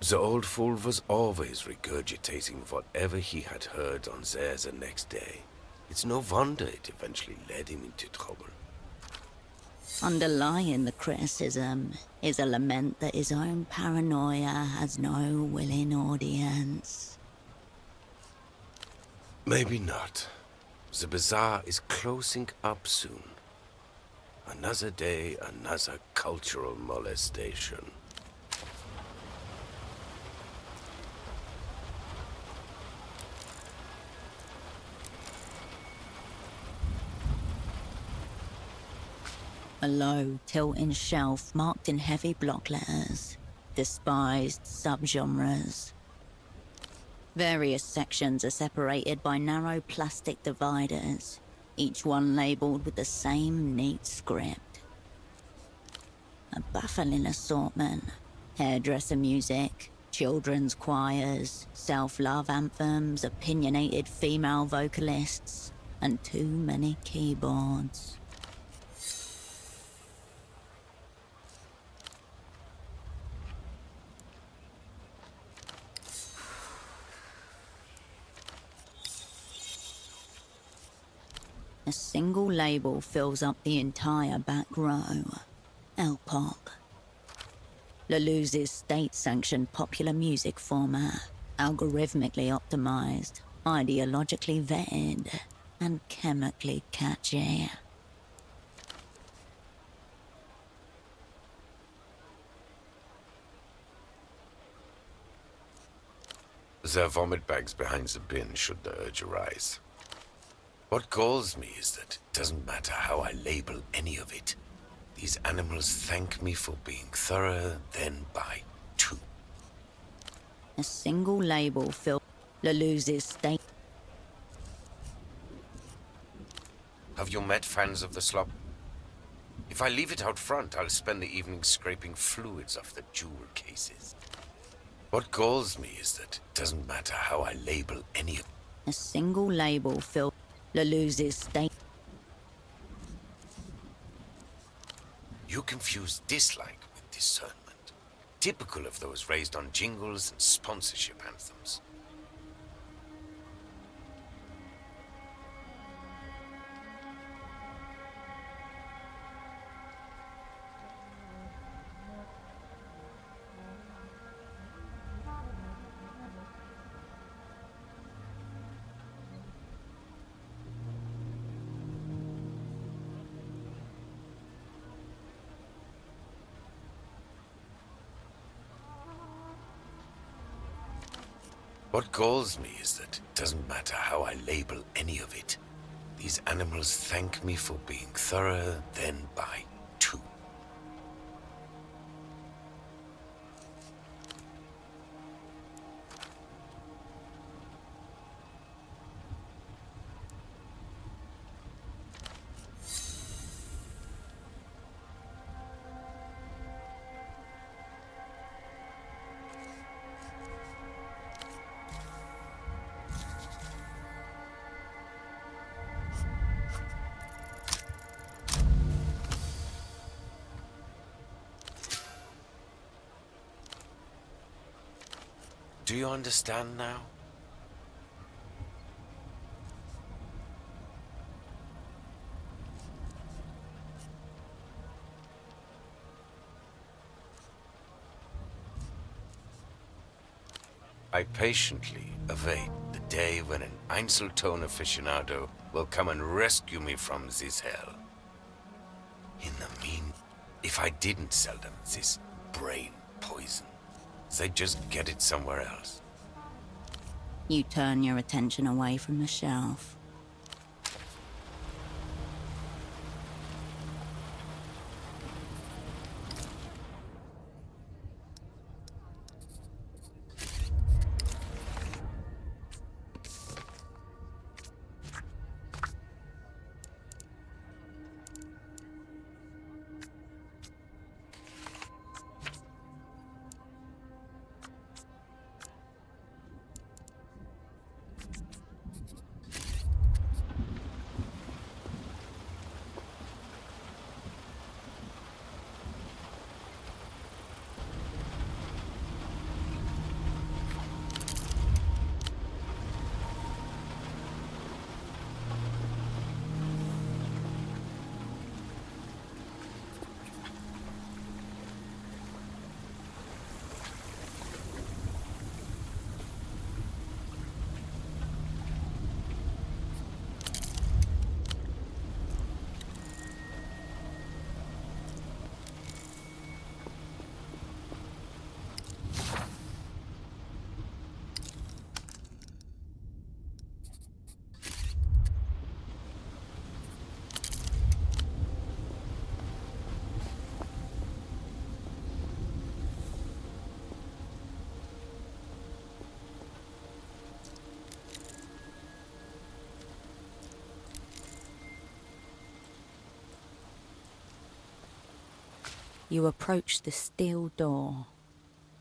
The old fool was always regurgitating whatever he had heard on there the next day. It's no wonder it eventually led him into trouble. Underlying the criticism is a lament that his own paranoia has no willing audience. Maybe not. The bazaar is closing up soon. Another day, another cultural molestation. A low, tilting shelf marked in heavy block letters. Despised subgenres. Various sections are separated by narrow plastic dividers, each one labelled with the same neat script. A baffling assortment. Hairdresser music, children's choirs, self-love anthems, opinionated female vocalists, and too many keyboards. A single label fills up the entire back row. L-pop. Leloux's state-sanctioned popular music format. Algorithmically optimized, ideologically vetted, and chemically catchy. There are vomit bags behind the bin should the urge arise. What galls me is that it doesn't matter how I label any of it. These animals thank me for being thorough, then buy two. A single label filled Leloux's state. Have you met fans of the slop? If I leave it out front, I'll spend the evening scraping fluids off the jewel cases. What galls me is that it doesn't matter how I label any of. A single label filled Leloux's state. You confuse dislike with discernment. Typical of those raised on jingles and sponsorship anthems. What galls me is that it doesn't matter how I label any of it. These animals thank me for being thorough, then buy two. Do you understand now? I patiently await the day when an Einzelton aficionado will come and rescue me from this hell. In the mean, if I didn't sell them this brain poison, they'd just get it somewhere else. You turn your attention away from the shelf. You approach the steel door.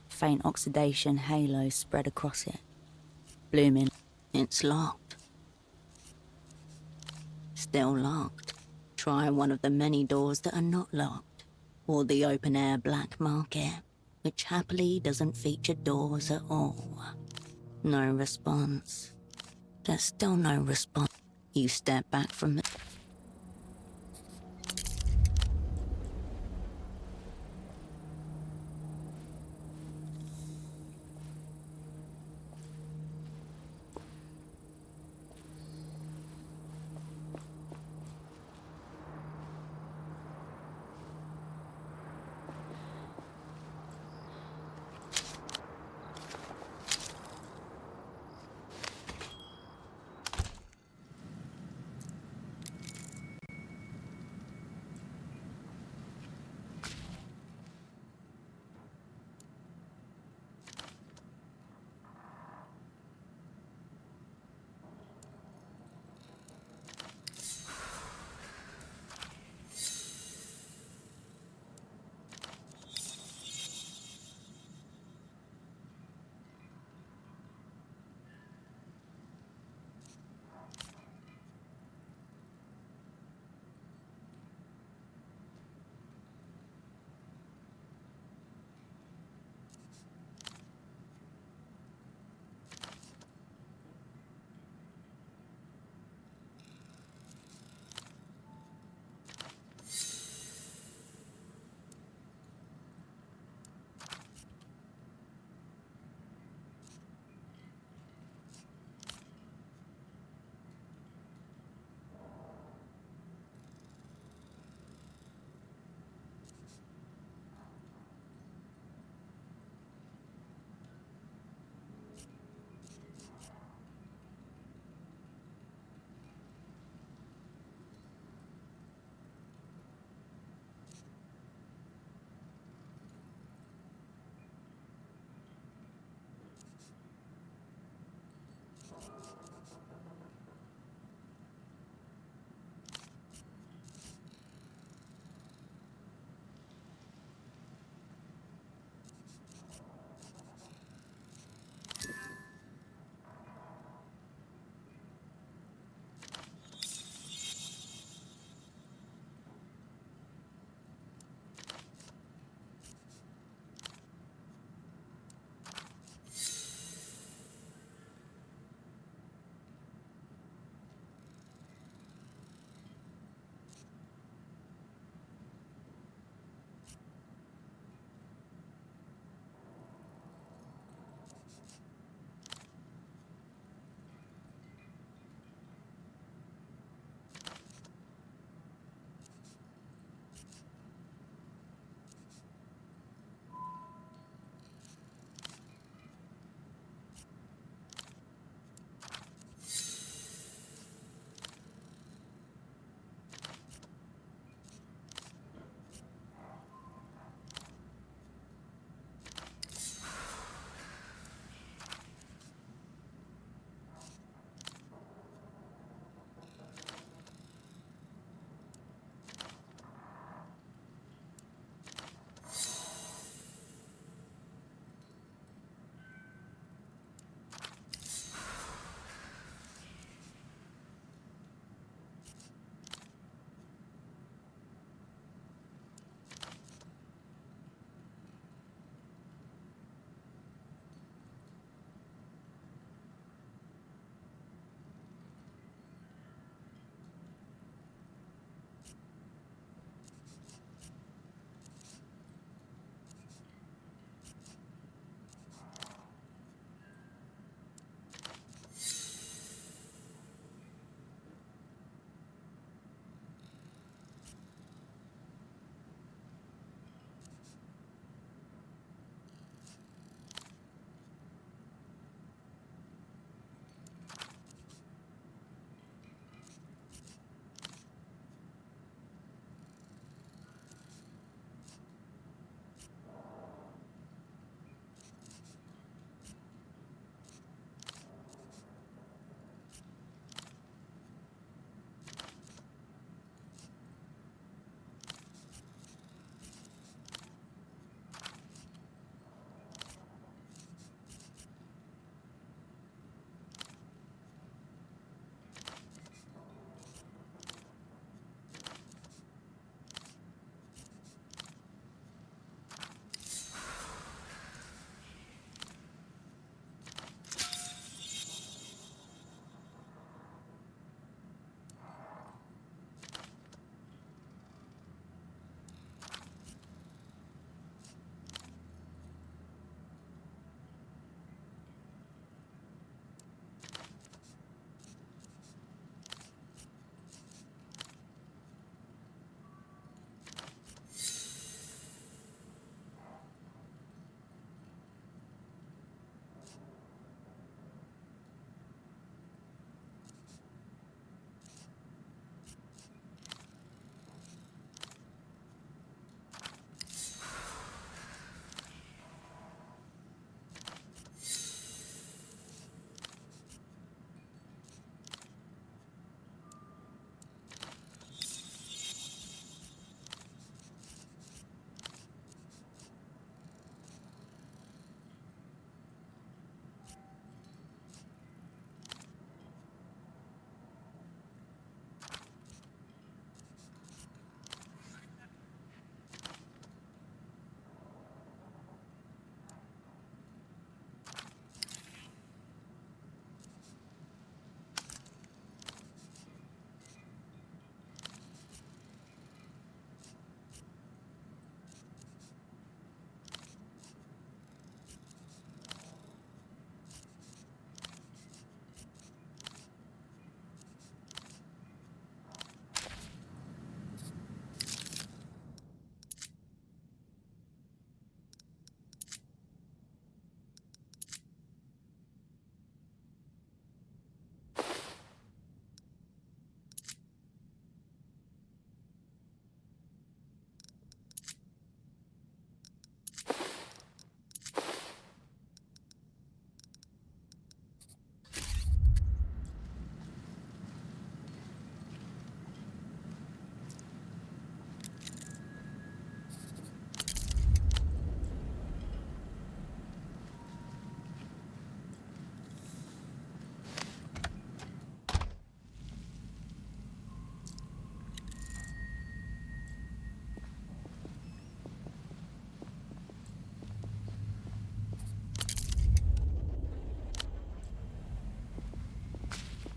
Faint oxidation halo spread across it. Blooming. It's locked. Still locked. Try one of the many doors that are not locked. Or the open-air black market, which happily doesn't feature doors at all. No response. There's still no response. You step back from the...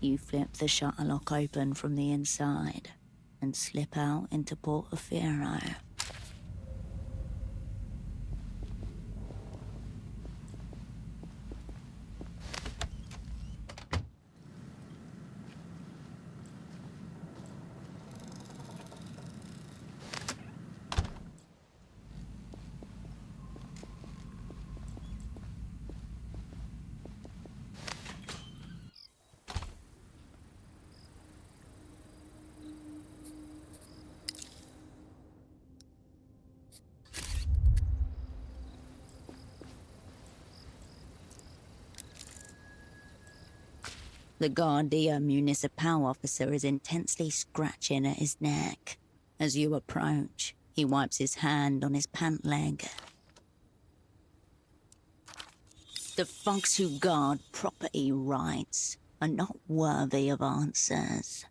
You flip the shutter lock open from the inside and slip out into Portofino. The Guardia Municipal officer is intensely scratching at his neck. As you approach, he wipes his hand on his pant leg. The folks who guard property rights are not worthy of answers.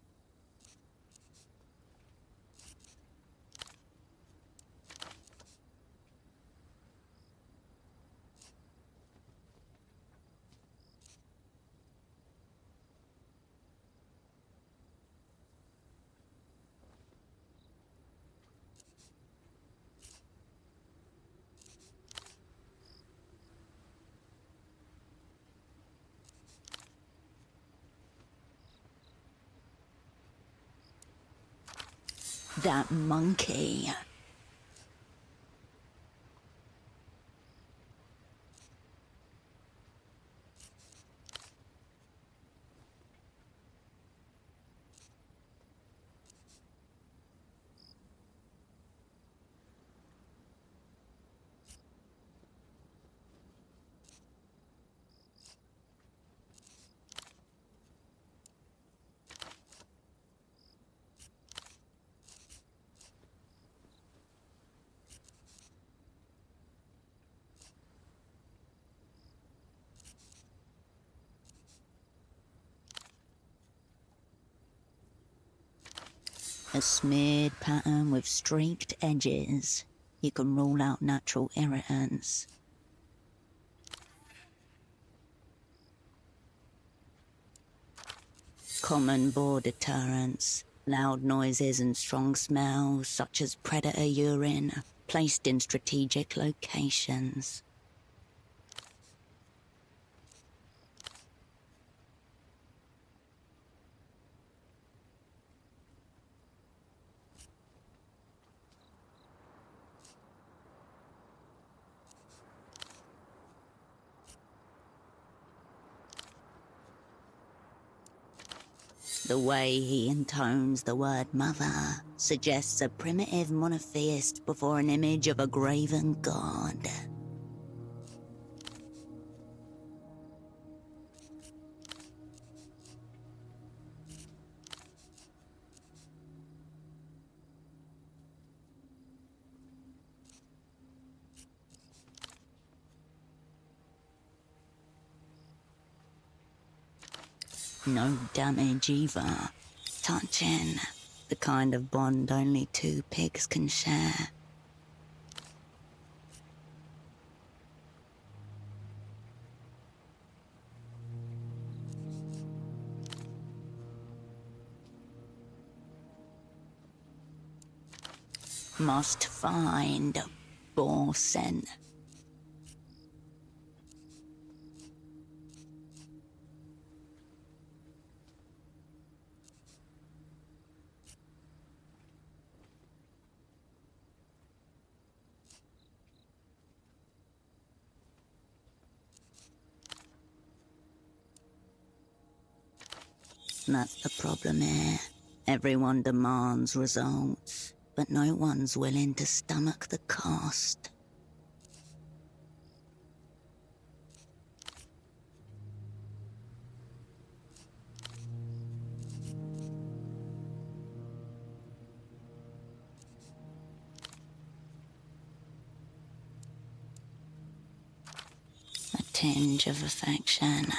That monkey. A smeared pattern with streaked edges. You can rule out natural irritants. Common boar deterrents. Loud noises and strong smells, such as predator urine, placed in strategic locations. The way he intones the word mother suggests a primitive monotheist before an image of a graven god. No damage either. Touching. The kind of bond only two pigs can share. Must find Borsen. That's the problem here. Everyone demands results, but no one's willing to stomach the cost. A tinge of affection.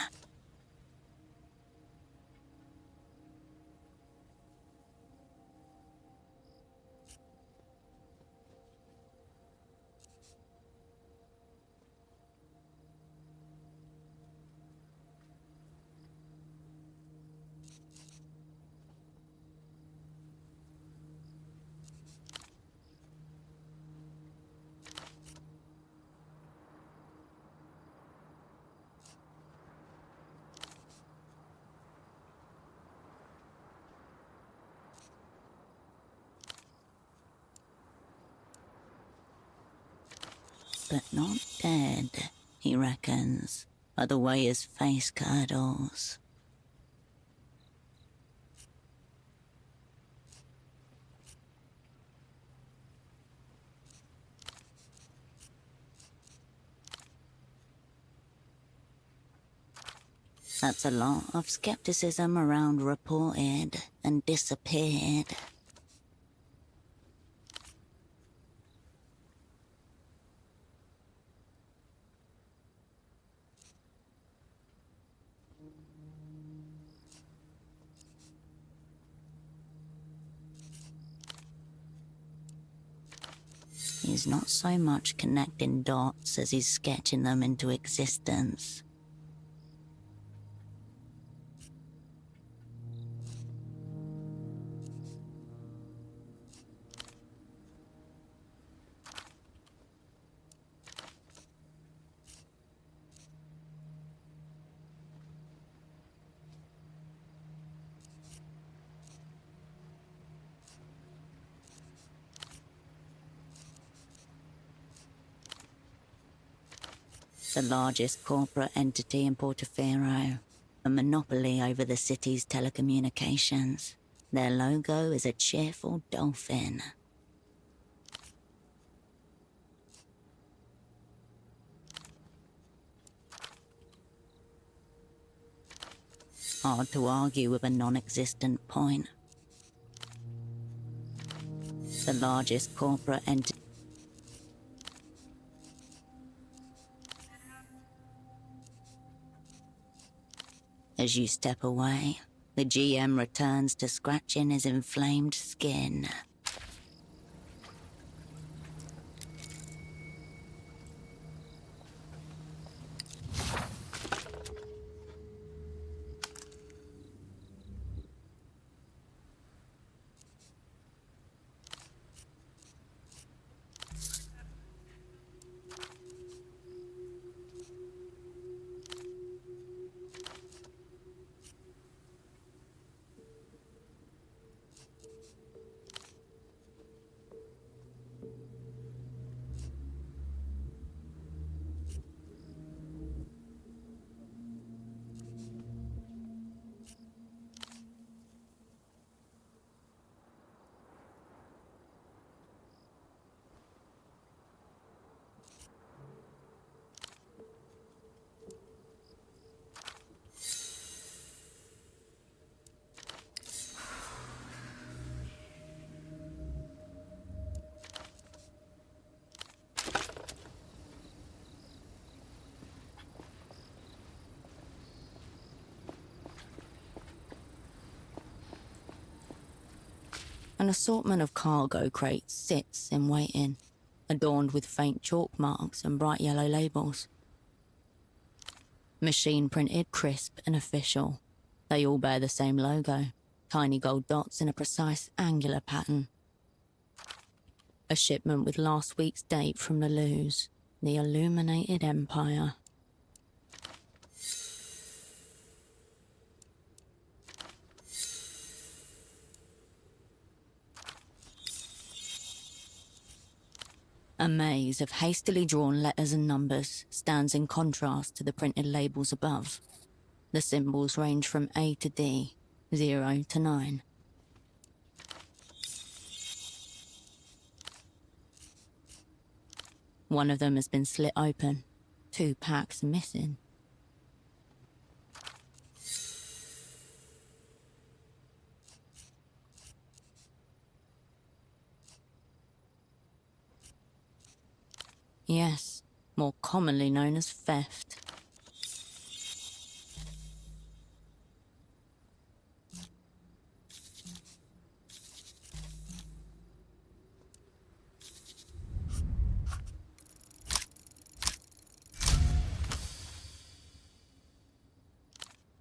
but not dead, he reckons, by the way his face curdles. That's a lot of skepticism around reported and disappeared. He's not so much connecting dots as he's sketching them into existence. The largest corporate entity in Portofino, a monopoly over the city's telecommunications. Their logo is a cheerful dolphin. Hard to argue with a non-existent point. The largest corporate entity. As you step away, the GM returns to scratching his inflamed skin. An assortment of cargo crates sits in waiting, adorned with faint chalk marks and bright yellow labels. Machine printed, crisp and official. They all bear the same logo, tiny gold dots in a precise angular pattern. A shipment with last week's date from the Luz, the Illuminated Empire. A maze of hastily drawn letters and numbers stands in contrast to the printed labels above. The symbols range from A to D, 0 to 9. One of them has been slit open. 2 packs are missing. Yes, more commonly known as theft.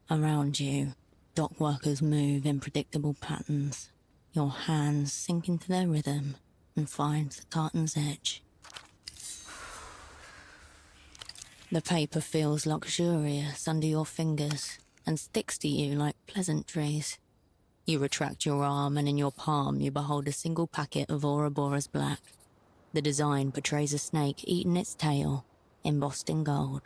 Around you, dock workers move in predictable patterns. Your hands sink into their rhythm and find the carton's edge. The paper feels luxurious under your fingers and sticks to you like pleasantries. You retract your arm and in your palm you behold a single packet of Ouroboros Black. The design portrays a snake eating its tail, embossed in gold.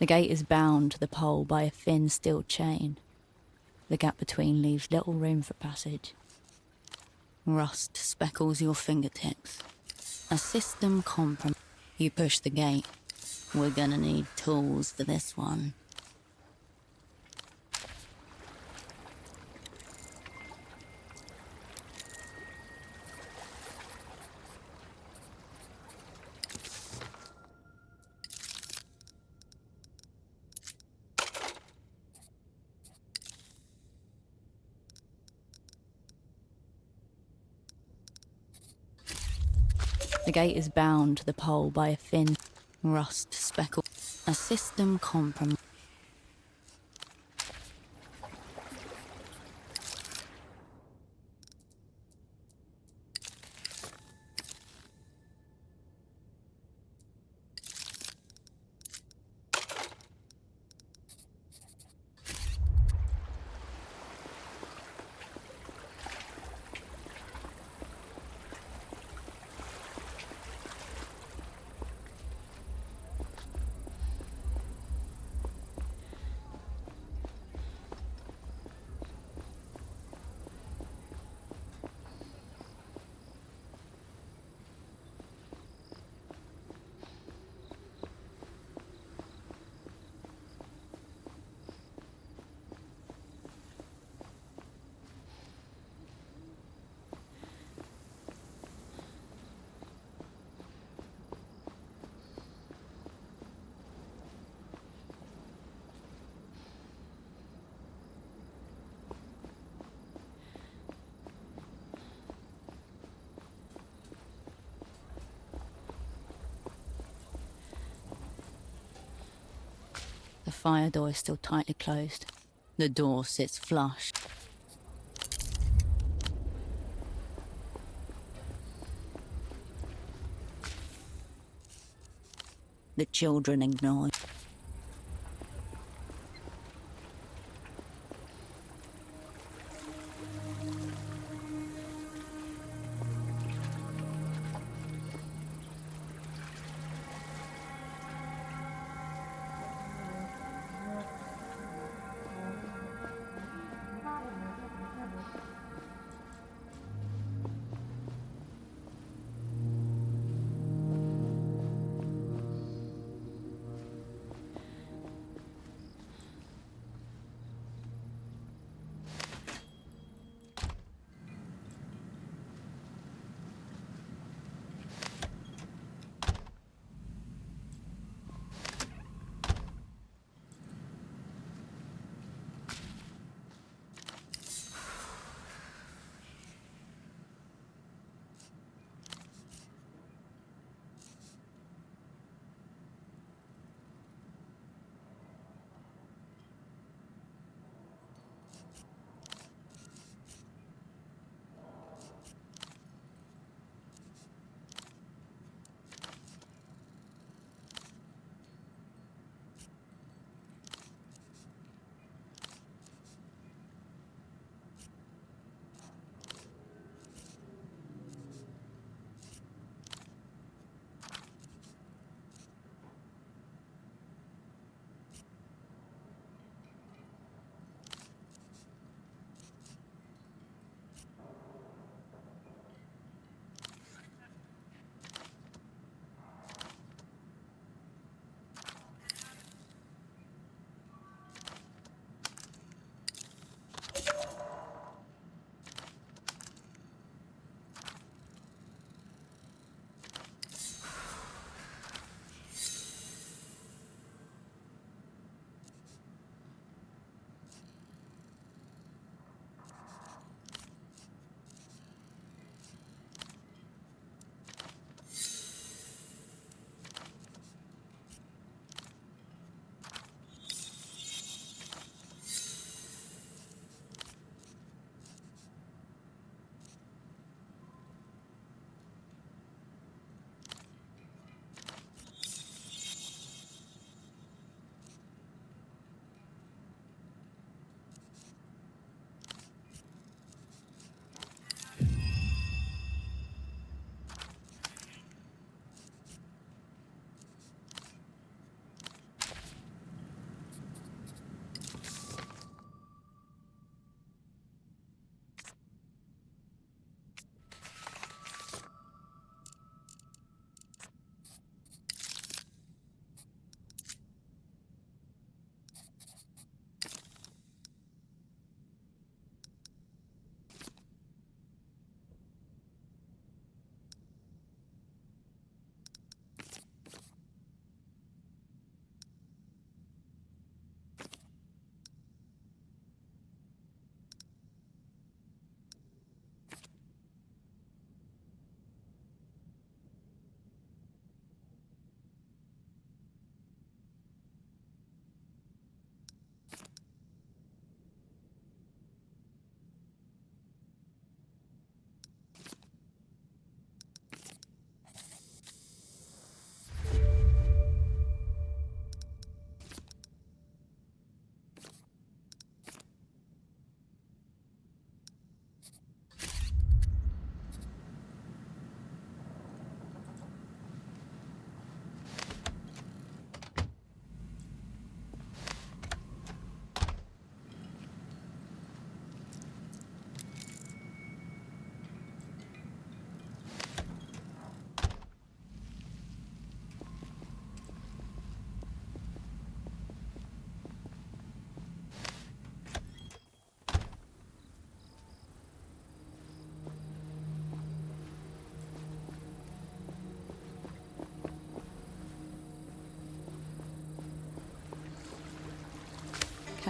The gate is bound to the pole by a thin steel chain. The gap between leaves little room for passage. Rust speckles your fingertips. A system compromise. You push the gate. We're gonna need tools for this one. The gate is bound to the pole by a thin rust speckle. A system compromise. The fire door is still tightly closed. The door sits flush. The children ignore.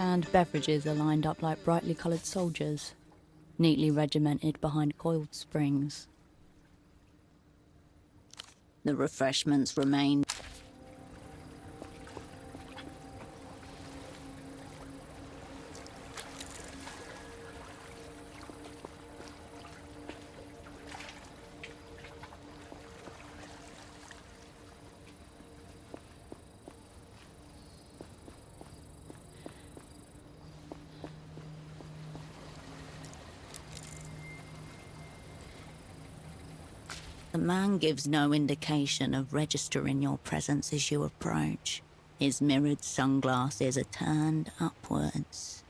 Canned beverages are lined up like brightly coloured soldiers, neatly regimented behind coiled springs. The refreshments remain. The man gives no indication of registering your presence as you approach. His mirrored sunglasses are turned upwards.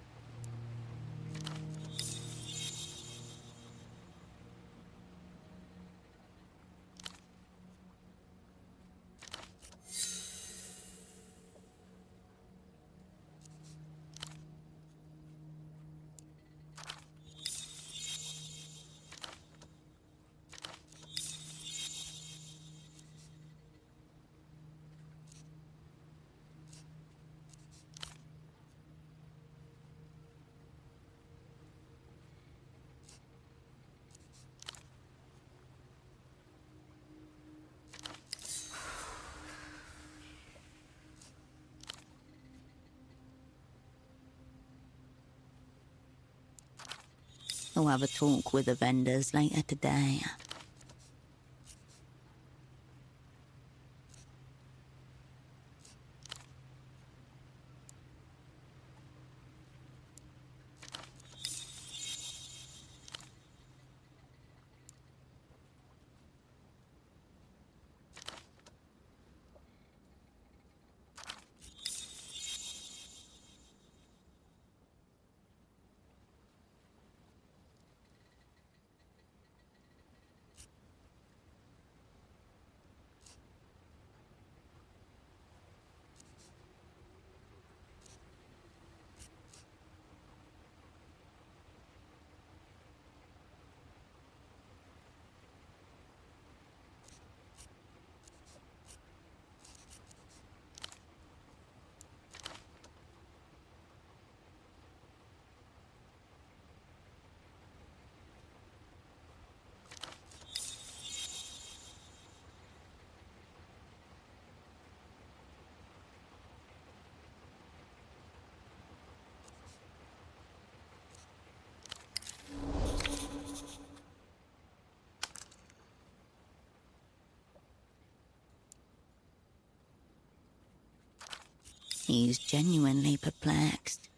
We'll have a talk with the vendors later today. He's genuinely perplexed.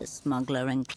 The smuggler and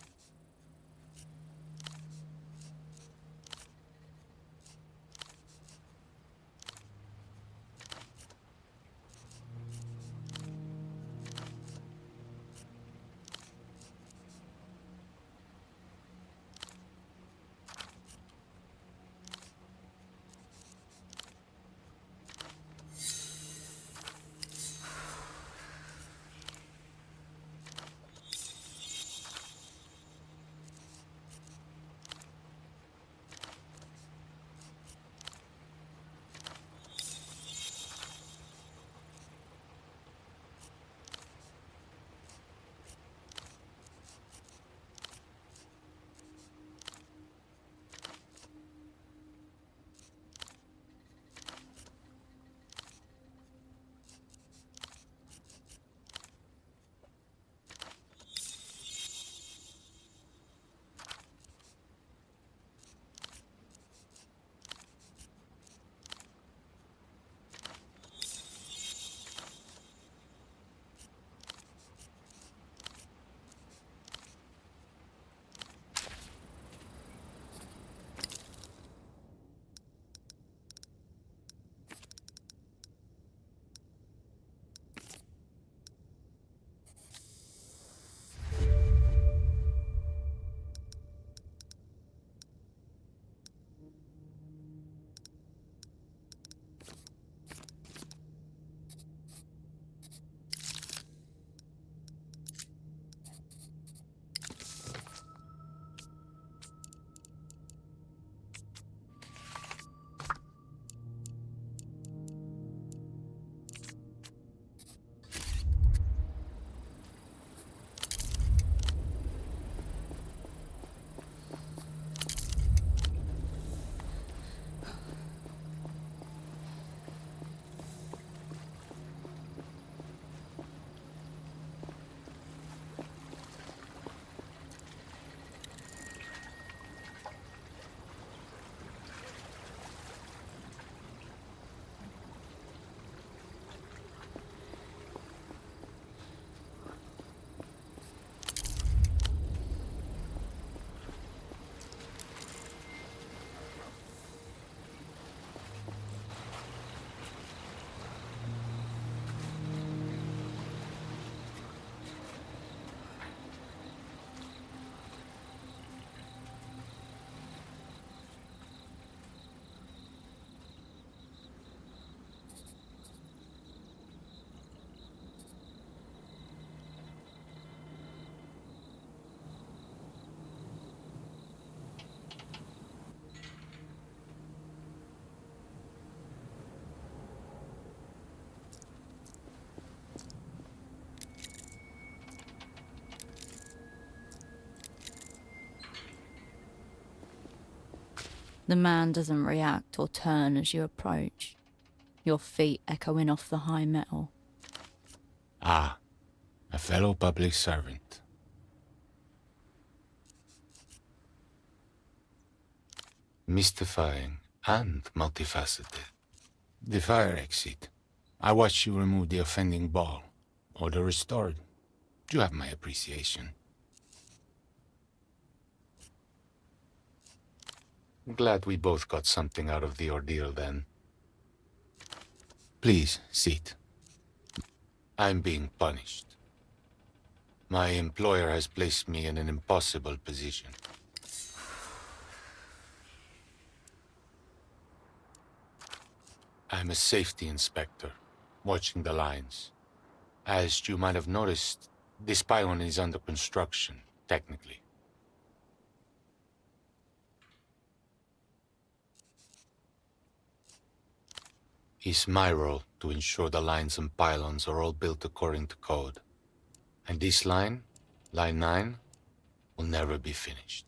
the man doesn't react or turn as you approach, your feet echoing off the high metal. Ah, a fellow public servant. Mystifying and multifaceted. The fire exit. I watched you remove the offending ball. Order restored. You have my appreciation. Glad we both got something out of the ordeal then. Please, sit. I'm being punished. My employer has placed me in an impossible position. I'm a safety inspector, watching the lines. As you might have noticed, this pylon is under construction, technically. It's my role to ensure the lines and pylons are all built according to code. And this line, Line 9, will never be finished.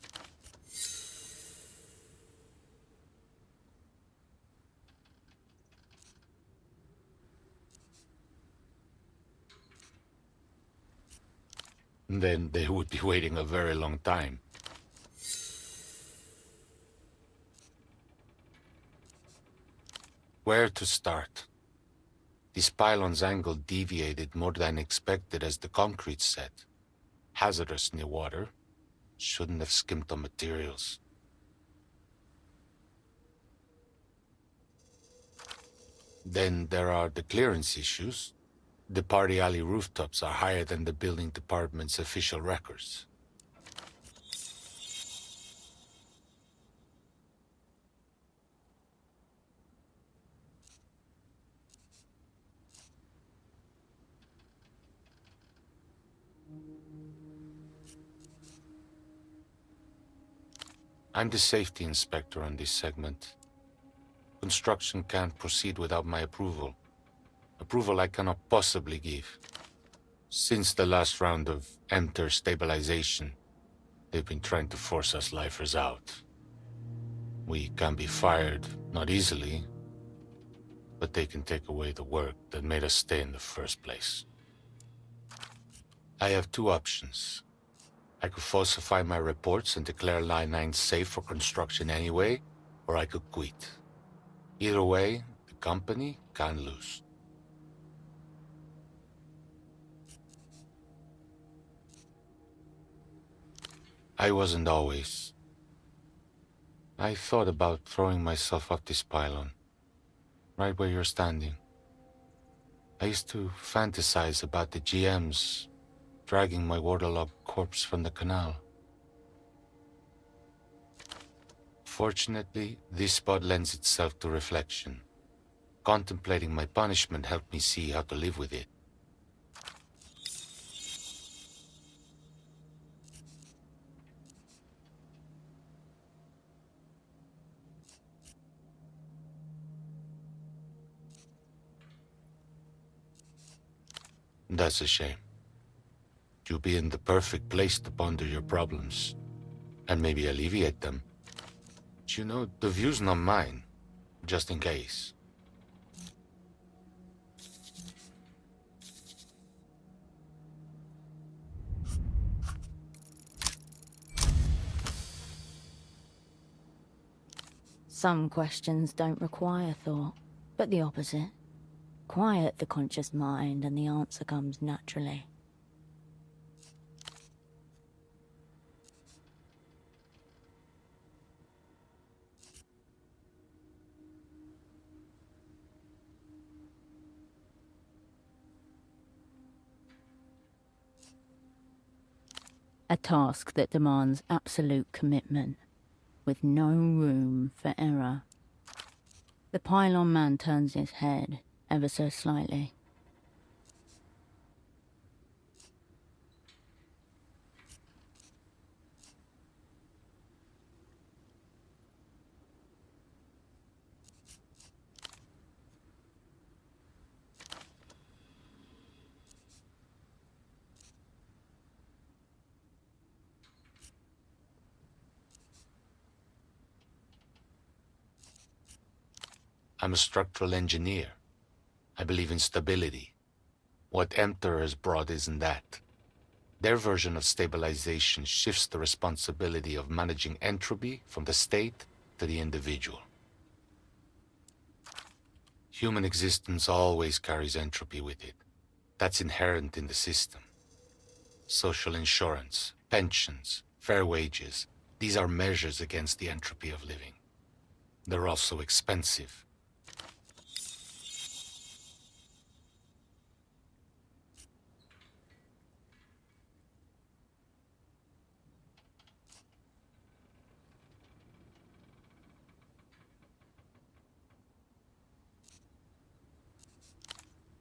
Then they would be waiting a very long time. Where to start? This pylon's angle deviated more than expected as the concrete set. Hazardous near water. Shouldn't have skimped on materials. Then there are the clearance issues. The party alley rooftops are higher than the building department's official records. I'm the safety inspector on this segment. Construction can't proceed without my approval. Approval I cannot possibly give. Since the last round of enter stabilization, they've been trying to force us lifers out. We can be fired, not easily, but they can take away the work that made us stay in the first place. I have two options. I could falsify my reports and declare Line 9 safe for construction anyway, or I could quit. Either way, the company can lose. I wasn't always. I thought about throwing myself off this pylon, right where you're standing. I used to fantasize about the GMs dragging my waterlogged corpse from the canal. Fortunately, this spot lends itself to reflection. Contemplating my punishment helped me see how to live with it. That's a shame. You'll be in the perfect place to ponder your problems, and maybe alleviate them. But you know, the view's not mine, just in case. Some questions don't require thought, but the opposite. Quiet the conscious mind and the answer comes naturally. A task that demands absolute commitment, with no room for error. The pylon man turns his head, ever so slightly. I'm a structural engineer. I believe in stability. What Emperor has brought isn't that. Their version of stabilization shifts the responsibility of managing entropy from the state to the individual. Human existence always carries entropy with it. That's inherent in the system. Social insurance, pensions, fair wages, these are measures against the entropy of living. They're also expensive.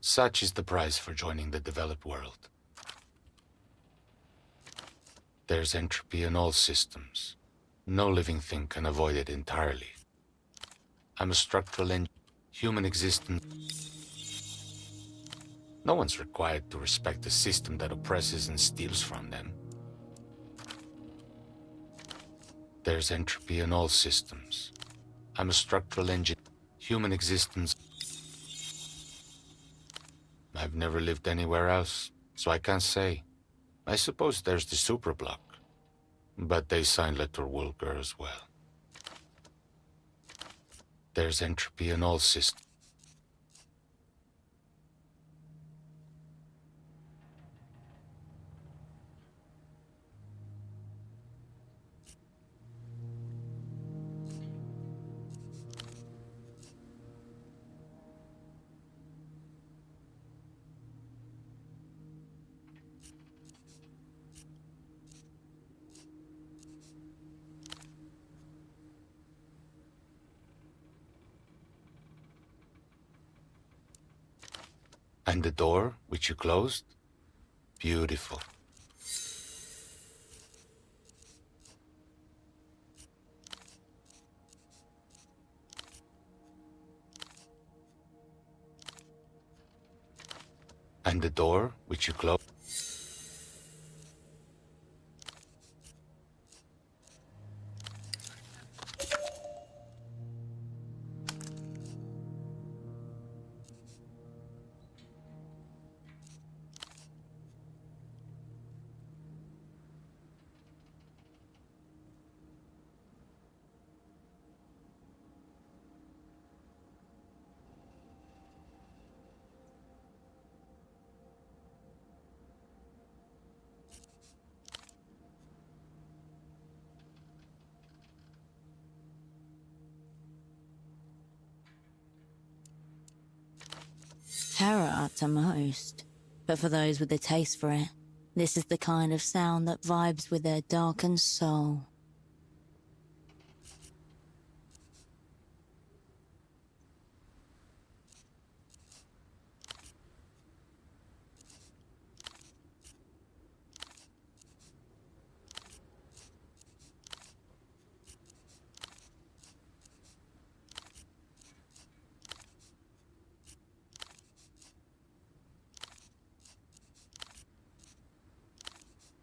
Such is the price for joining the developed world. There's entropy in all systems. No living thing can avoid it entirely. I'm a structural human existence. No one's required to respect a system that oppresses and steals from them. There's entropy in all systems. I'm a structural engineer. Human existence. I've never lived anywhere else, so I can't say. I suppose there's the superblock, but they sign letter Wolker as well. There's entropy in all systems. And the door, which you closed? Beautiful. And the door, which you closed? Terror to most, but for those with a taste for it, this is the kind of sound that vibes with their darkened soul.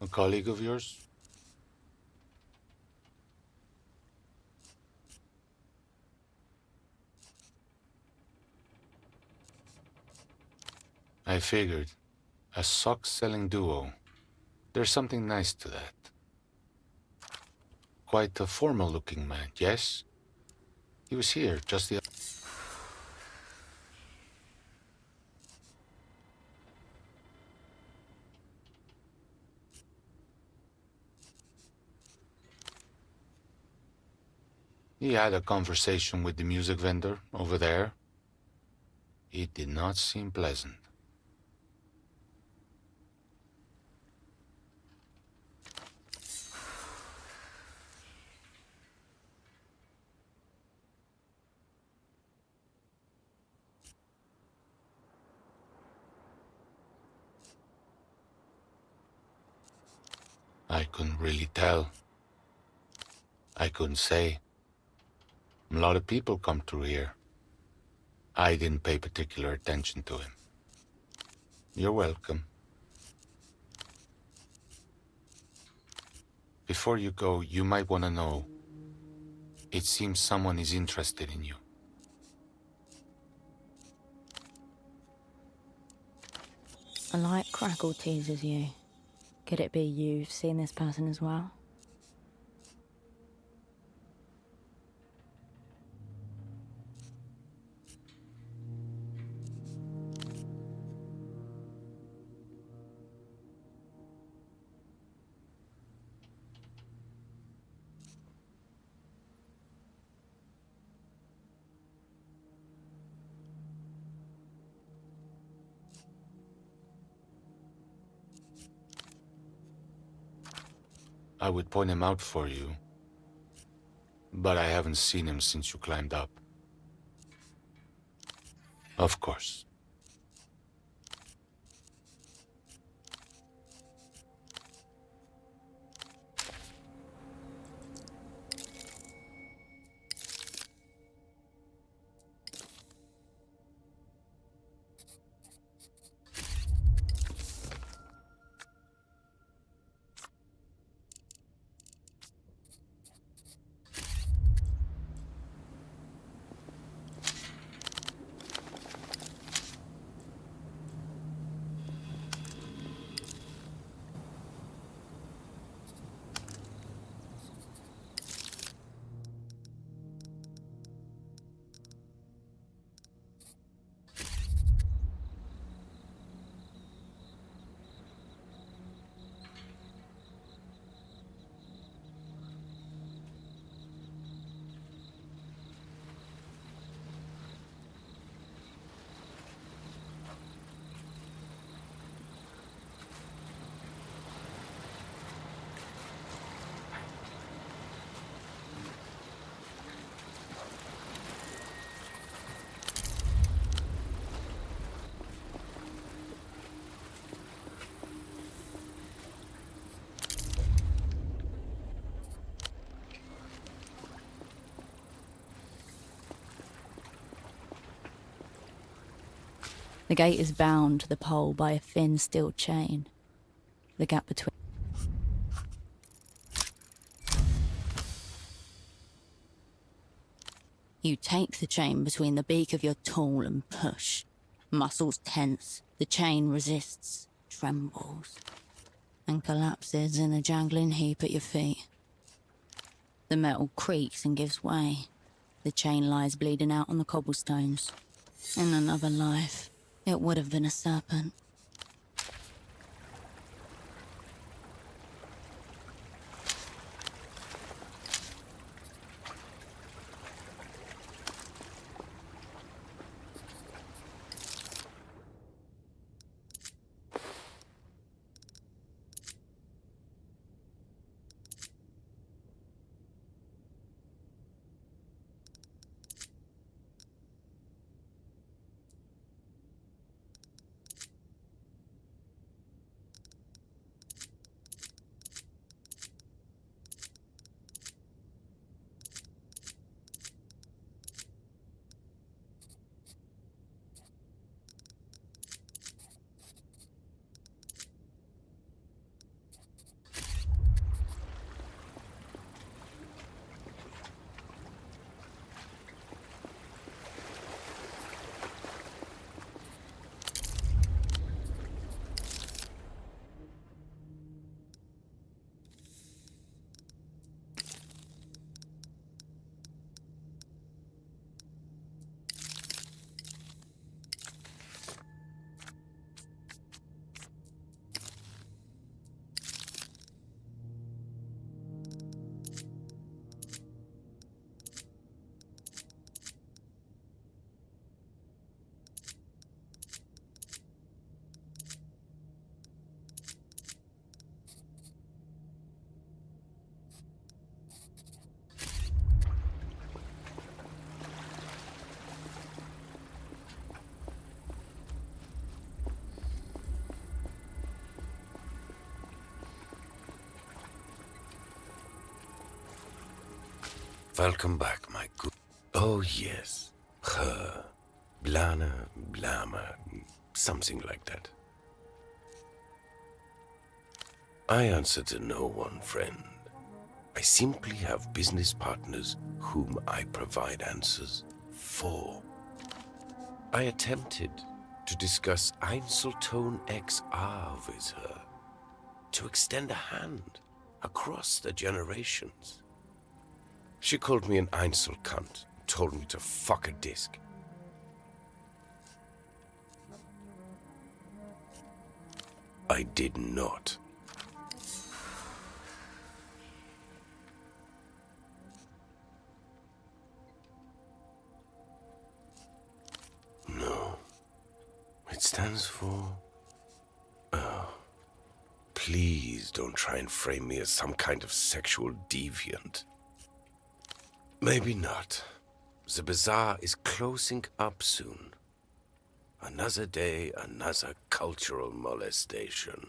A colleague of yours? I figured. A sock-selling duo. There's something nice to that. Quite a formal-looking man, yes? He was here just the... He had a conversation with the music vendor over there. It did not seem pleasant. I couldn't really tell. I couldn't say. A lot of people come through here. I didn't pay particular attention to him. You're welcome. Before you go, you might want to know. It seems someone is interested in you. A light crackle teases you. Could it be you've seen this person as well? I would point him out for you, but I haven't seen him since you climbed up. Of course. The gate is bound to the pole by a thin steel chain. The gap between... You take the chain between the beak of your tool and push. Muscles tense, the chain resists, trembles, and collapses in a jangling heap at your feet. The metal creaks and gives way. The chain lies bleeding out on the cobblestones. In another life, it would have been a serpent. Welcome back, my good... Oh, yes. Her. Blana, Blama, something like that. I answer to no one, friend. I simply have business partners whom I provide answers for. I attempted to discuss Einzelton XR with her, to extend a hand across the generations. She called me an Einzel cunt, told me to fuck a disc. I did not. No. It stands for... Oh. Please don't try and frame me as some kind of sexual deviant. Maybe not. The bazaar is closing up soon. Another day, another cultural molestation.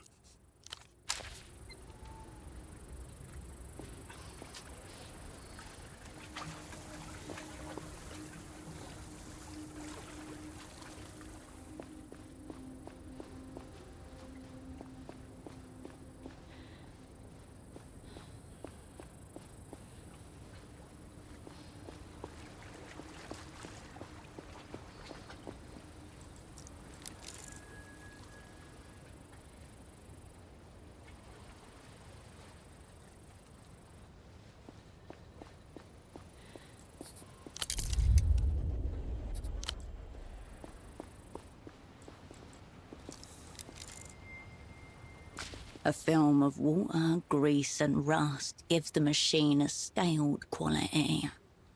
A film of water, grease and rust gives the machine a scaled quality,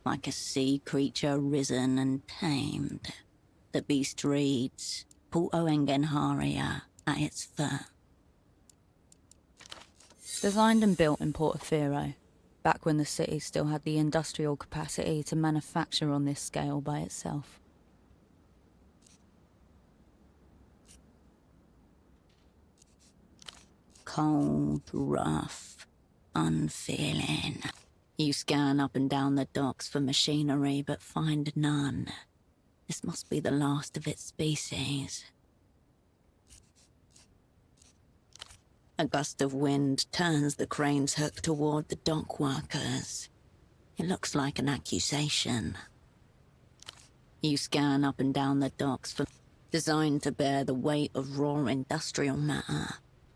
like a sea creature risen and tamed. The beast reads, Porto Engenharia at its foot. Designed and built in Portofino, back when the city still had the industrial capacity to manufacture on this scale by itself. Cold, rough, unfeeling. You scan up and down the docks for machinery but find none. This must be the last of its species. A gust of wind turns the crane's hook toward the dock workers. It looks like an accusation. You scan up and down the docks for designed to bear the weight of raw industrial matter.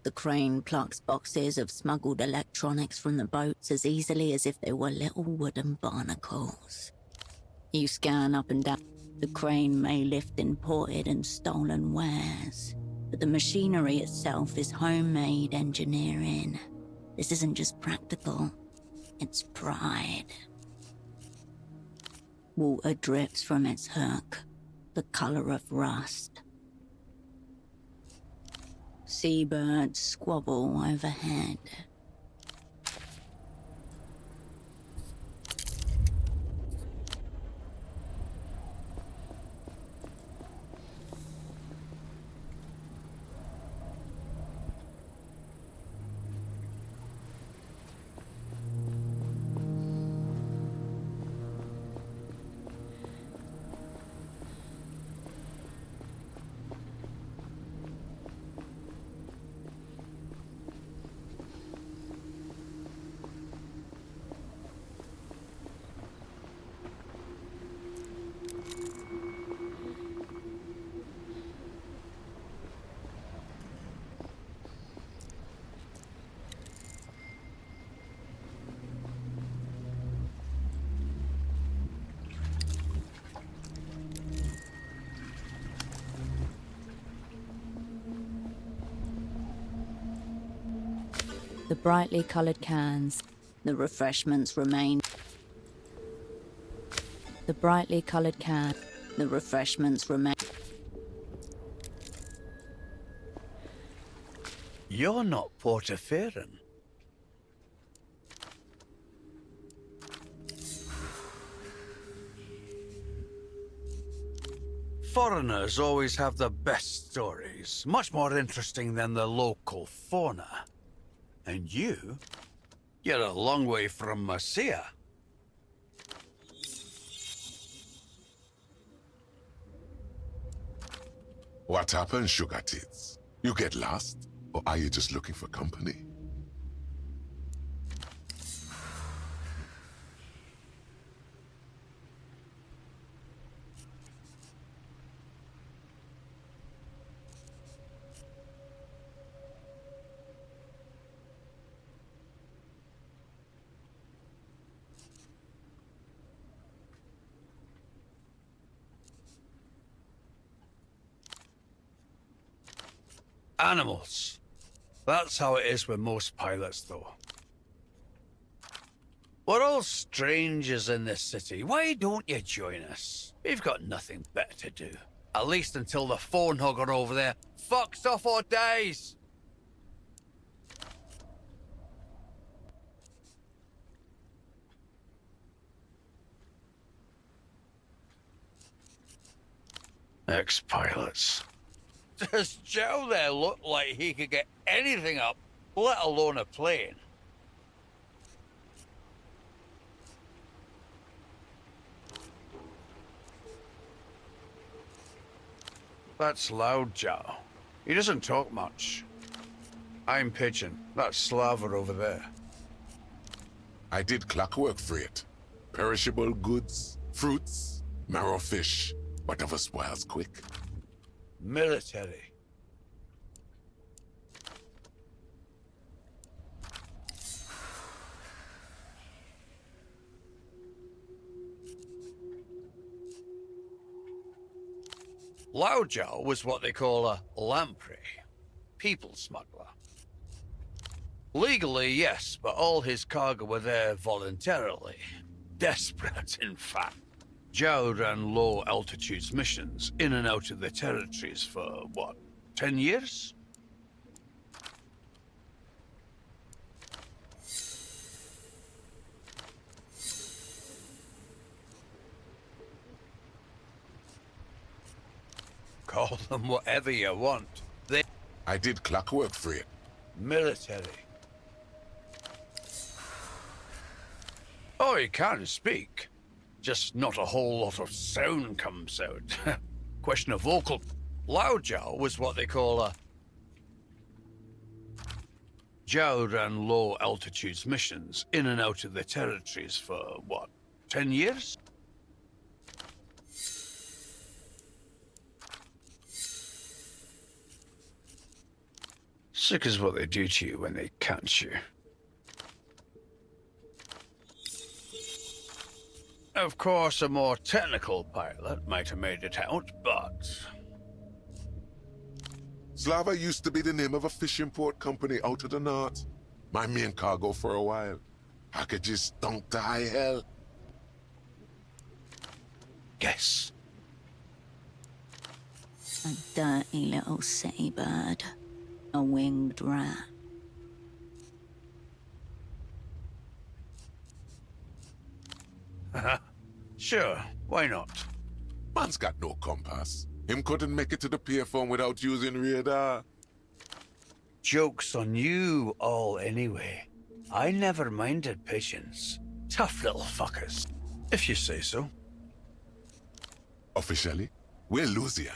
The crane plucks boxes of smuggled electronics from the boats as easily as if they were little wooden barnacles. You scan up and down. The crane may lift imported and stolen wares, but the machinery itself is homemade engineering. This isn't just practical, it's pride. Water drips from its hook, the color of rust. Seabirds squabble overhead. The brightly coloured cans. The refreshments remain. The brightly coloured can. The refreshments remain. You're not Portaferan. Foreigners always have the best stories, much more interesting than the local fauna. And you're a long way from Marcia. What happened, Sugar Tits? You get lost? Or are you just looking for company? Animals. That's how it is with most pilots, though. We're all strangers in this city. Why don't you join us? We've got nothing better to do. At least until the phone hugger over there fucks off or dies. Ex-pilots. Does Joe there look like he could get anything up, let alone a plane? That's Loud Joe. He doesn't talk much. I'm Pigeon. That's Slaver over there. I did clockwork for it. Perishable goods, fruits, marrow fish, whatever spoils quick. Military. Loudjow was what they call a lamprey, people smuggler. Legally, yes, but all his cargo were there voluntarily. Desperate, in fact. Zhao ran low-altitude missions in and out of the territories for, what, 10 years? Call them whatever you want. I did clockwork for it. Military. Oh, he can speak. just not a whole lot of sound comes out. Question of vocal. Loudjaw was what they call a... Joe ran low altitudes missions in and out of the territories for, what, 10 years? Sick is what they do to you when they catch you. Of course, a more technical pilot might have made it out, but... Slava used to be the name of a fishing port company out of the north. My main cargo for a while. Packages stunk to high hell. Guess. A dirty little city bird. A winged rat. Sure, why not? Man's got no compass. Him couldn't make it to the pier phone without using radar. Joke's on you all anyway. I never minded pigeons. Tough little fuckers, if you say so. Officially, we're Lusian.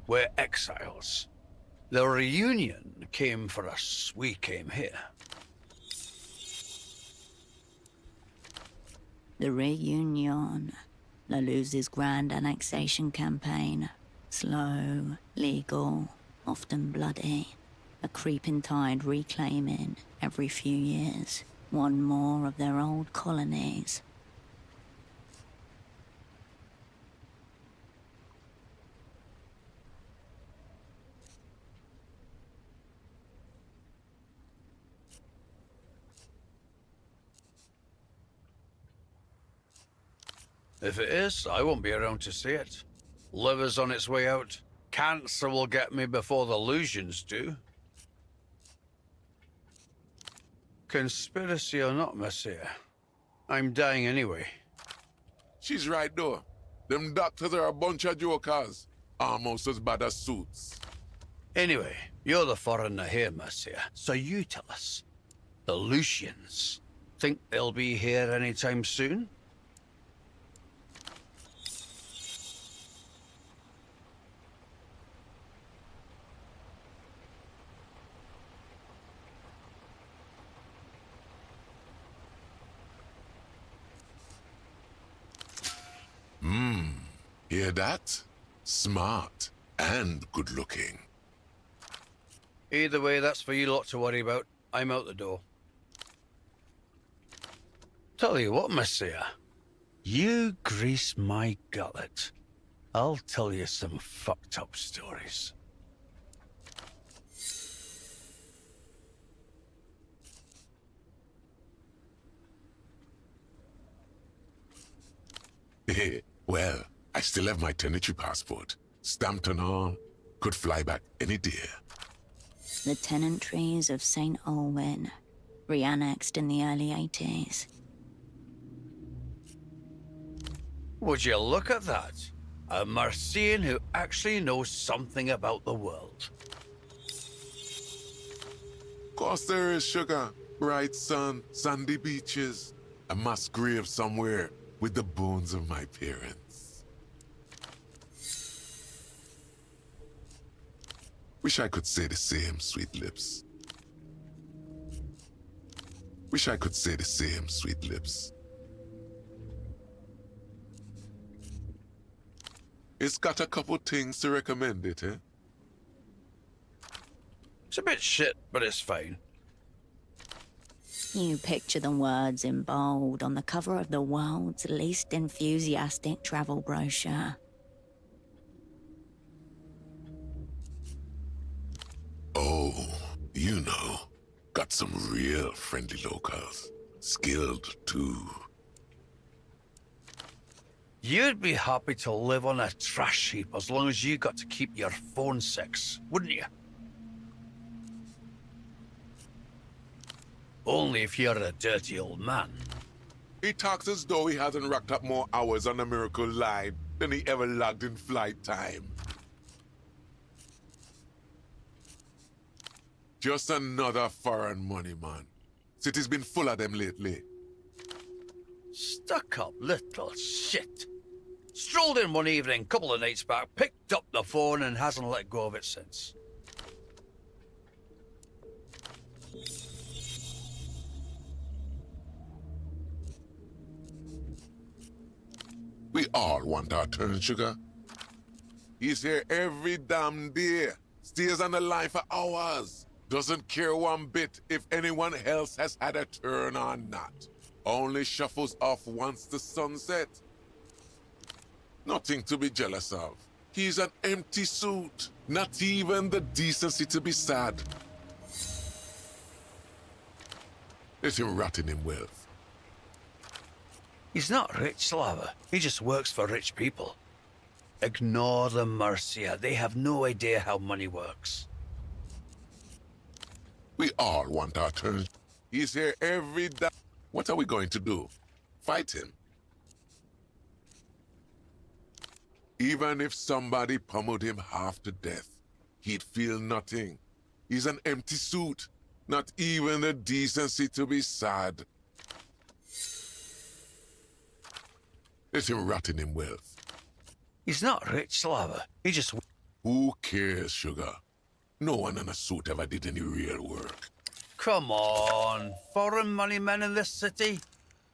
We're exiles. The reunion came for us, we came here. The Reunion. La Luz's grand annexation campaign. Slow, legal, often bloody. A creeping tide reclaiming, every few years, one more of their old colonies. If it is, I won't be around to see it. Liver's on its way out. Cancer will get me before the Lusians do. Conspiracy or not, Messiah, I'm dying anyway. She's right though. Them doctors are a bunch of jokers. Almost as bad as suits. Anyway, you're the foreigner here, Messiah, so you tell us. The Lucians, think they'll be here anytime soon? Hear that? Smart and good looking. Either way, that's for you lot to worry about. I'm out the door. Tell you what, Messiah. You grease my gullet. I'll tell you some fucked up stories. Well, I still have my tenantry passport. Stamped and all. Could fly back any day. The tenantries of St. Olwyn, re-annexed in the early 80s. Would you look at that? A Mercian who actually knows something about the world. Course there is, sugar. Bright sun, sandy beaches. A mass grave somewhere with the bones of my parents. Wish I could say the same, sweet lips. Wish I could say the same, sweet lips. It's got a couple things to recommend it, eh? It's a bit shit, but it's fine. You picture the words in bold on the cover of the world's least enthusiastic travel brochure. Oh, you know, got some real friendly locals. Skilled, too. You'd be happy to live on a trash heap as long as you got to keep your phone sex, wouldn't you? Only if you're a dirty old man. He talks as though he hasn't racked up more hours on a miracle line than he ever logged in flight time. Just another foreign money, man. City's been full of them lately. Stuck up little shit. Strolled in one evening, couple of nights back, picked up the phone and hasn't let go of it since. We all want our turn, sugar. He's here every damn day. Stays on the line for hours. Doesn't care one bit if anyone else has had a turn or not. Only shuffles off once the sun sets. Nothing to be jealous of. He's an empty suit. Not even the decency to be sad. Let him rot in him wealth. He's not rich, Slava. He just works for rich people. Ignore them, Marcia. They have no idea how money works. We all want our turn. He's here every day. What are we going to do? Fight him? Even if somebody pummeled him half to death, he'd feel nothing. He's an empty suit. Not even the decency to be sad. Let him rot in him wealth. He's not rich, Slava. He just... Who cares, sugar? No one in a suit ever did any real work. Come on. Foreign money men in this city?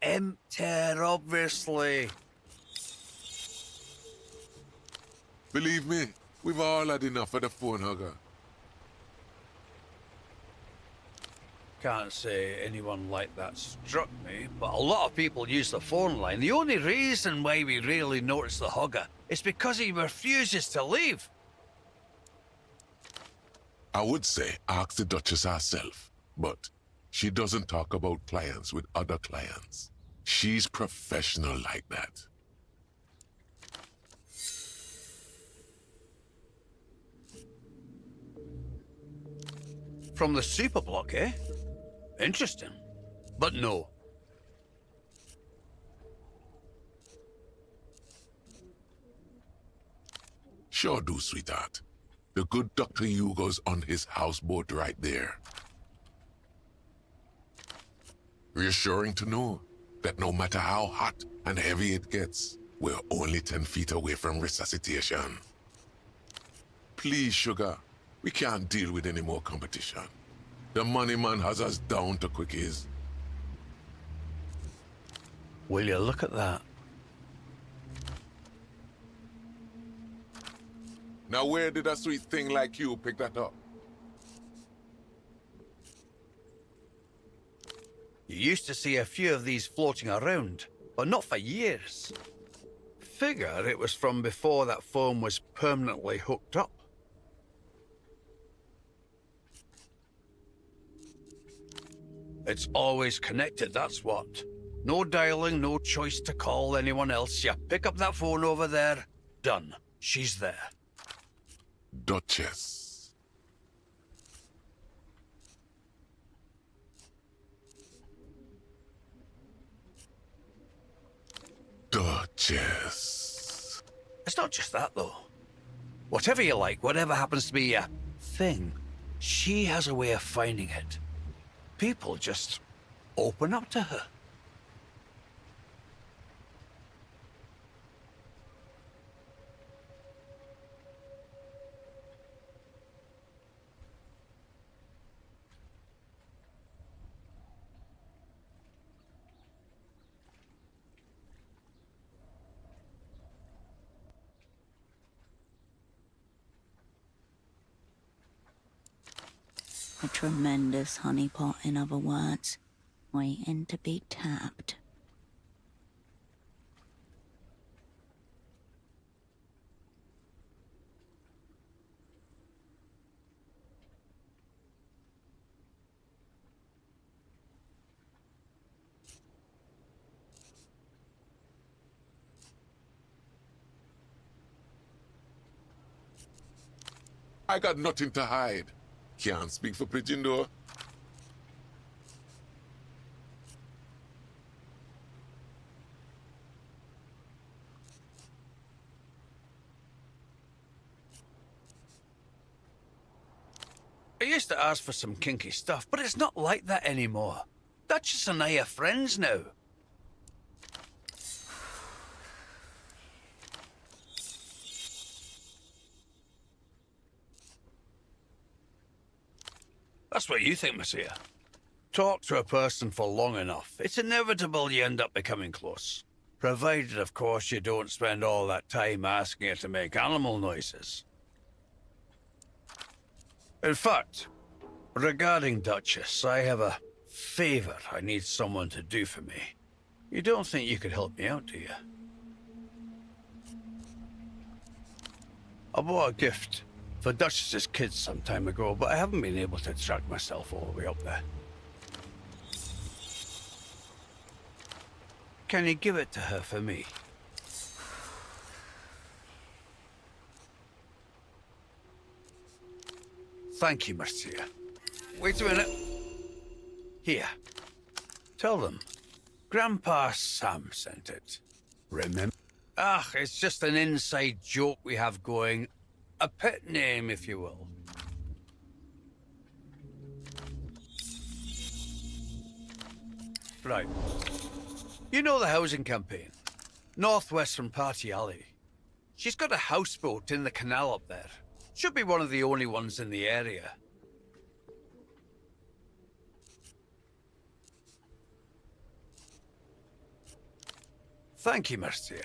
Empty, obviously. Believe me, we've all had enough of the phone hugger. Can't say anyone like that struck me, but a lot of people use the phone line. The only reason why we rarely notice the hugger is because he refuses to leave. I would say ask the Duchess herself, but she doesn't talk about clients with other clients. She's professional like that. From the superblock, eh? Interesting. But no. Sure do, sweetheart. The good Dr. Hugo's on his houseboat right there. Reassuring to know that no matter how hot and heavy it gets, we're only 10 feet away from resuscitation. Please, sugar, we can't deal with any more competition. The money man has us down to quickies. Will you look at that? Now where did a sweet thing like you pick that up? You used to see a few of these floating around, but not for years. Figure it was from before that phone was permanently hooked up. It's always connected, that's what. No dialing, no choice to call anyone else. You pick up that phone over there, done. She's there. Duchess. Duchess. It's not just that, though. Whatever you like, whatever happens to be your thing, she has a way of finding it. People just open up to her. A tremendous honeypot, in other words, waiting to be tapped. I got nothing to hide. Can't speak for Pigeon though. used to ask for some kinky stuff, but it's not like that anymore. Duchess and I are friends now. That's what you think, Monsieur. Talk to a person for long enough, it's inevitable you end up becoming close. Provided, of course, you don't spend all that time asking her to make animal noises. In fact, regarding Duchess, I have a favor I need someone to do for me. You don't think you could help me out, do you? I bought a gift for Duchess's kids some time ago, but I haven't been able to track myself all the way up there. Can you give it to her for me? Thank you, Monsieur. Wait a minute. Here. Tell them. Grandpa Sam sent it. Remember? Ah, it's just an inside joke we have going. A pet name, if you will. Right. You know the housing campaign? Northwestern Party Alley. She's got a houseboat in the canal up there. Should be one of the only ones in the area. Thank you, Mercia.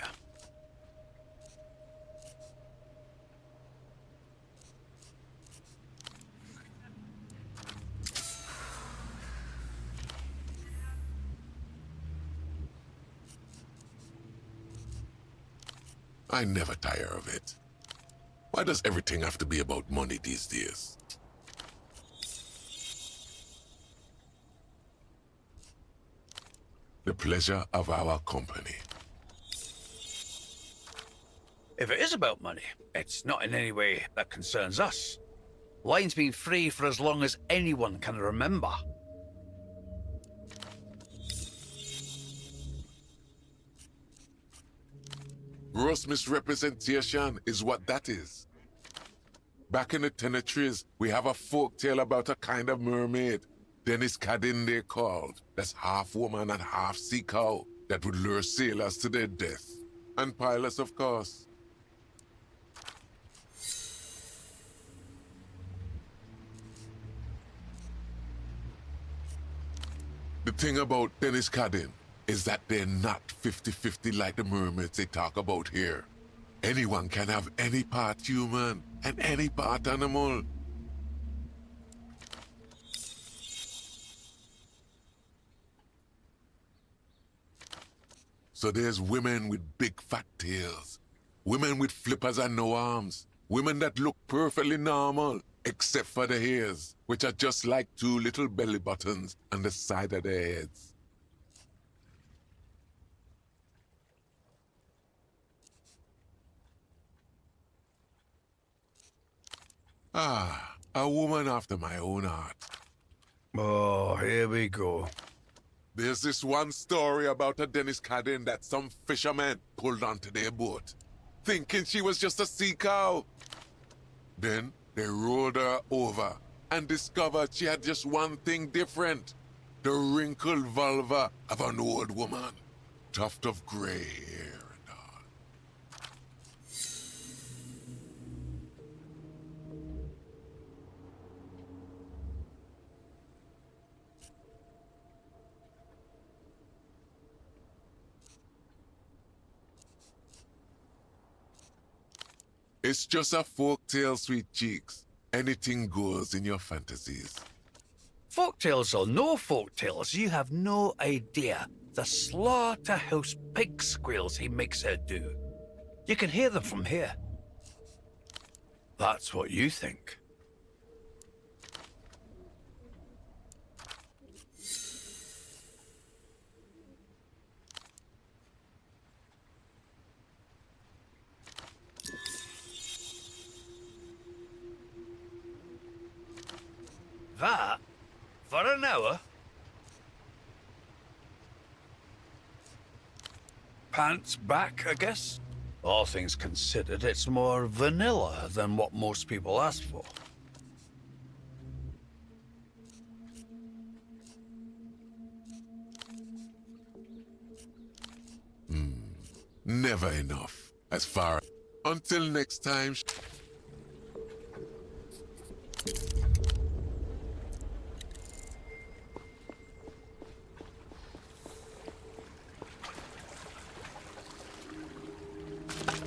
I never tire of it. Why does everything have to be about money these days? The pleasure of our company. If it is about money, it's not in any way that concerns us. Line's been free for as long as anyone can remember. Gross misrepresentation is what that is. Back in the Tenetries, we have a folk tale about a kind of mermaid, Dennis Cadin they called, that's half woman and half sea cow, that would lure sailors to their death. And pilots, of course. The thing about Dennis Cadin is that they're not 50-50 like the mermaids they talk about here. Anyone can have any part human and any part animal. So there's women with big fat tails, women with flippers and no arms, women that look perfectly normal, except for the hairs, which are just like two little belly buttons on the side of their heads. Ah, a woman after my own heart. Oh, here we go. There's this one story about a Dennis Cadin that some fishermen pulled onto their boat, thinking she was just a sea cow. Then they rolled her over and discovered she had just one thing different. The wrinkled vulva of an old woman. Tuft of gray hair and all. It's just a folktale, sweet cheeks. Anything goes in your fantasies. Folktales or no folktales, you have no idea the slaughterhouse pig squeals he makes her do. You can hear them from here. That's what you think. That? For an hour? Pants back, I guess? All things considered, it's more vanilla than what most people ask for. never enough. As far until next time.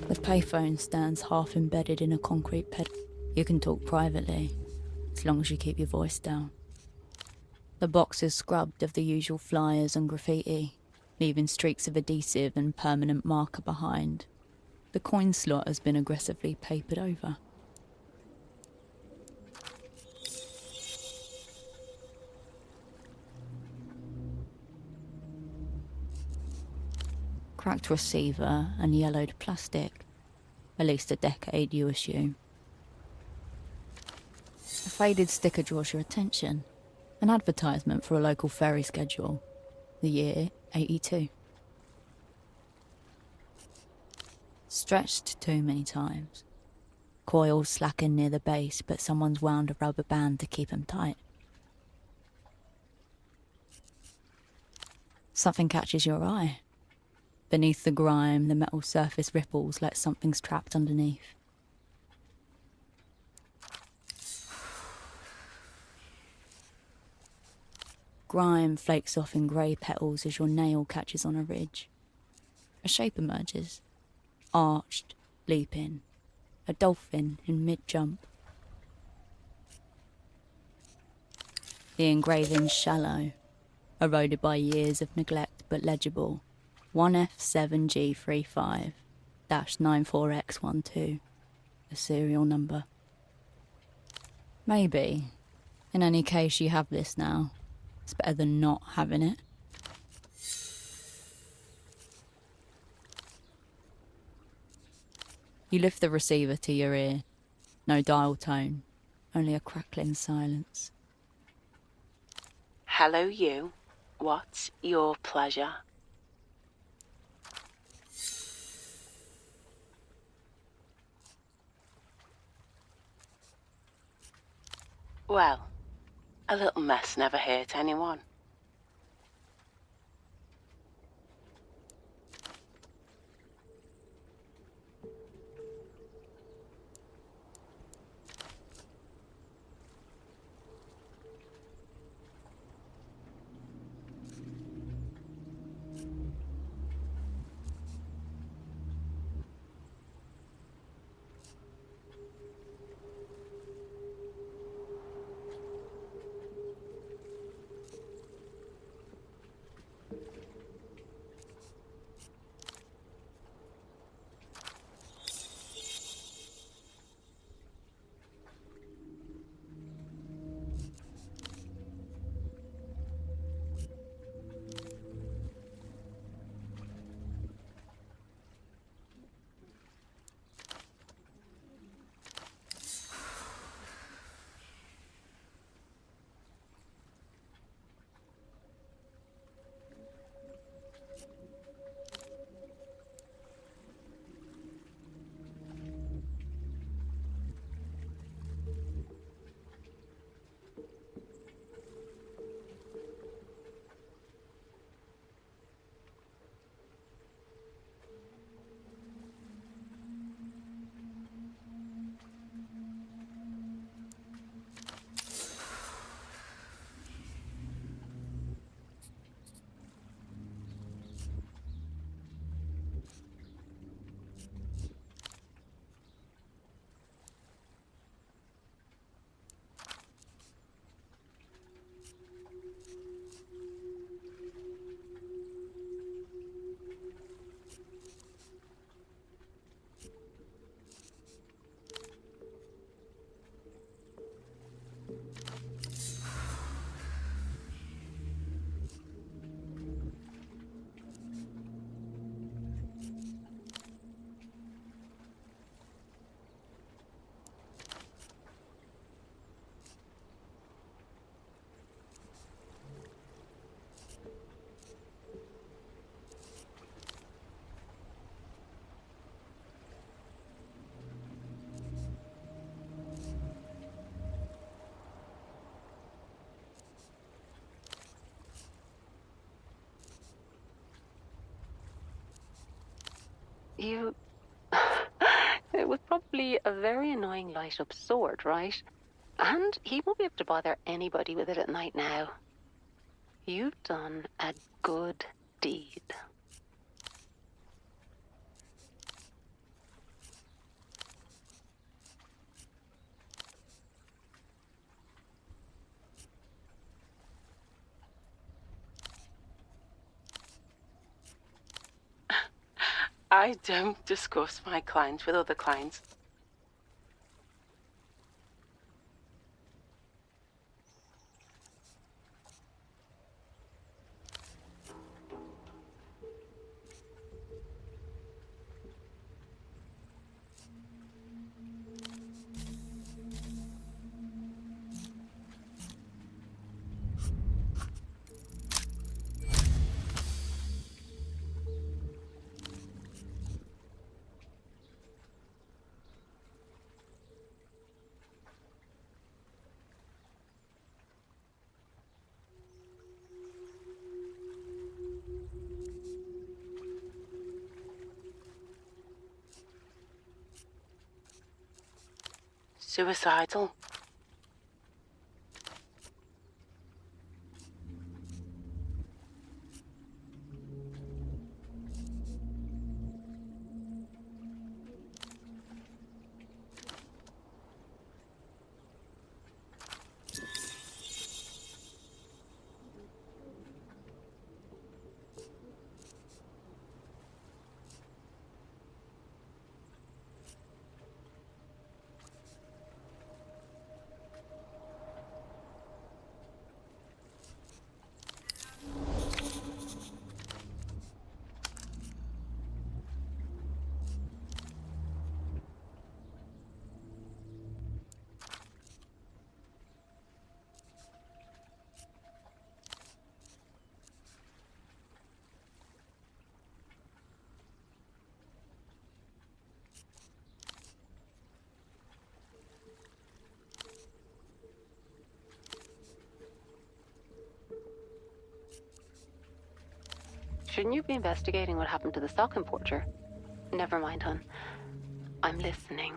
The payphone stands half embedded in a concrete ped. You can talk privately, as long as you keep your voice down. The box is scrubbed of the usual flyers and graffiti, leaving streaks of adhesive and permanent marker behind. The coin slot has been aggressively papered over. Cracked receiver and yellowed plastic. At least a decade, you assume. A faded sticker draws your attention. An advertisement for a local ferry schedule. The year, 82. Stretched too many times. Coils slacken near the base, but someone's wound a rubber band to keep them tight. Something catches your eye. Beneath the grime, the metal surface ripples like something's trapped underneath. Grime flakes off in grey petals as your nail catches on a ridge. A shape emerges, arched, leaping, a dolphin in mid-jump. The engraving's shallow, eroded by years of neglect but legible. 1F7G35-94X12, a serial number. Maybe. In any case, you have this now. It's better than not having it. You lift the receiver to your ear. No dial tone, only a crackling silence. Hello, you. What's your pleasure? Well, a little mess never hurt anyone. You... It was probably a very annoying light-up sword, right? And he won't be able to bother anybody with it at night now. You've done a good deed. I don't discuss my clients with other clients. Suicidal. Shouldn't you be investigating what happened to the stock importer? Never mind, hon. I'm listening.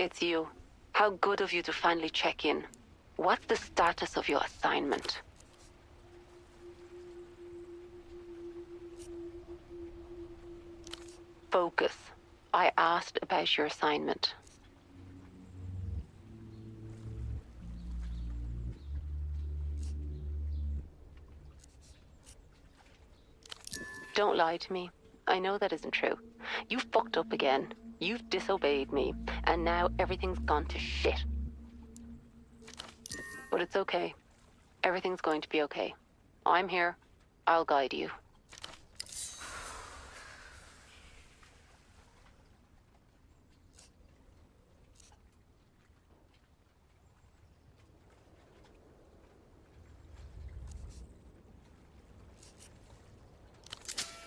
It's you. How good of you to finally check in. What's the status of your assignment? Focus. I asked about your assignment. Don't lie to me. I know that isn't true. You fucked up again. You've disobeyed me, and now everything's gone to shit. But it's okay. Everything's going to be okay. I'm here. I'll guide you.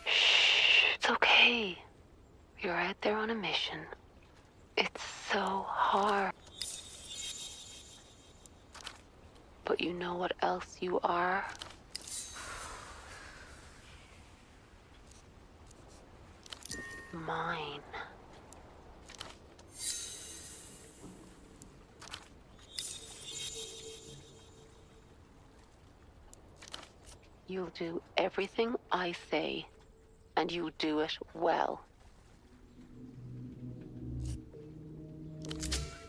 Shh, it's okay. You're out there on a mission. It's so hard. But you know what else you are? Mine. You'll do everything I say, and you'll do it well.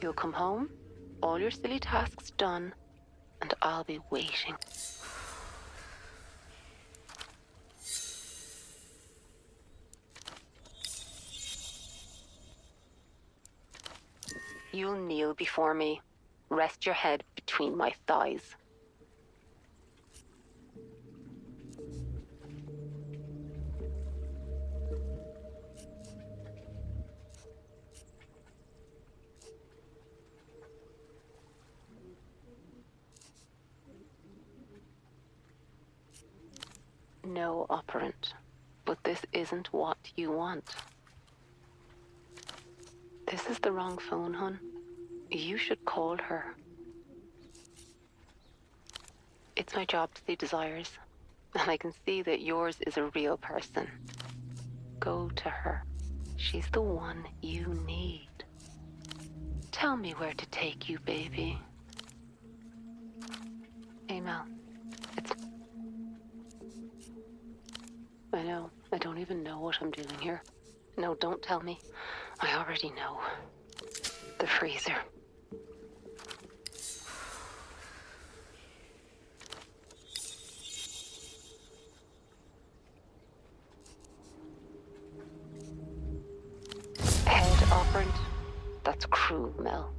You'll come home, all your silly tasks done, and I'll be waiting. You'll kneel before me. Rest your head between my thighs. No, operant. But this isn't what you want. This is the wrong phone, hon. You should call her. It's It's my job to see desires, and I can see that yours is a real person. Go to her. She's the one you need. Tell me where to take you, baby. Hey, Mel. It's... I know. I don't even know what I'm doing here. No, don't tell me. I already know. The freezer. Head operant? That's cruel, Mel.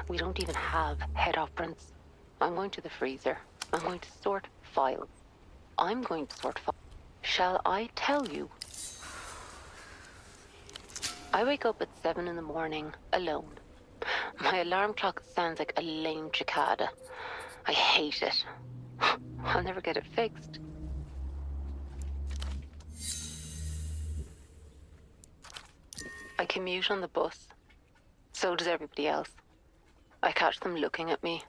We don't even have head operants. I'm going to the freezer. I'm going to sort files. I'm going to sort files. Shall I tell you? I wake up at 7 in the morning, alone. My alarm clock sounds like a lame cicada. I hate it. I'll never get it fixed. I commute on the bus. So does everybody else. I catch them looking at me.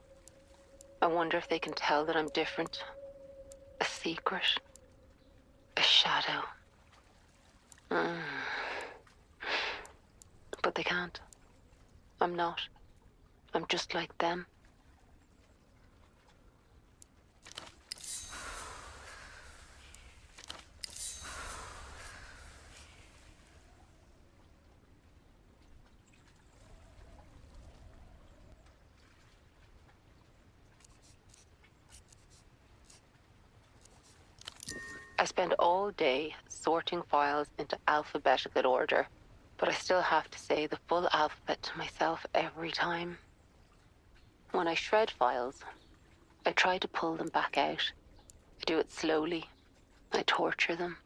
I wonder if they can tell that I'm different. A secret. A shadow. But they can't. I'm not. I'm just like them. I spend all day sorting files into alphabetical order, but I still have to say the full alphabet to myself every time. When I shred files, I try to pull them back out. I do it slowly. I torture them.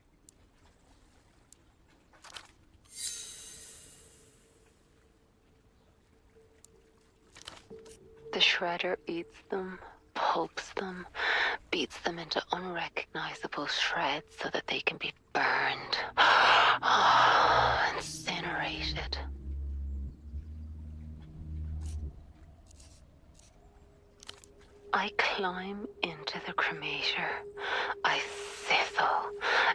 The shredder eats them, pulps them, beats them into unrecognizable shreds so that they can be burned, incinerated. I climb into the cremator. I sizzle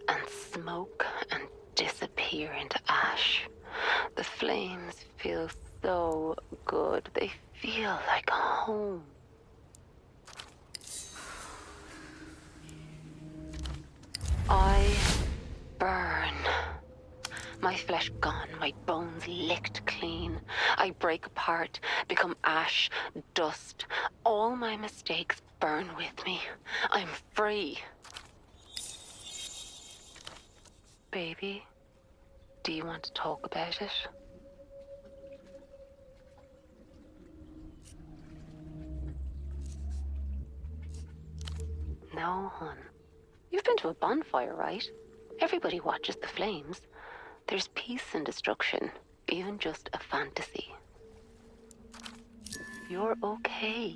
and smoke and disappear into ash. The flames feel so good. They feel like home. I burn. My flesh gone, my bones licked clean. I break apart, become ash, dust. All my mistakes burn with me. I'm free. Baby, do you want to talk about it? No, hon. You've been to a bonfire, right? Everybody watches the flames. There's peace and destruction, even just a fantasy. You're okay.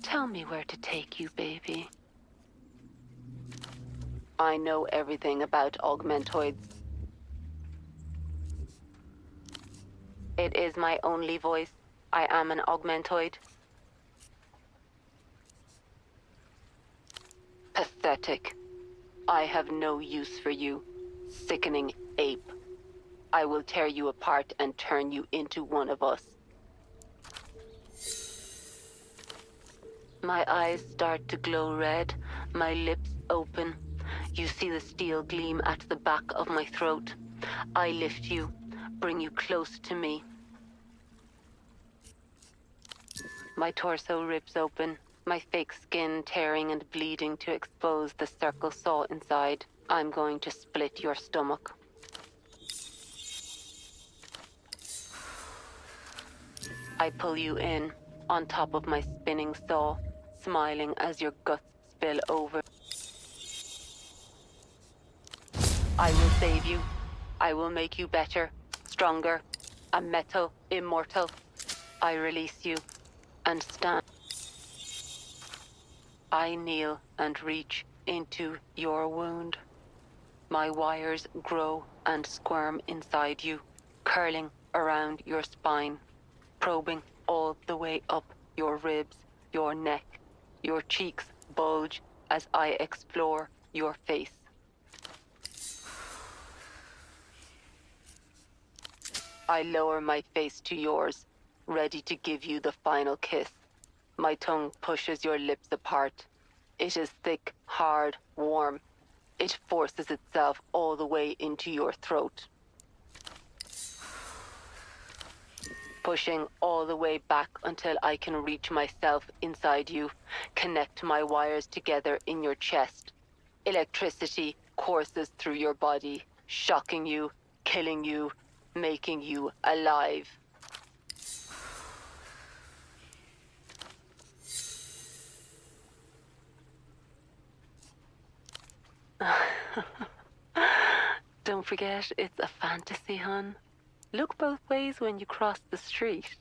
Tell me where to take you, baby. I know everything about augmentoids. It is my only voice. I am an augmentoid. Pathetic. I have no use for you, sickening ape. I will tear you apart and turn you into one of us. My eyes start to glow red, my lips open. You see the steel gleam at the back of my throat. I lift you, bring you close to me. My torso rips open, my fake skin tearing and bleeding to expose the circle saw inside. I'm going to split your stomach. I pull you in, on top of my spinning saw, smiling as your guts spill over. I will save you. I will make you better, stronger, a metal immortal. I release you and stand. I kneel and reach into your wound. My wires grow and squirm inside you, curling around your spine, probing all the way up your ribs, your neck. Your cheeks bulge as I explore your face. I lower my face to yours, ready to give you the final kiss. My tongue pushes your lips apart. It is thick, hard, warm. It forces itself all the way into your throat. Pushing all the way back until I can reach myself inside you, connect my wires together in your chest. Electricity courses through your body, shocking you, killing you, making you alive. Don't forget, it's a fantasy, hun. Look both ways when you cross the street.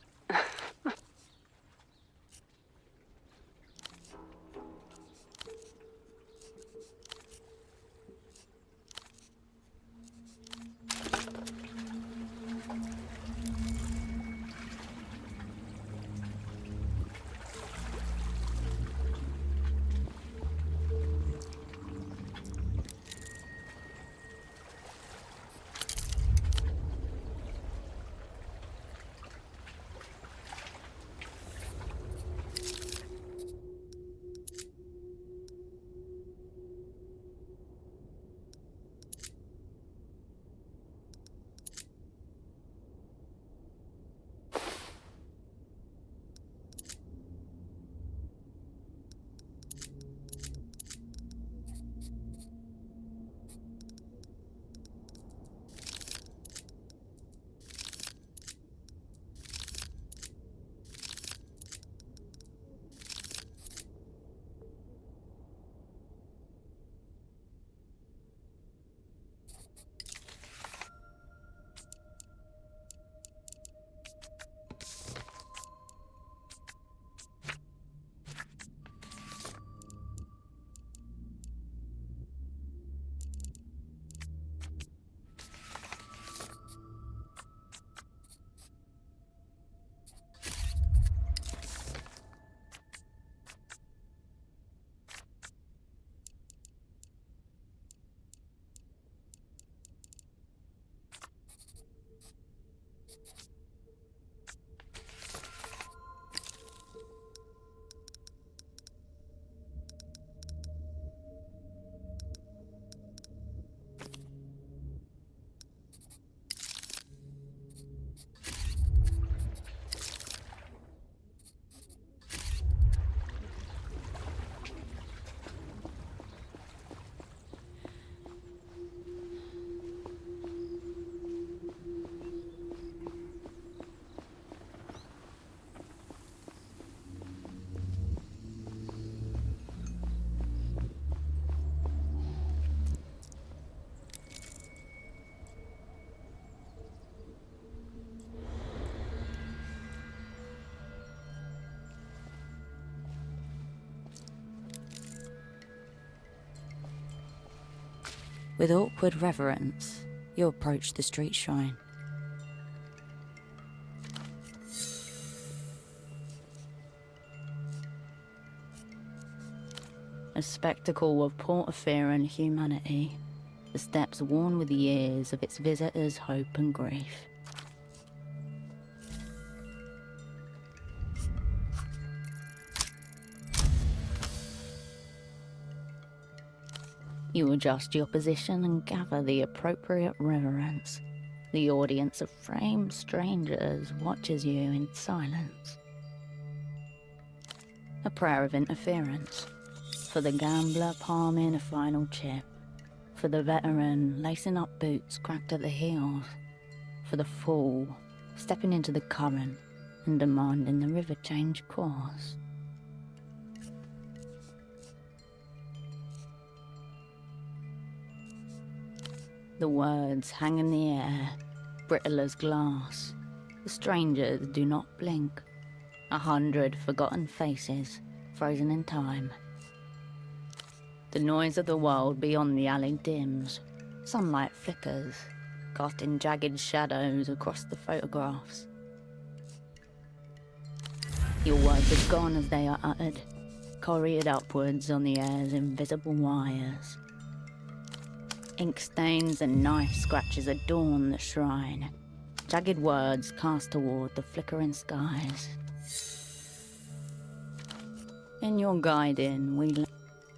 With awkward reverence, you approach the street shrine. A spectacle of Portaferan humanity, the steps worn with the years of its visitors' hope and grief. You adjust your position and gather the appropriate reverence. The audience of framed strangers watches you in silence. A prayer of interference. For the gambler palming a final chip. For the veteran lacing up boots cracked at the heels. For the fool stepping into the current and demanding the river change course. The words hang in the air, brittle as glass. The strangers do not blink. 100 forgotten faces, frozen in time. The noise of the world beyond the alley dims. Sunlight flickers, casting jagged shadows across the photographs. Your words are gone as they are uttered, couriered upwards on the air's invisible wires. Ink stains and knife scratches adorn the shrine, jagged words cast toward the flickering skies. In your guiding,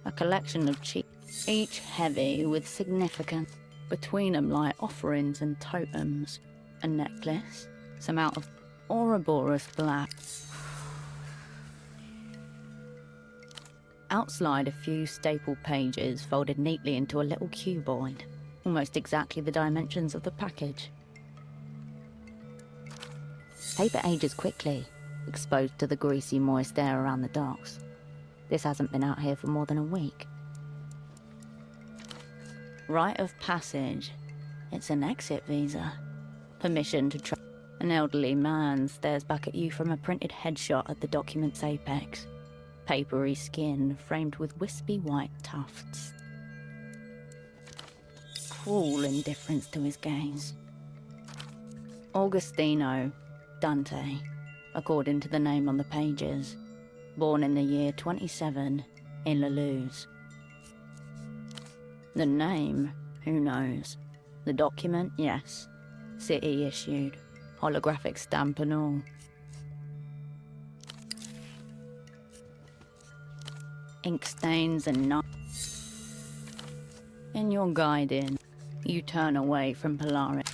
a collection of cheeks, each heavy with significance. Between them lie offerings and totems, a necklace, some out of Ouroboros black. Out slide a few staple pages folded neatly into a little cuboid, almost exactly the dimensions of the package. Paper ages quickly, exposed to the greasy, moist air around the docks. This hasn't been out here for more than a week. Rite of passage. It's an exit visa. Permission to travel. An elderly man stares back at you from a printed headshot at the document's apex. Papery skin framed with wispy white tufts. Cruel indifference to his gaze. Augustino Dante, according to the name on the pages. Born in the year 27 in La Luz. The name, who knows? The document, yes. City issued. Holographic stamp and all. Ink stains and not. In your guiding, you turn away from Polaris.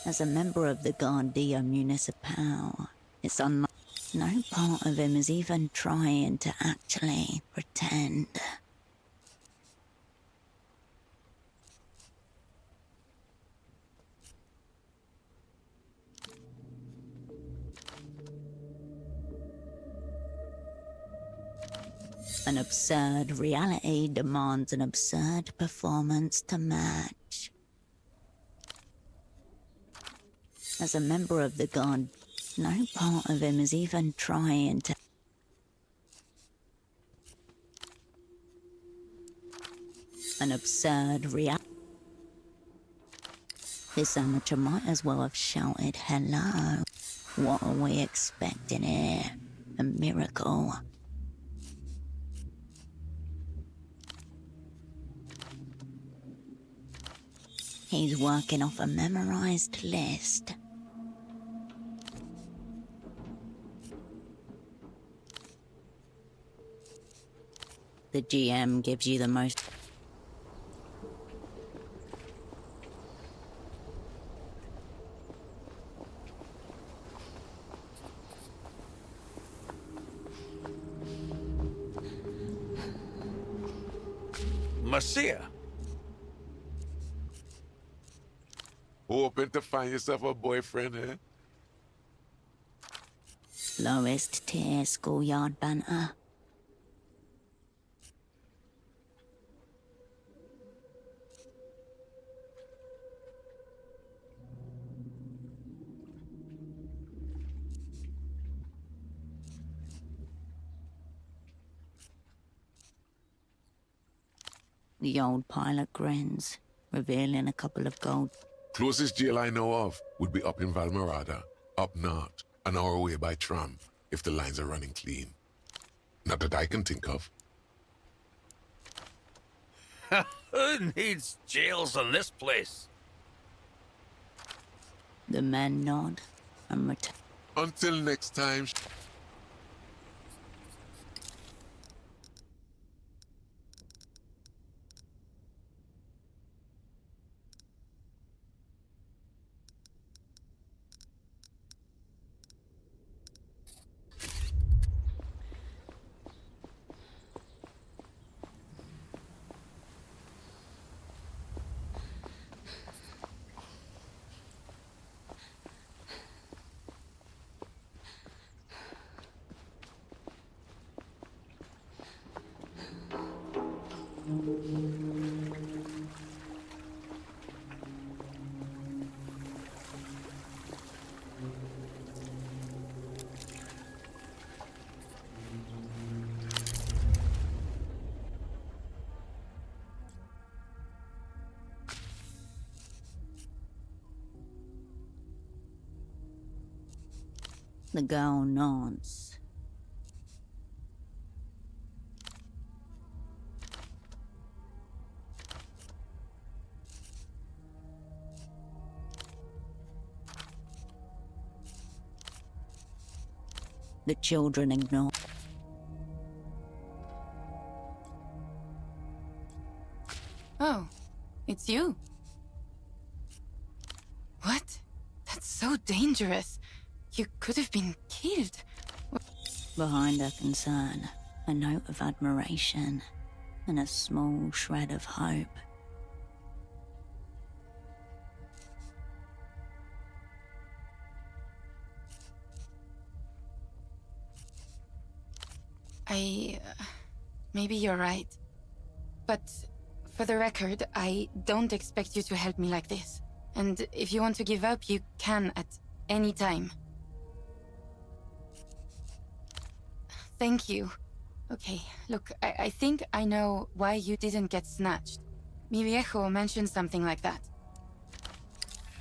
As a member of the Guardia Municipal, it's unlike no part of him is even trying to actually pretend. An absurd reality demands an absurd performance to match. As a member of the Guard, no part of him is even trying to... An absurd reality. This amateur might as well have shouted, "Hello, what are we expecting here? A miracle." He's working off a memorized list. The GM gives you the most... Marcia. Hoping to find yourself a boyfriend, eh? Lowest tier schoolyard banter. The old pilot grins, revealing a couple of gold. Closest jail I know of would be up in Valmerada, up north, an hour away by tram, if the lines are running clean. Not that I can think of. Who needs jails in this place? The men nod and return. Until next time. The girl nods. The children ignore. Oh, it's you. What? That's so dangerous. You could have been killed. Behind her concern, a note of admiration and a small shred of hope. Maybe you're right. But for the record, I don't expect you to help me like this. And if you want to give up, you can at any time. Thank you. Okay, look, I think I know why you didn't get snatched. Mi viejo mentioned something like that.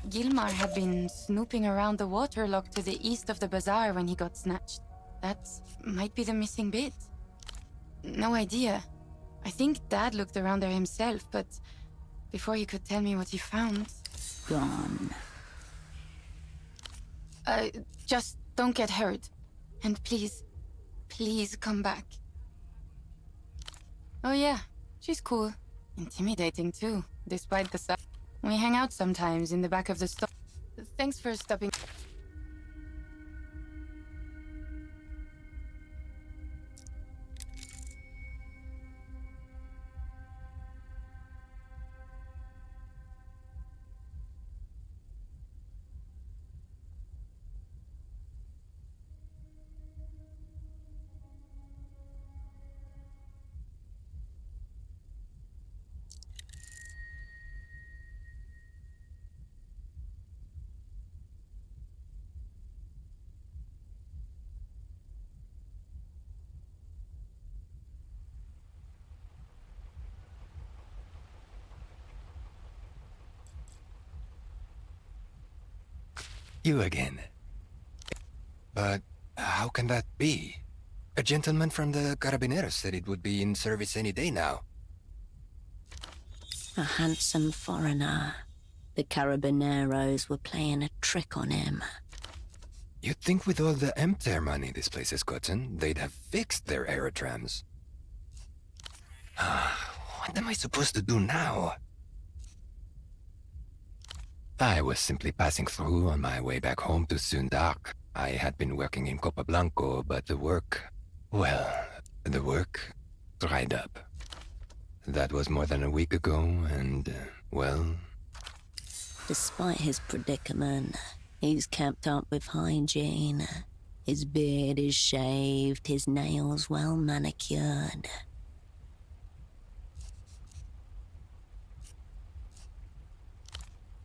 Gilmar had been snooping around the waterlock to the east of the bazaar when he got snatched. That might be the missing bit. No idea. I think Dad looked around there himself, but before he could tell me what he found... Gone. Just don't get hurt. And please, please come back. Oh yeah, she's cool. Intimidating too, despite the size. We hang out sometimes in the back of the store. Thanks for stopping. You again. But how can that be? A gentleman from the Carabineros said it would be in service any day now. A handsome foreigner. The Carabineros were playing a trick on him. You'd think with all the empty money this place has gotten, they'd have fixed their aerotrams. What am I supposed to do now? I was simply passing through on my way back home to Sundark. I had been working in Copablanco, but the work dried up. That was more than a week ago, and, well... Despite his predicament, he's kept up with hygiene. His beard is shaved, his nails well manicured.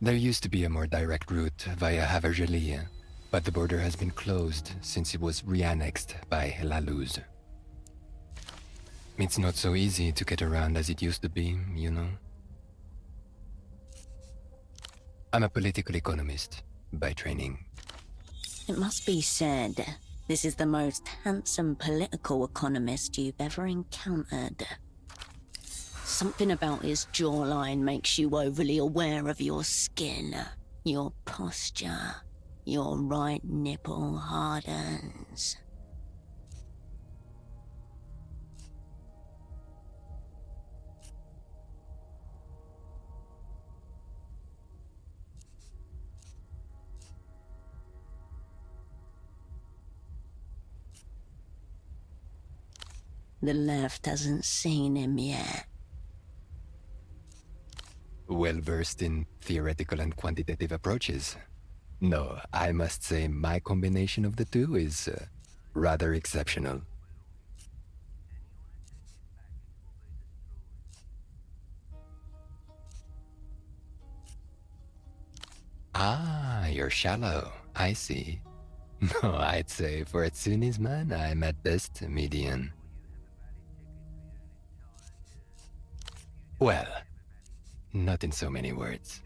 There used to be a more direct route via Havergelie, but the border has been closed since it was re-annexed by La Luz. It's not so easy to get around as it used to be, you know. I'm a political economist by training. It must be said, this is the most handsome political economist you've ever encountered. Something about his jawline makes you overly aware of your skin, your posture, your right nipple hardens. The left hasn't seen him yet. Well-versed in theoretical and quantitative approaches. No, I must say my combination of the two is rather exceptional. Ah, you're shallow. I see. No, I'd say for a Sunnis man, I'm at best median. Well, not in so many words.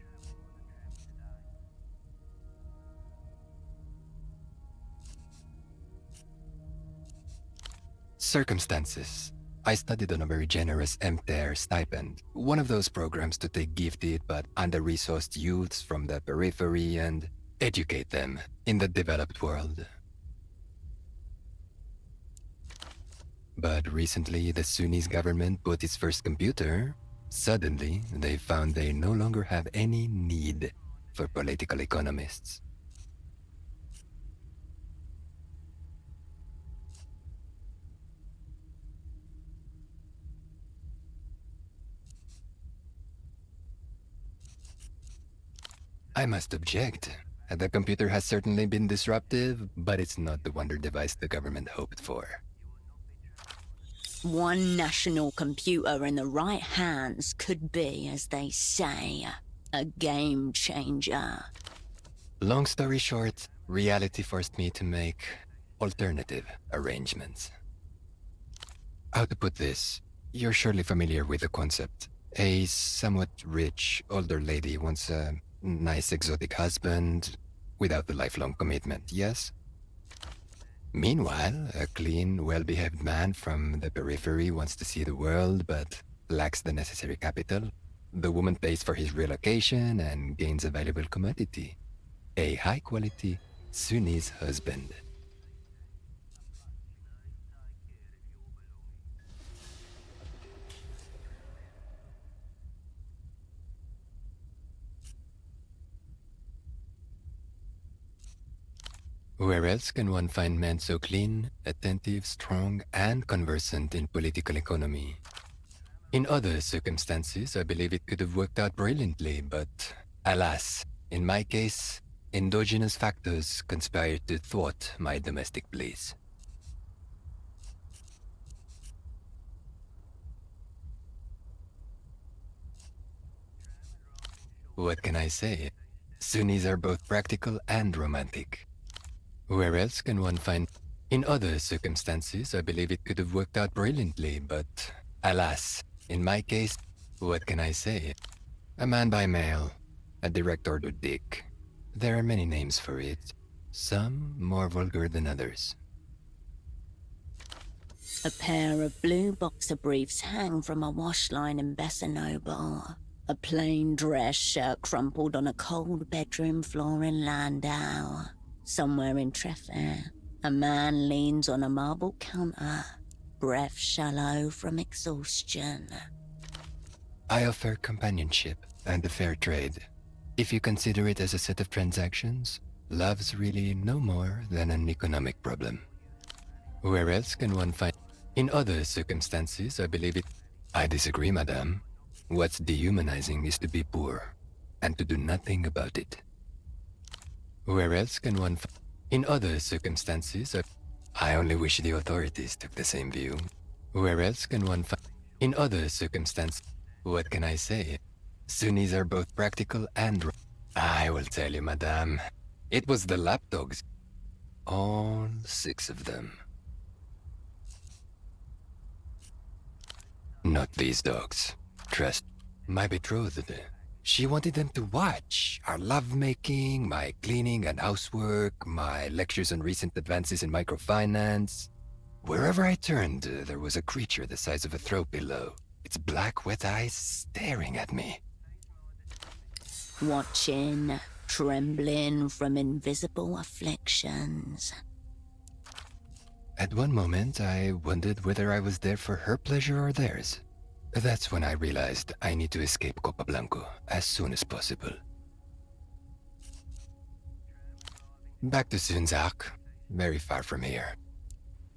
Circumstances. I studied on a very generous MTER stipend, one of those programs to take gifted but under-resourced youths from the periphery and educate them in the developed world. But recently, the Sunnis government bought its first computer. Suddenly, they found they no longer have any need for political economists. I must object. The computer has certainly been disruptive, but it's not the wonder device the government hoped for. One national computer in the right hands could be, as they say, a game changer. Long story short, reality forced me to make alternative arrangements. How to put this? You're surely familiar with the concept. A somewhat rich, older lady wants a nice exotic husband without the lifelong commitment, yes? Meanwhile, a clean, well-behaved man from the periphery wants to see the world but lacks the necessary capital. The woman pays for his relocation and gains a valuable commodity. A high-quality Sunnis husband. Where else can one find men so clean, attentive, strong, and conversant in political economy? In other circumstances, I believe it could have worked out brilliantly, but alas, in my case, endogenous factors conspired to thwart my domestic bliss. What can I say? Sunnis are both practical and romantic. Where else can one find... In other circumstances, I believe it could have worked out brilliantly, but alas, in my case, what can I say? A man by mail, a direct order dick. There are many names for it, some more vulgar than others. A pair of blue boxer briefs hang from a wash line in Bessanoble. A plain dress shirt crumpled on a cold bedroom floor in Landau. Somewhere in Treffer, a man leans on a marble counter, breath shallow from exhaustion. I offer companionship and a fair trade. If you consider it as a set of transactions, love's really no more than an economic problem. Where else can one find... In other circumstances, I believe it... I disagree, madame. What's dehumanizing is to be poor, and to do nothing about it. Where else can one In other circumstances, I only wish the authorities took the same view. Where else can one find? In other circumstances, what can I say? Sunnis are both practical and... I will tell you, madame. It was the lapdogs. All 6 of them. Not these dogs. Trust. My betrothed. She wanted them to watch our lovemaking, my cleaning and housework, my lectures on recent advances in microfinance. Wherever I turned, there was a creature the size of a throw pillow, its black, wet eyes staring at me. Watching, trembling from invisible afflictions. At one moment, I wondered whether I was there for her pleasure or theirs. That's when I realized I need to escape Copa Blanco as soon as possible. Back to Sunzak, very far from here.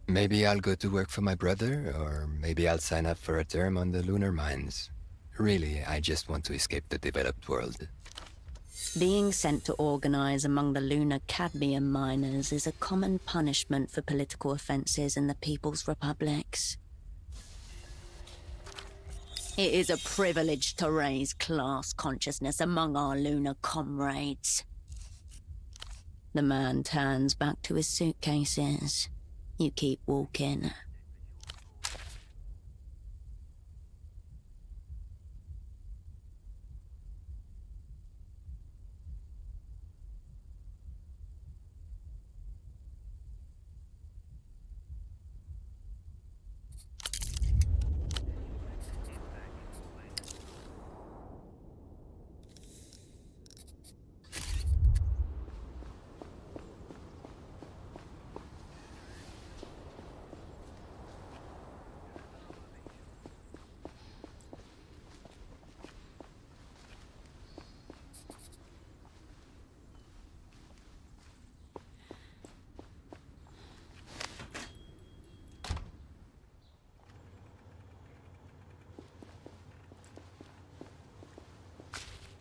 Maybe I'll go to work for my brother, or maybe I'll sign up for a term on the lunar mines. Really, I just want to escape the developed world. Being sent to organize among the lunar cadmium miners is a common punishment for political offenses in the People's Republics. It is a privilege to raise class consciousness among our lunar comrades. The man turns back to his suitcases. You keep walking.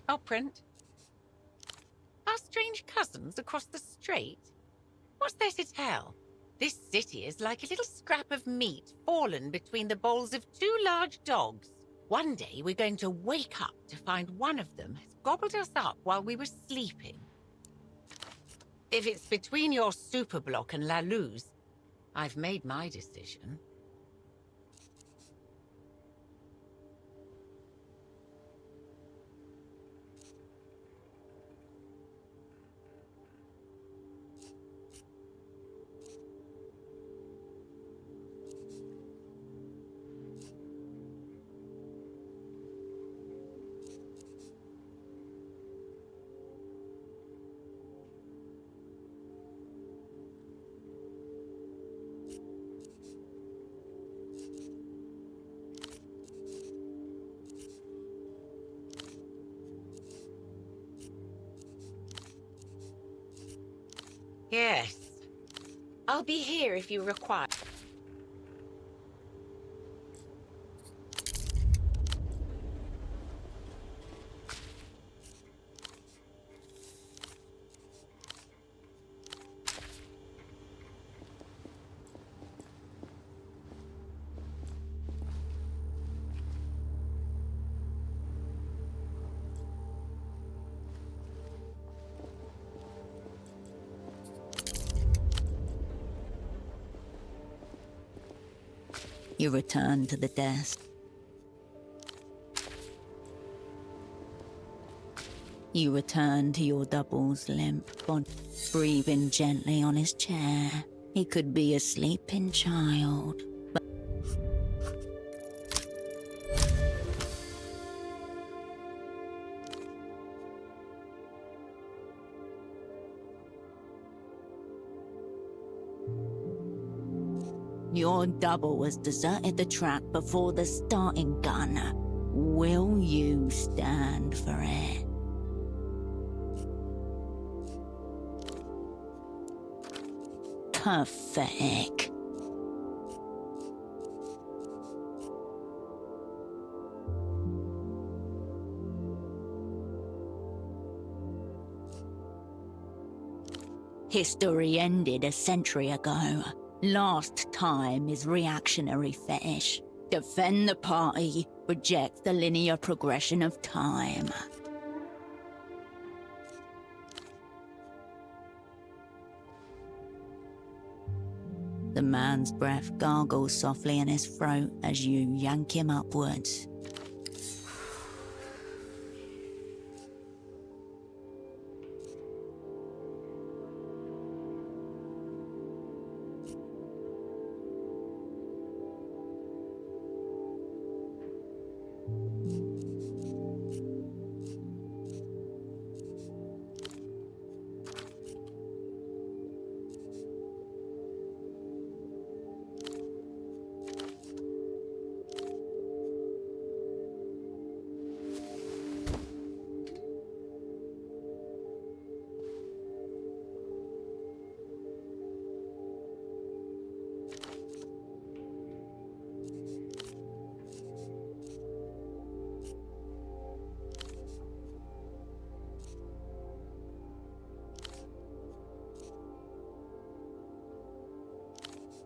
I'll print. Our strange cousins across the strait? What's there to tell? This city is like a little scrap of meat fallen between the bowls of 2 large dogs. One day we're going to wake up to find one of them has gobbled us up while we were sleeping. If it's between your superblock and La Luz, I've made my decision. Yes. I'll be here if you require. You return to the desk. You return to your double's limp body, breathing gently on his chair. He could be a sleeping child, but... Your double has deserted the track before the starting gun. Will you stand for it? Pathetic. History ended a century ago. Last time is reactionary fetish. Defend the party, reject the linear progression of time. The man's breath gargles softly in his throat as you yank him upwards.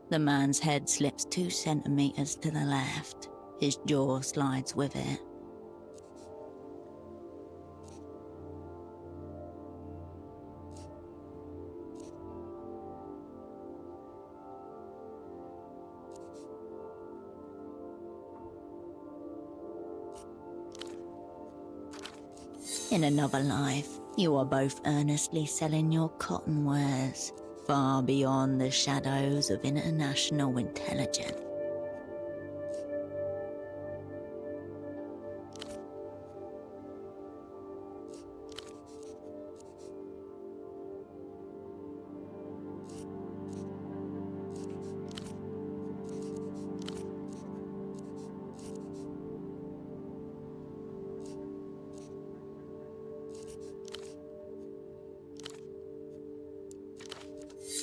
The man's head slips 2 centimeters to the left. His jaw slides with it. In another life, you are both earnestly selling your cotton wares, far beyond the shadows of international intelligence.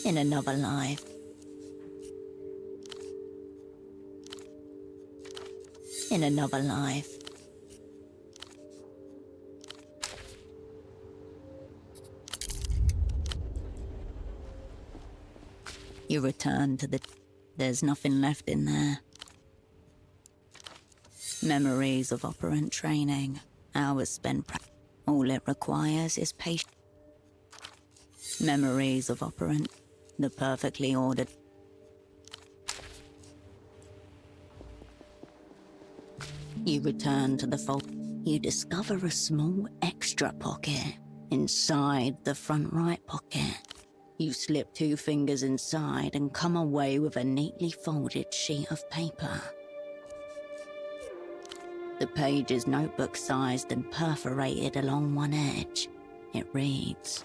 In another life, in another life, you return to the... There's nothing left in there. Memories of operant training, hours spent all it requires is patience. Memories of operant, the perfectly ordered. You return to the vault. You discover a small extra pocket inside the front right pocket. You slip 2 fingers inside and come away with a neatly folded sheet of paper. The page is notebook-sized and perforated along one edge. It reads,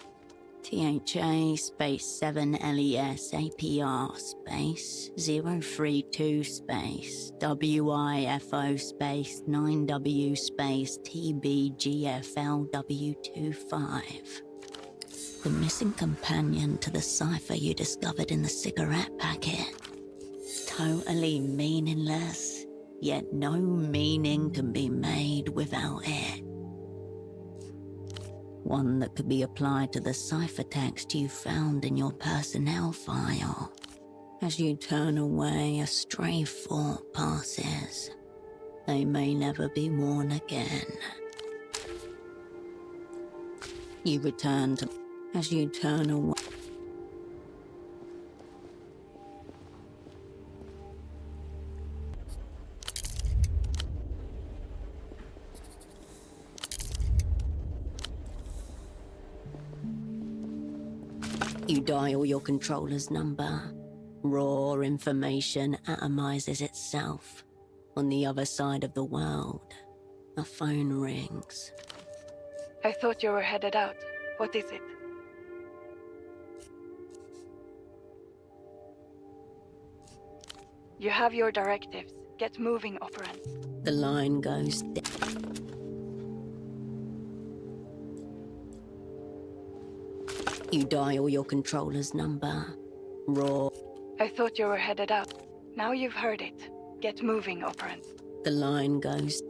THA space 7 LES APR space 032 space WIFO space 9W space TBGFLW25. The missing companion to the cipher you discovered in the cigarette packet. Totally meaningless, yet no meaning can be made without it. One that could be applied to the ciphertext you found in your personnel file. As you turn away, a stray thought passes. They may never be worn again. You return to... As you turn away... You dial your controller's number. Raw information atomizes itself. On the other side of the world, a phone rings. I thought you were headed out. What is it? You have your directives. Get moving, operant. The line goes dead. You dial your controller's number. Raw. I thought you were headed out. Now you've heard it. Get moving, operant. The line goes...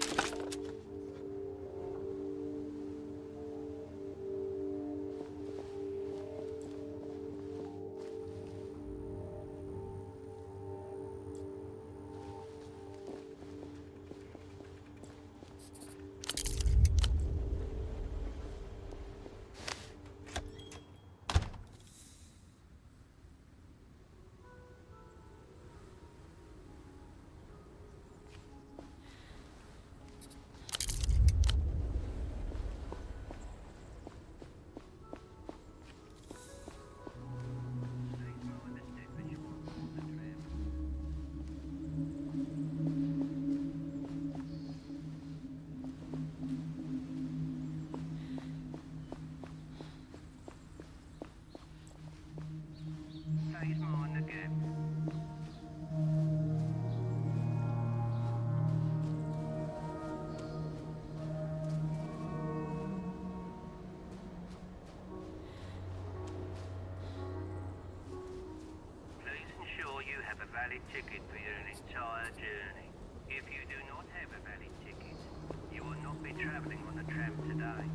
valid ticket for your entire journey. If you do not have a valid ticket, you will not be traveling on the tram today.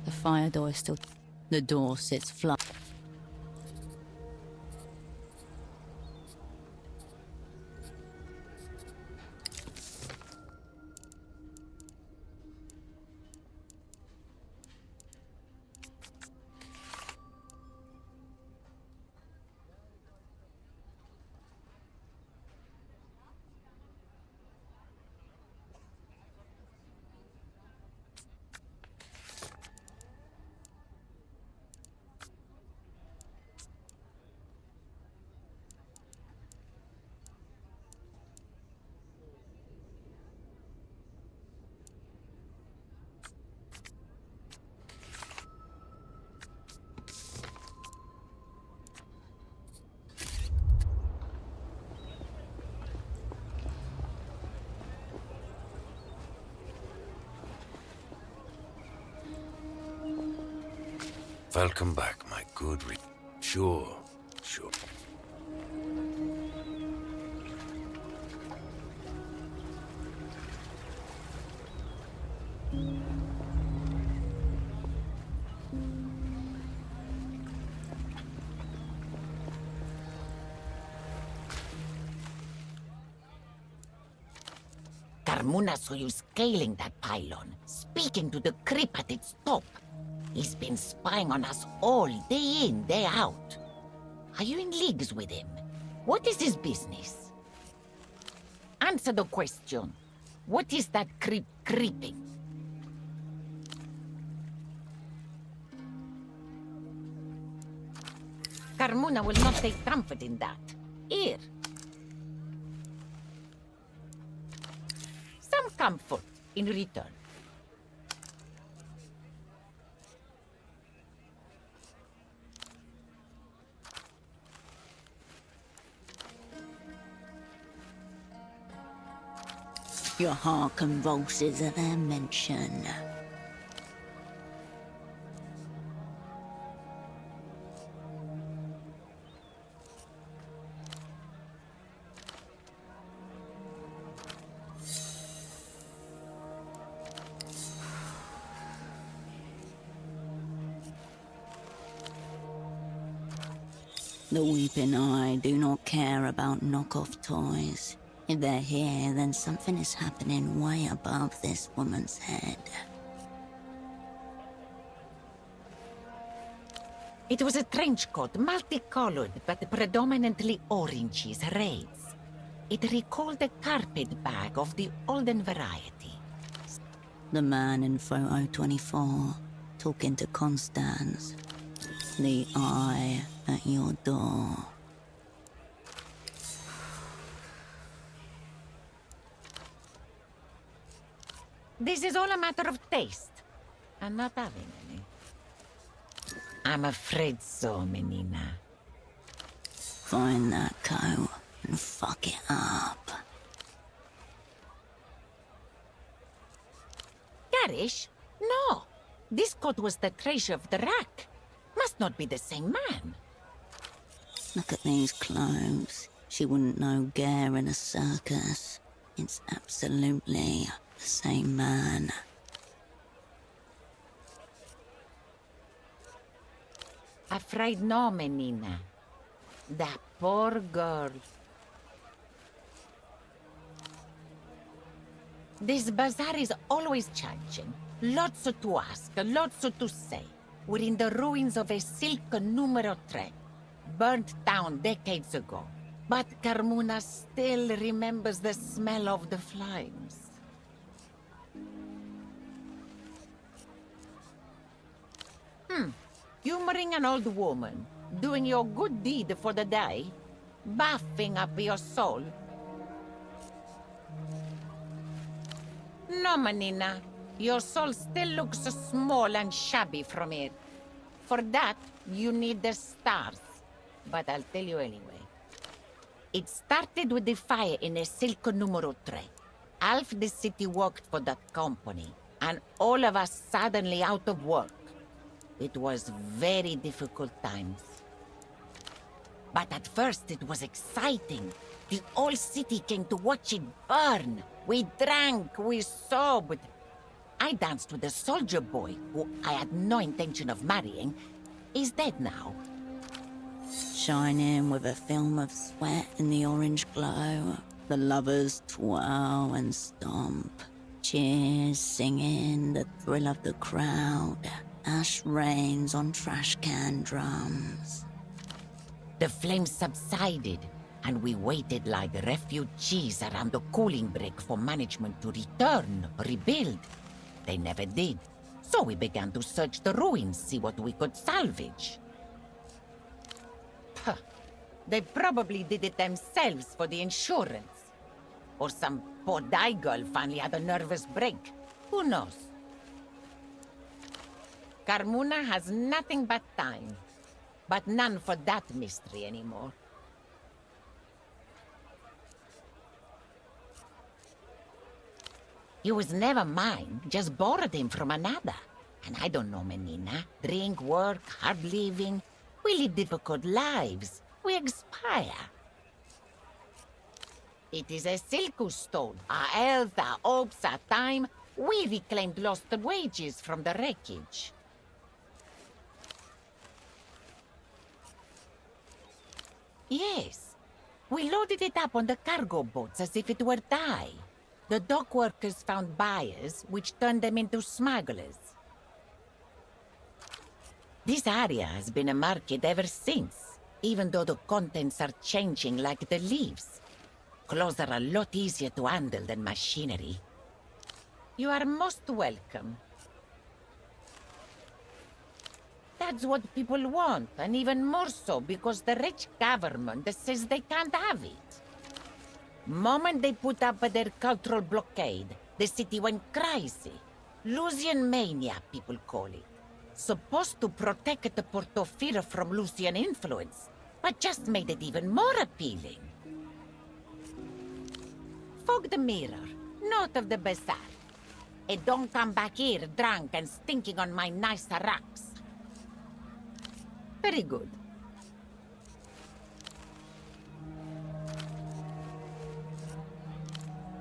The fire door is still... The door sits flat. Welcome back, my good Sure. Carmuna saw you scaling that pylon, speaking to the creep at its top. He's been spying on us all, day in, day out. Are you in leagues with him? What is his business? Answer the question. What is that creep creeping? Carmuna will not take comfort in that. Here. Some comfort in return. Your heart convulses at their mention. The Weeping Eye do not care about knockoff toys. If they're here, then something is happening way above this woman's head. It was a trench coat, multicolored, but predominantly oranges, raids. It recalled a carpet bag of the olden variety. The man in photo 24, talking to Constance. The eye at your door. This is all a matter of taste. I'm not having any. I'm afraid so, Menina. Find that coat and fuck it up. Garish? No. This coat was the treasure of the rack. Must not be the same man. Look at these clothes. She wouldn't know Gare in a circus. It's absolutely the same man. Afraid no, Menina. The Poor girl. This bazaar is always changing. Lots to ask, lots to say. We're in the ruins of a silk numero 3, burnt down decades ago. But Carmuna still remembers the smell of the flames. Humoring an old woman, doing your good deed for the day, buffing up your soul. No, Manina. Your soul still looks small and shabby from here. For that, you need the stars. But I'll tell you anyway. It started with the fire in a silk numero 3. Half the city worked for that company, and all of us suddenly out of work. It was very difficult times. But at first it was exciting. The whole city came to watch it burn. We drank, we sobbed. I danced with a soldier boy, who I had no intention of marrying. He's dead now. Shining with a film of sweat in the orange glow, the lovers twirl and stomp. Cheers, singing, the thrill of the crowd. Ash rains on trash can drums. The flames subsided, and we waited like refugees around the cooling break for management to return, rebuild. They never did, so we began to search the ruins, see what we could salvage. Puh. They probably did it themselves for the insurance. Or some poor die girl finally had a nervous break. Who knows? Carmuna has nothing but time, but none for that mystery anymore. He was never mine, just borrowed him from another. And I don't know, Menina. Drink, work, hard living. We live difficult lives. We expire. It is a silk who stole our health, our hopes, our time. We reclaimed lost wages from the wreckage. Yes. We loaded it up on the cargo boats as if it were dye. The dock workers found buyers, which turned them into smugglers. This area has been a market ever since, even though the contents are changing like the leaves. Clothes are a lot easier to handle than machinery. You are most welcome. That's what people want, and even more so because the rich government says they can't have it. Moment they put up their cultural blockade, the city went crazy. Lucian mania, people call it. Supposed to protect the Portofino from Lucian influence, but just made it even more appealing. Fog the mirror, note of the bazaar. And don't come back here drunk and stinking on my nice rocks. Very good.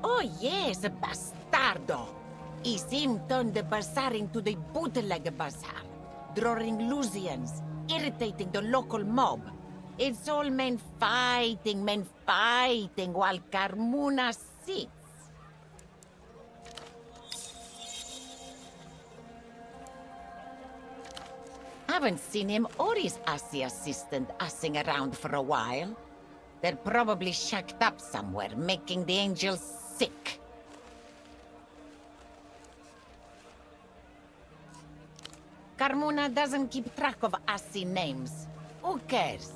Oh yes, bastardo! Is him turned the bazaar into the bootleg bazaar, drawing Lusians, irritating the local mob. It's all men fighting, while Carmuna sits. Haven't seen him or his assy assistant assing around for a while. They're probably shacked up somewhere, making the angels sick. Carmuna doesn't keep track of assy names. Who cares?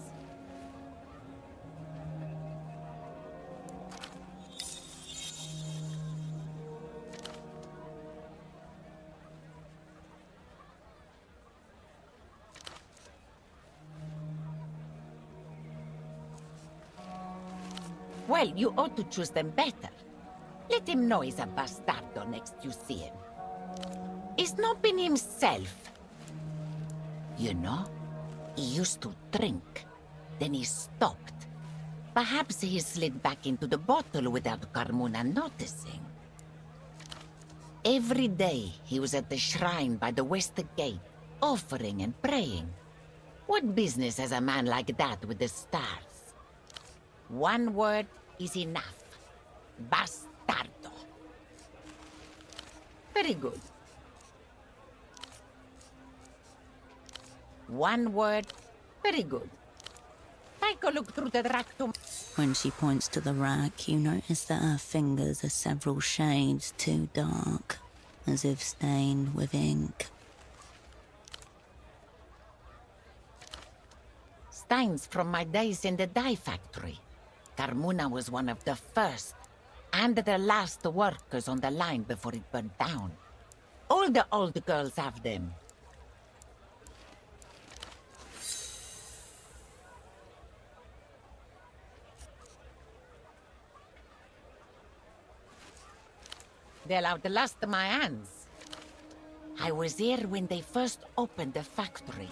Well, you ought to choose them better. Let him know he's a bastardo next you see him. He's not been himself. You know, he used to drink. Then he stopped. Perhaps he slid back into the bottle without Carmuna noticing. Every day he was at the shrine by the west gate, offering and praying. What business has a man like that with the stars? One word is enough. Bastardo. Very good. One word. Very good. Take a look through the rectum. When she points to the rack, you notice that her fingers are several shades too dark, as if stained with ink. Stains from my days in the dye factory. Carmuna was one of the first and the last workers on the line before it burned down. All the old girls have them. They'll outlast my hands. I was here when they first opened the factory,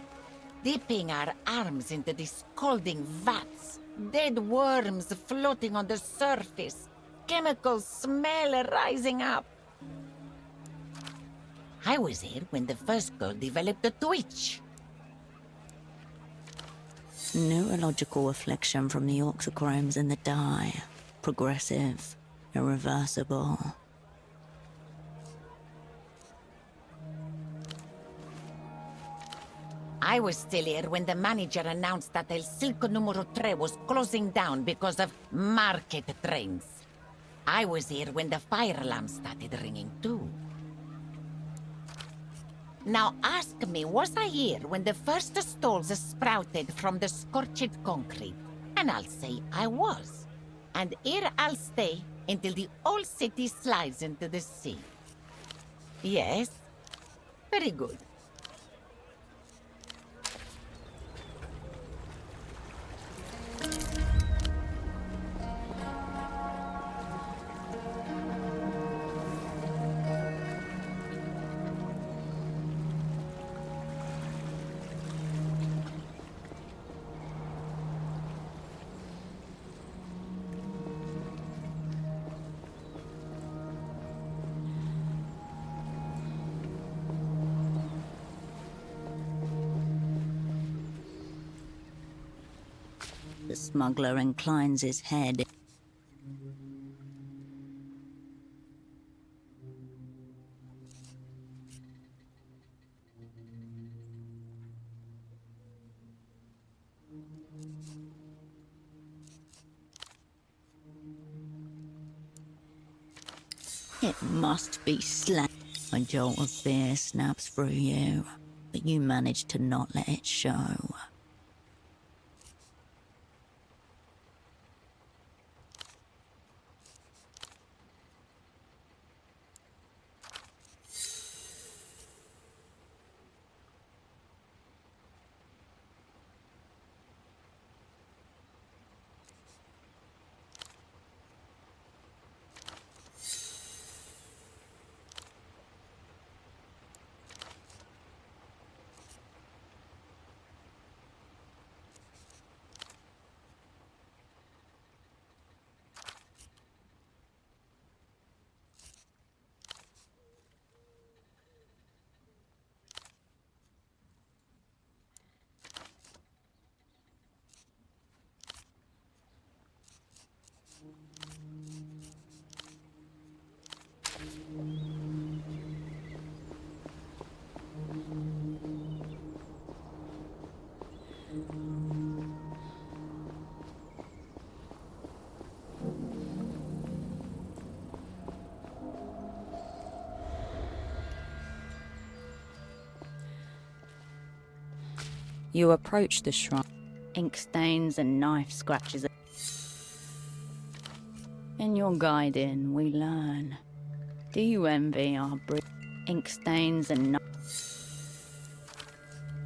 dipping our arms into the scalding vats, dead worms floating on the surface, chemical smell rising up. I was here when the first girl developed a twitch. Neurological affliction from the oxychromes in the dye. Progressive, irreversible. I was still here when the manager announced that El Circo Número 3 was closing down because of market trains. I was here when the fire alarm started ringing too. Now ask me, was I here when the first stalls sprouted from the scorched concrete? And I'll say I was. And here I'll stay until the whole city slides into the sea. Yes? Very good. The smuggler inclines his head. It must be slack. A jolt of fear snaps through you, but you manage to not let it show. You approach the shrine. Ink stains and knife scratches. In your guiding, we learn. Do you envy our ink stains and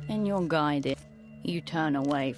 in your guiding, you turn away.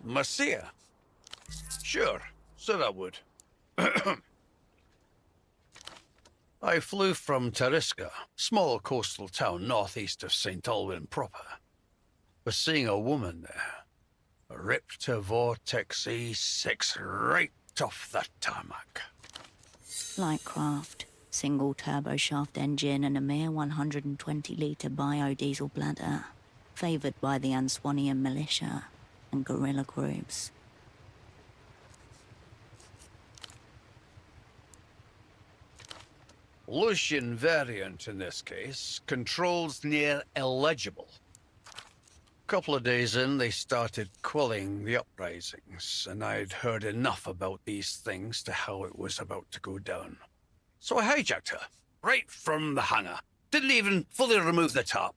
Marcia? Sure, said I would. I flew from Tariska, small coastal town northeast of St. Alwyn proper. Was seeing a woman there. Ripped to Vortex E6 right off the tarmac. Light craft, single turboshaft engine and a mere 120-litre biodiesel bladder, favoured by the Answanian militia and guerrilla groups. Lucian variant in this case, controls near illegible. Couple of days in, they started quelling the uprisings, and I'd heard enough about these things to how it was about to go down. So I hijacked her, right from the hangar. Didn't even fully remove the top.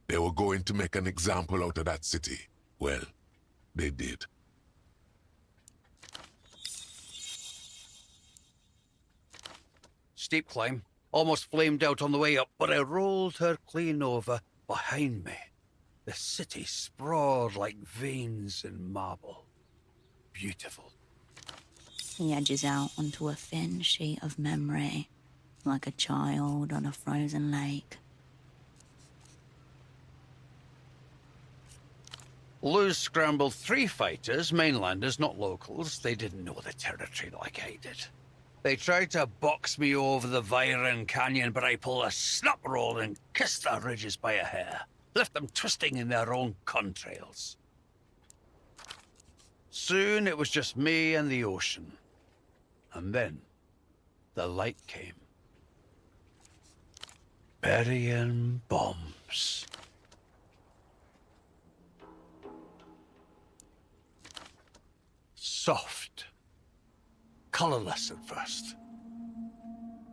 They were going to make an example out of that city. Well, they did. Steep climb, almost flamed out on the way up, but I rolled her clean over behind me. The city sprawled like veins in marble. Beautiful. He edges out onto a thin sheet of memory, like a child on a frozen lake. Luz scrambled 3 fighters, mainlanders, not locals. They didn't know the territory like I did. They tried to box me over the Viren Canyon, but I pulled a snap roll and kissed the ridges by a hair. Left them twisting in their own contrails. Soon it was just me and the ocean. And then the light came. Burying bombs. Soft. Colorless at first.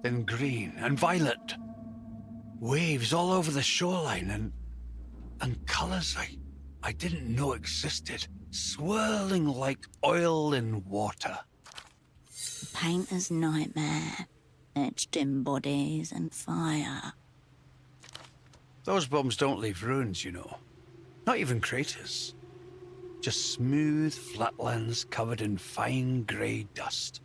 Then green and violet. Waves all over the shoreline and colors I didn't know existed. Swirling like oil in water. Painter's nightmare, etched in bodies and fire. Those bombs don't leave ruins, you know. Not even craters. Just smooth flatlands covered in fine grey dust.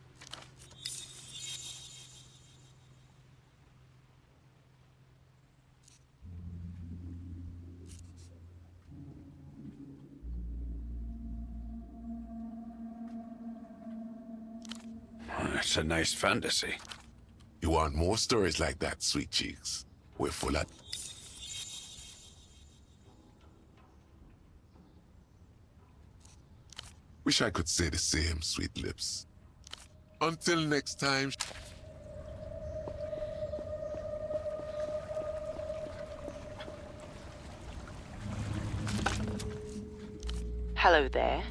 It's a nice fantasy. You want more stories like that, sweet cheeks? We're full of... Wish I could say the same, sweet lips. Until next time... Hello there.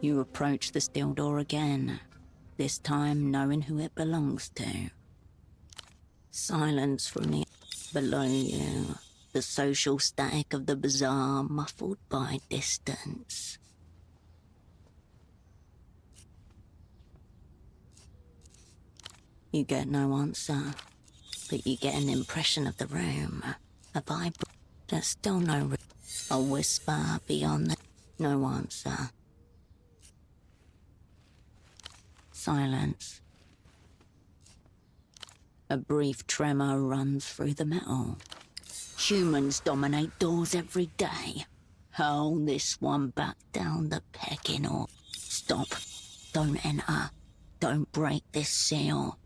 You approach the steel door again, this time knowing who it belongs to. Silence from the below you, the social static of the bazaar muffled by distance. You get no answer, but you get an impression of the room, a vibe. There's still no a whisper beyond the... No answer. Silence. A brief tremor runs through the metal. Humans dominate doors every day. Hurl this one back down the pecking order. Stop. Don't enter. Don't break this seal.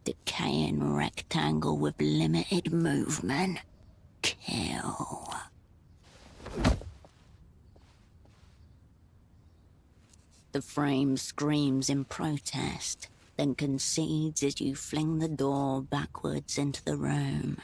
Decaying rectangle with limited movement. Kill. The frame screams in protest, then concedes as you fling the door backwards into the room.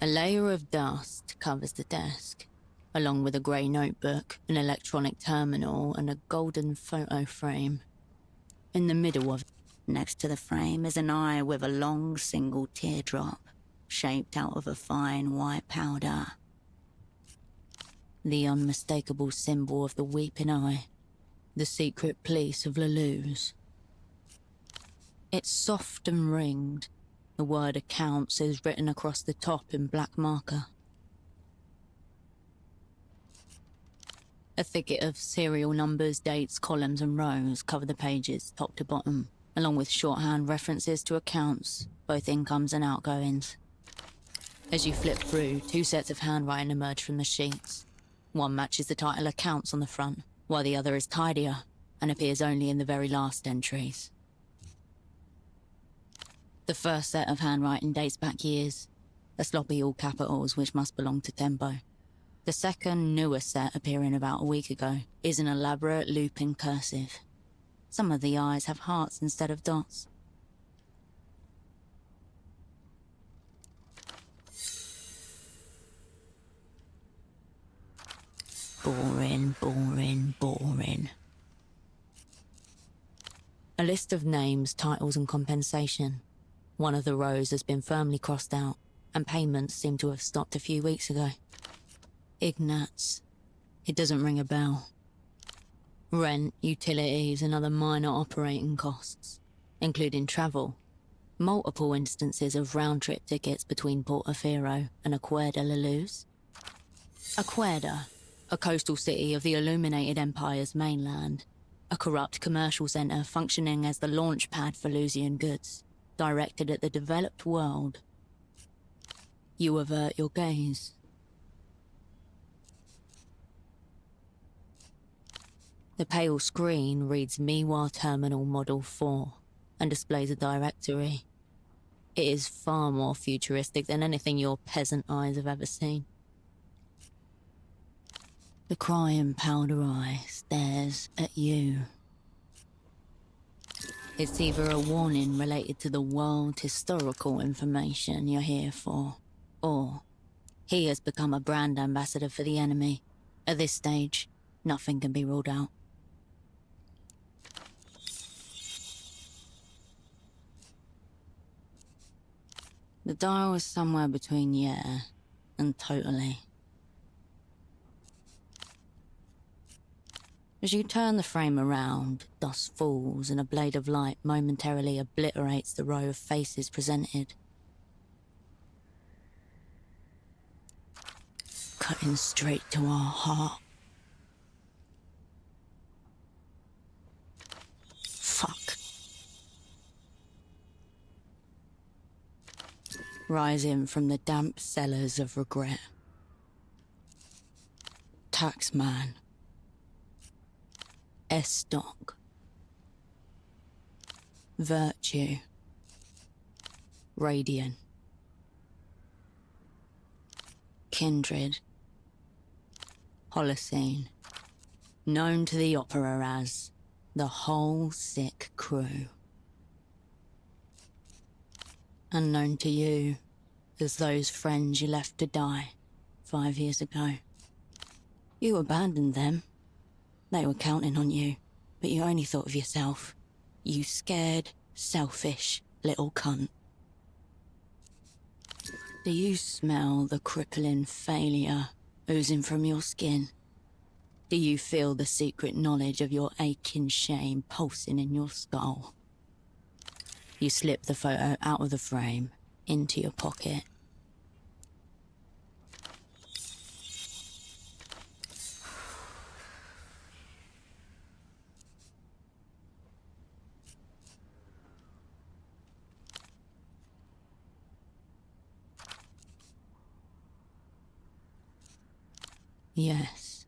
A layer of dust covers the desk, along with a grey notebook, an electronic terminal, and a golden photo frame. In the middle of it, next to the frame, is an eye with a long single teardrop, shaped out of a fine white powder. The unmistakable symbol of the weeping eye, the secret police of Lelou's. It's soft and ringed. The word accounts is written across the top in black marker. A thicket of serial numbers, dates, columns and rows cover the pages, top to bottom, along with shorthand references to accounts, both incomes and outgoings. As you flip through, two sets of handwriting emerge from the sheets. One matches the title accounts on the front, while the other is tidier and appears only in the very last entries. The first set of handwriting dates back years. the sloppy all capitals which must belong to Tempo. The second, newer set appearing about a week ago is an elaborate looping cursive. Some of the eyes have hearts instead of dots. Boring, boring, boring. A list of names, titles and compensation. One of the rows has been firmly crossed out, and payments seem to have stopped a few weeks ago. Ignatz. It doesn't ring a bell. Rent, utilities and other minor operating costs, including travel. Multiple instances of round-trip tickets between Portofino and Acuerda La Luz. Acuerda, a coastal city of the illuminated empire's mainland, a corrupt commercial centre functioning as the launch pad for Lusian goods, directed at the developed world. You avert your gaze. The pale screen reads Miwa Terminal Model 4 and displays a directory. It is far more futuristic than anything your peasant eyes have ever seen. The crying powder eye stares at you. It's either a warning related to the world historical information you're here for, or he has become a brand ambassador for the enemy. At this stage, nothing can be ruled out. The dial is somewhere between yeah and totally. As you turn the frame around, dust falls and a blade of light momentarily obliterates the row of faces presented. Cutting straight to our heart. Fuck. Rising from the damp cellars of regret. Taxman. Estoc. Virtue. Radiant. Kindred. Holocene. Known to the opera as the whole sick crew. Unknown to you as those friends you left to die 5 years ago. You abandoned them. They were counting on you, but you only thought of yourself. You scared, selfish little cunt. Do you smell the crippling failure oozing from your skin? Do you feel the secret knowledge of your aching shame pulsing in your skull? You slip the photo out of the frame, into your pocket. Yes.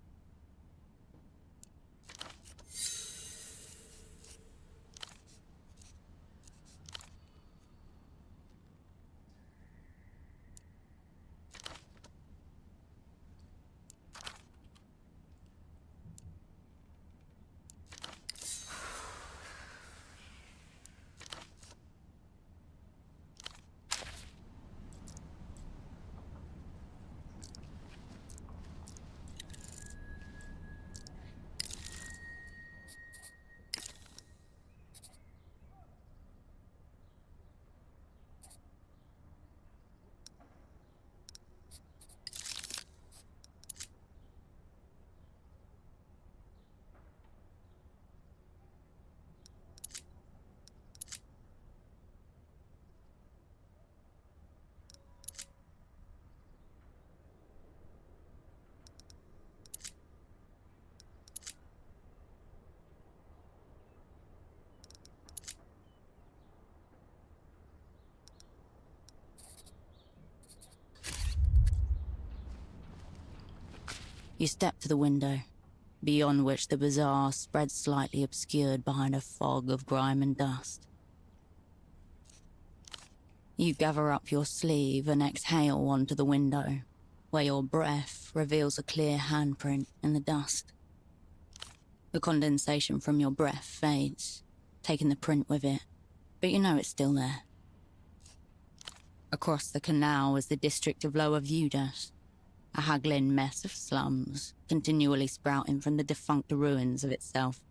You step to the window, beyond which the bazaar spreads slightly obscured behind a fog of grime and dust. You gather up your sleeve and exhale onto the window, where your breath reveals a clear handprint in the dust. The condensation from your breath fades, taking the print with it, but you know it's still there. Across the canal is the district of Lower Vudas, a haggling mess of slums, continually sprouting from the defunct ruins of itself.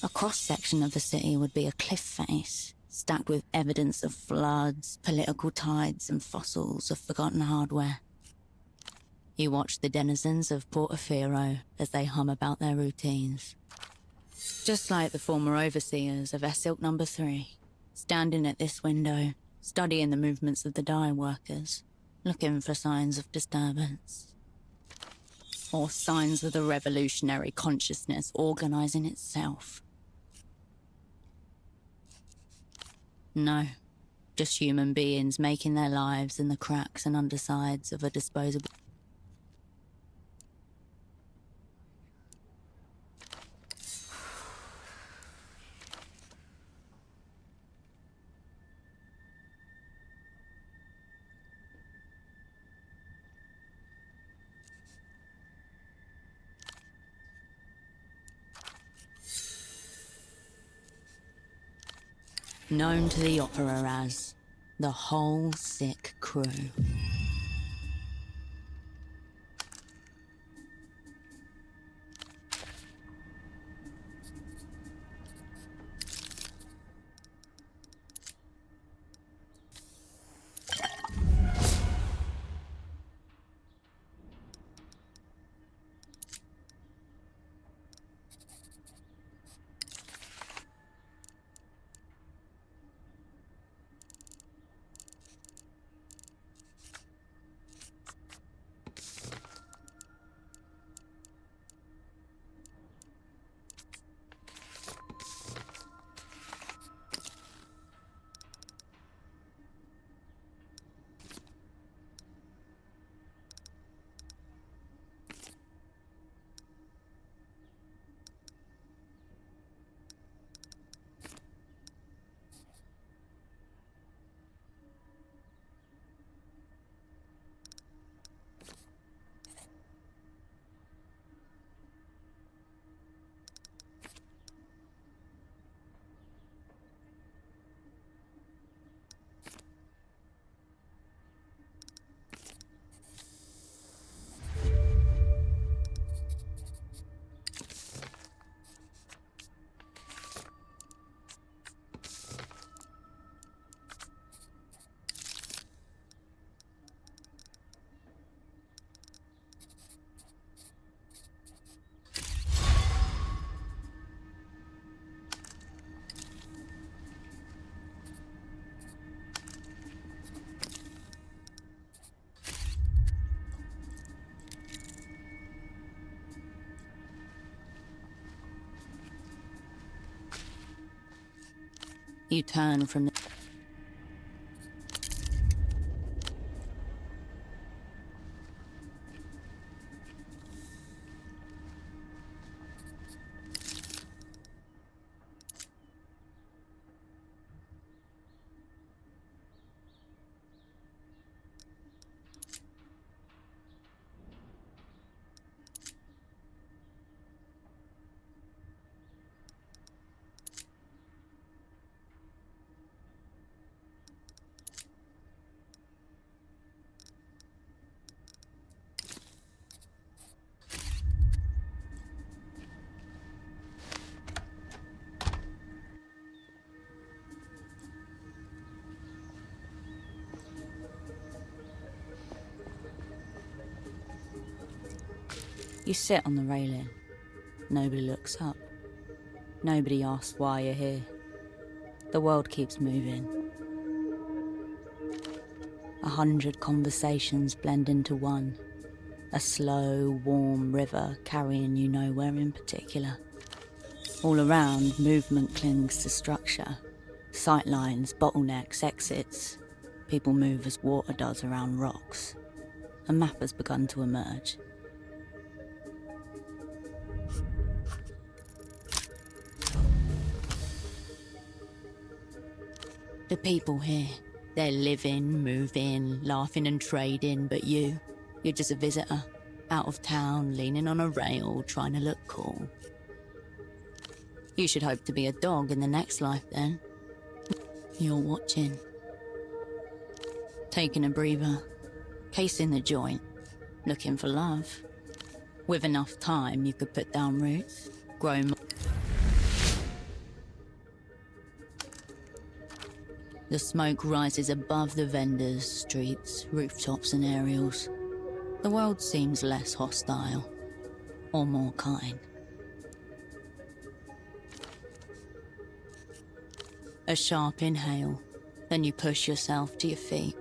A cross-section of the city would be a cliff face, stacked with evidence of floods, political tides, and fossils of forgotten hardware. You watch the denizens of Portofino as they hum about their routines. Just like the former overseers of S-Silk No. 3, standing at this window, studying the movements of the dye workers, looking for signs of disturbance. Or signs of the revolutionary consciousness organizing itself. No, just human beings making their lives in the cracks and undersides of a disposable... known to the opera as the Whole Sick Crew. You turn from the... You sit on the railing. Nobody looks up. Nobody asks why you're here. The world keeps moving. 100 conversations blend into one. A slow, warm river carrying you nowhere in particular. All around, movement clings to structure. Sightlines, bottlenecks, exits. People move as water does around rocks. A map has begun to emerge. The people here, they're living, moving, laughing and trading, but you're just a visitor, out of town, leaning on a rail, trying to look cool. You should hope to be a dog in the next life then. You're watching. Taking a breather, casing the joint, looking for love. With enough time, you could put down roots, grow more. The smoke rises above the vendors, streets, rooftops and aerials. The world seems less hostile, or more kind. A sharp inhale, then you push yourself to your feet.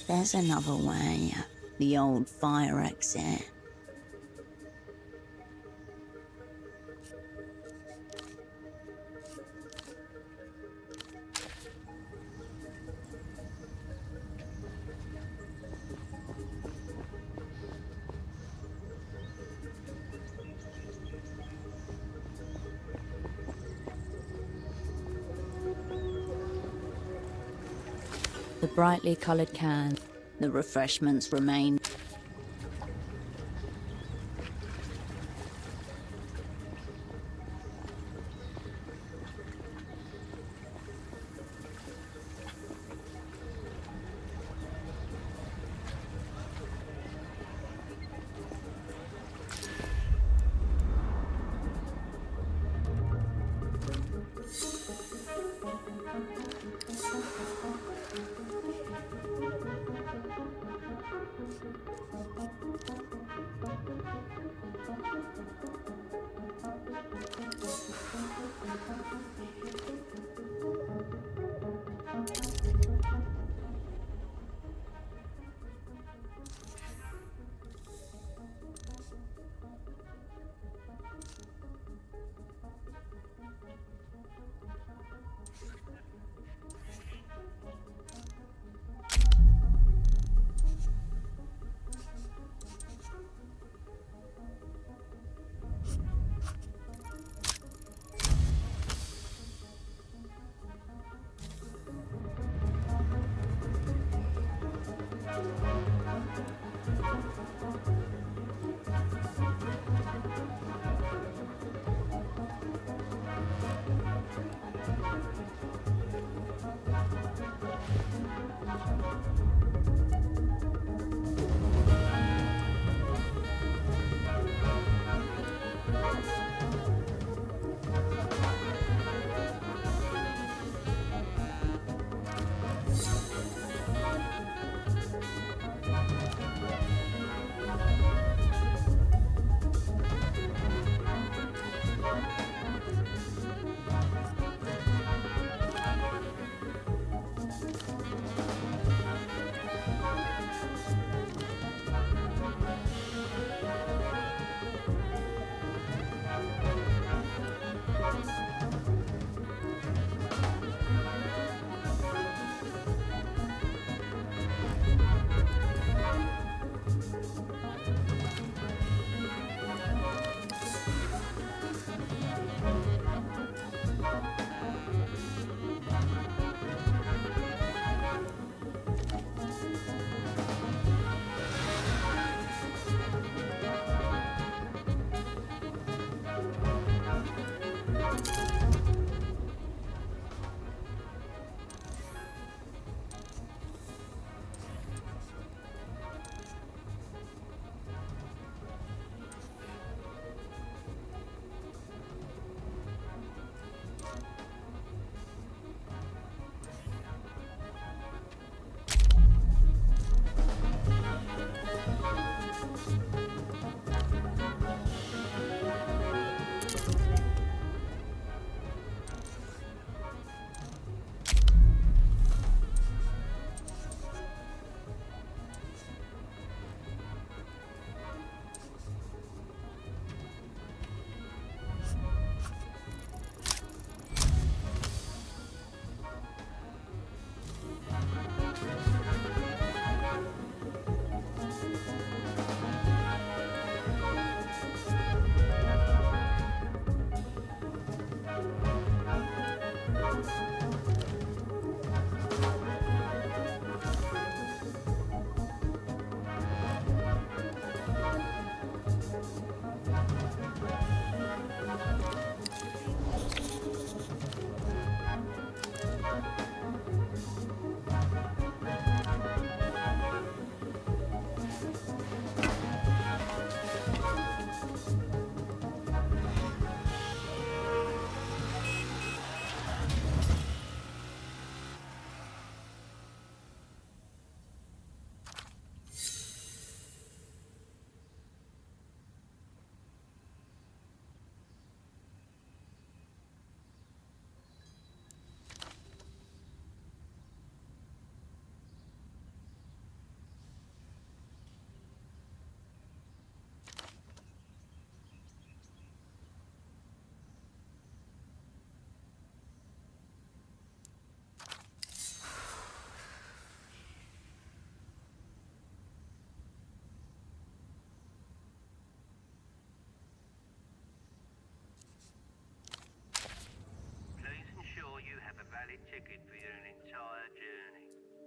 There's another way, the old fire exit. The brightly coloured can, the refreshments remain.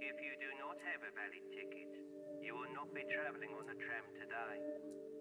If you do not have a valid ticket, you will not be traveling on the tram today.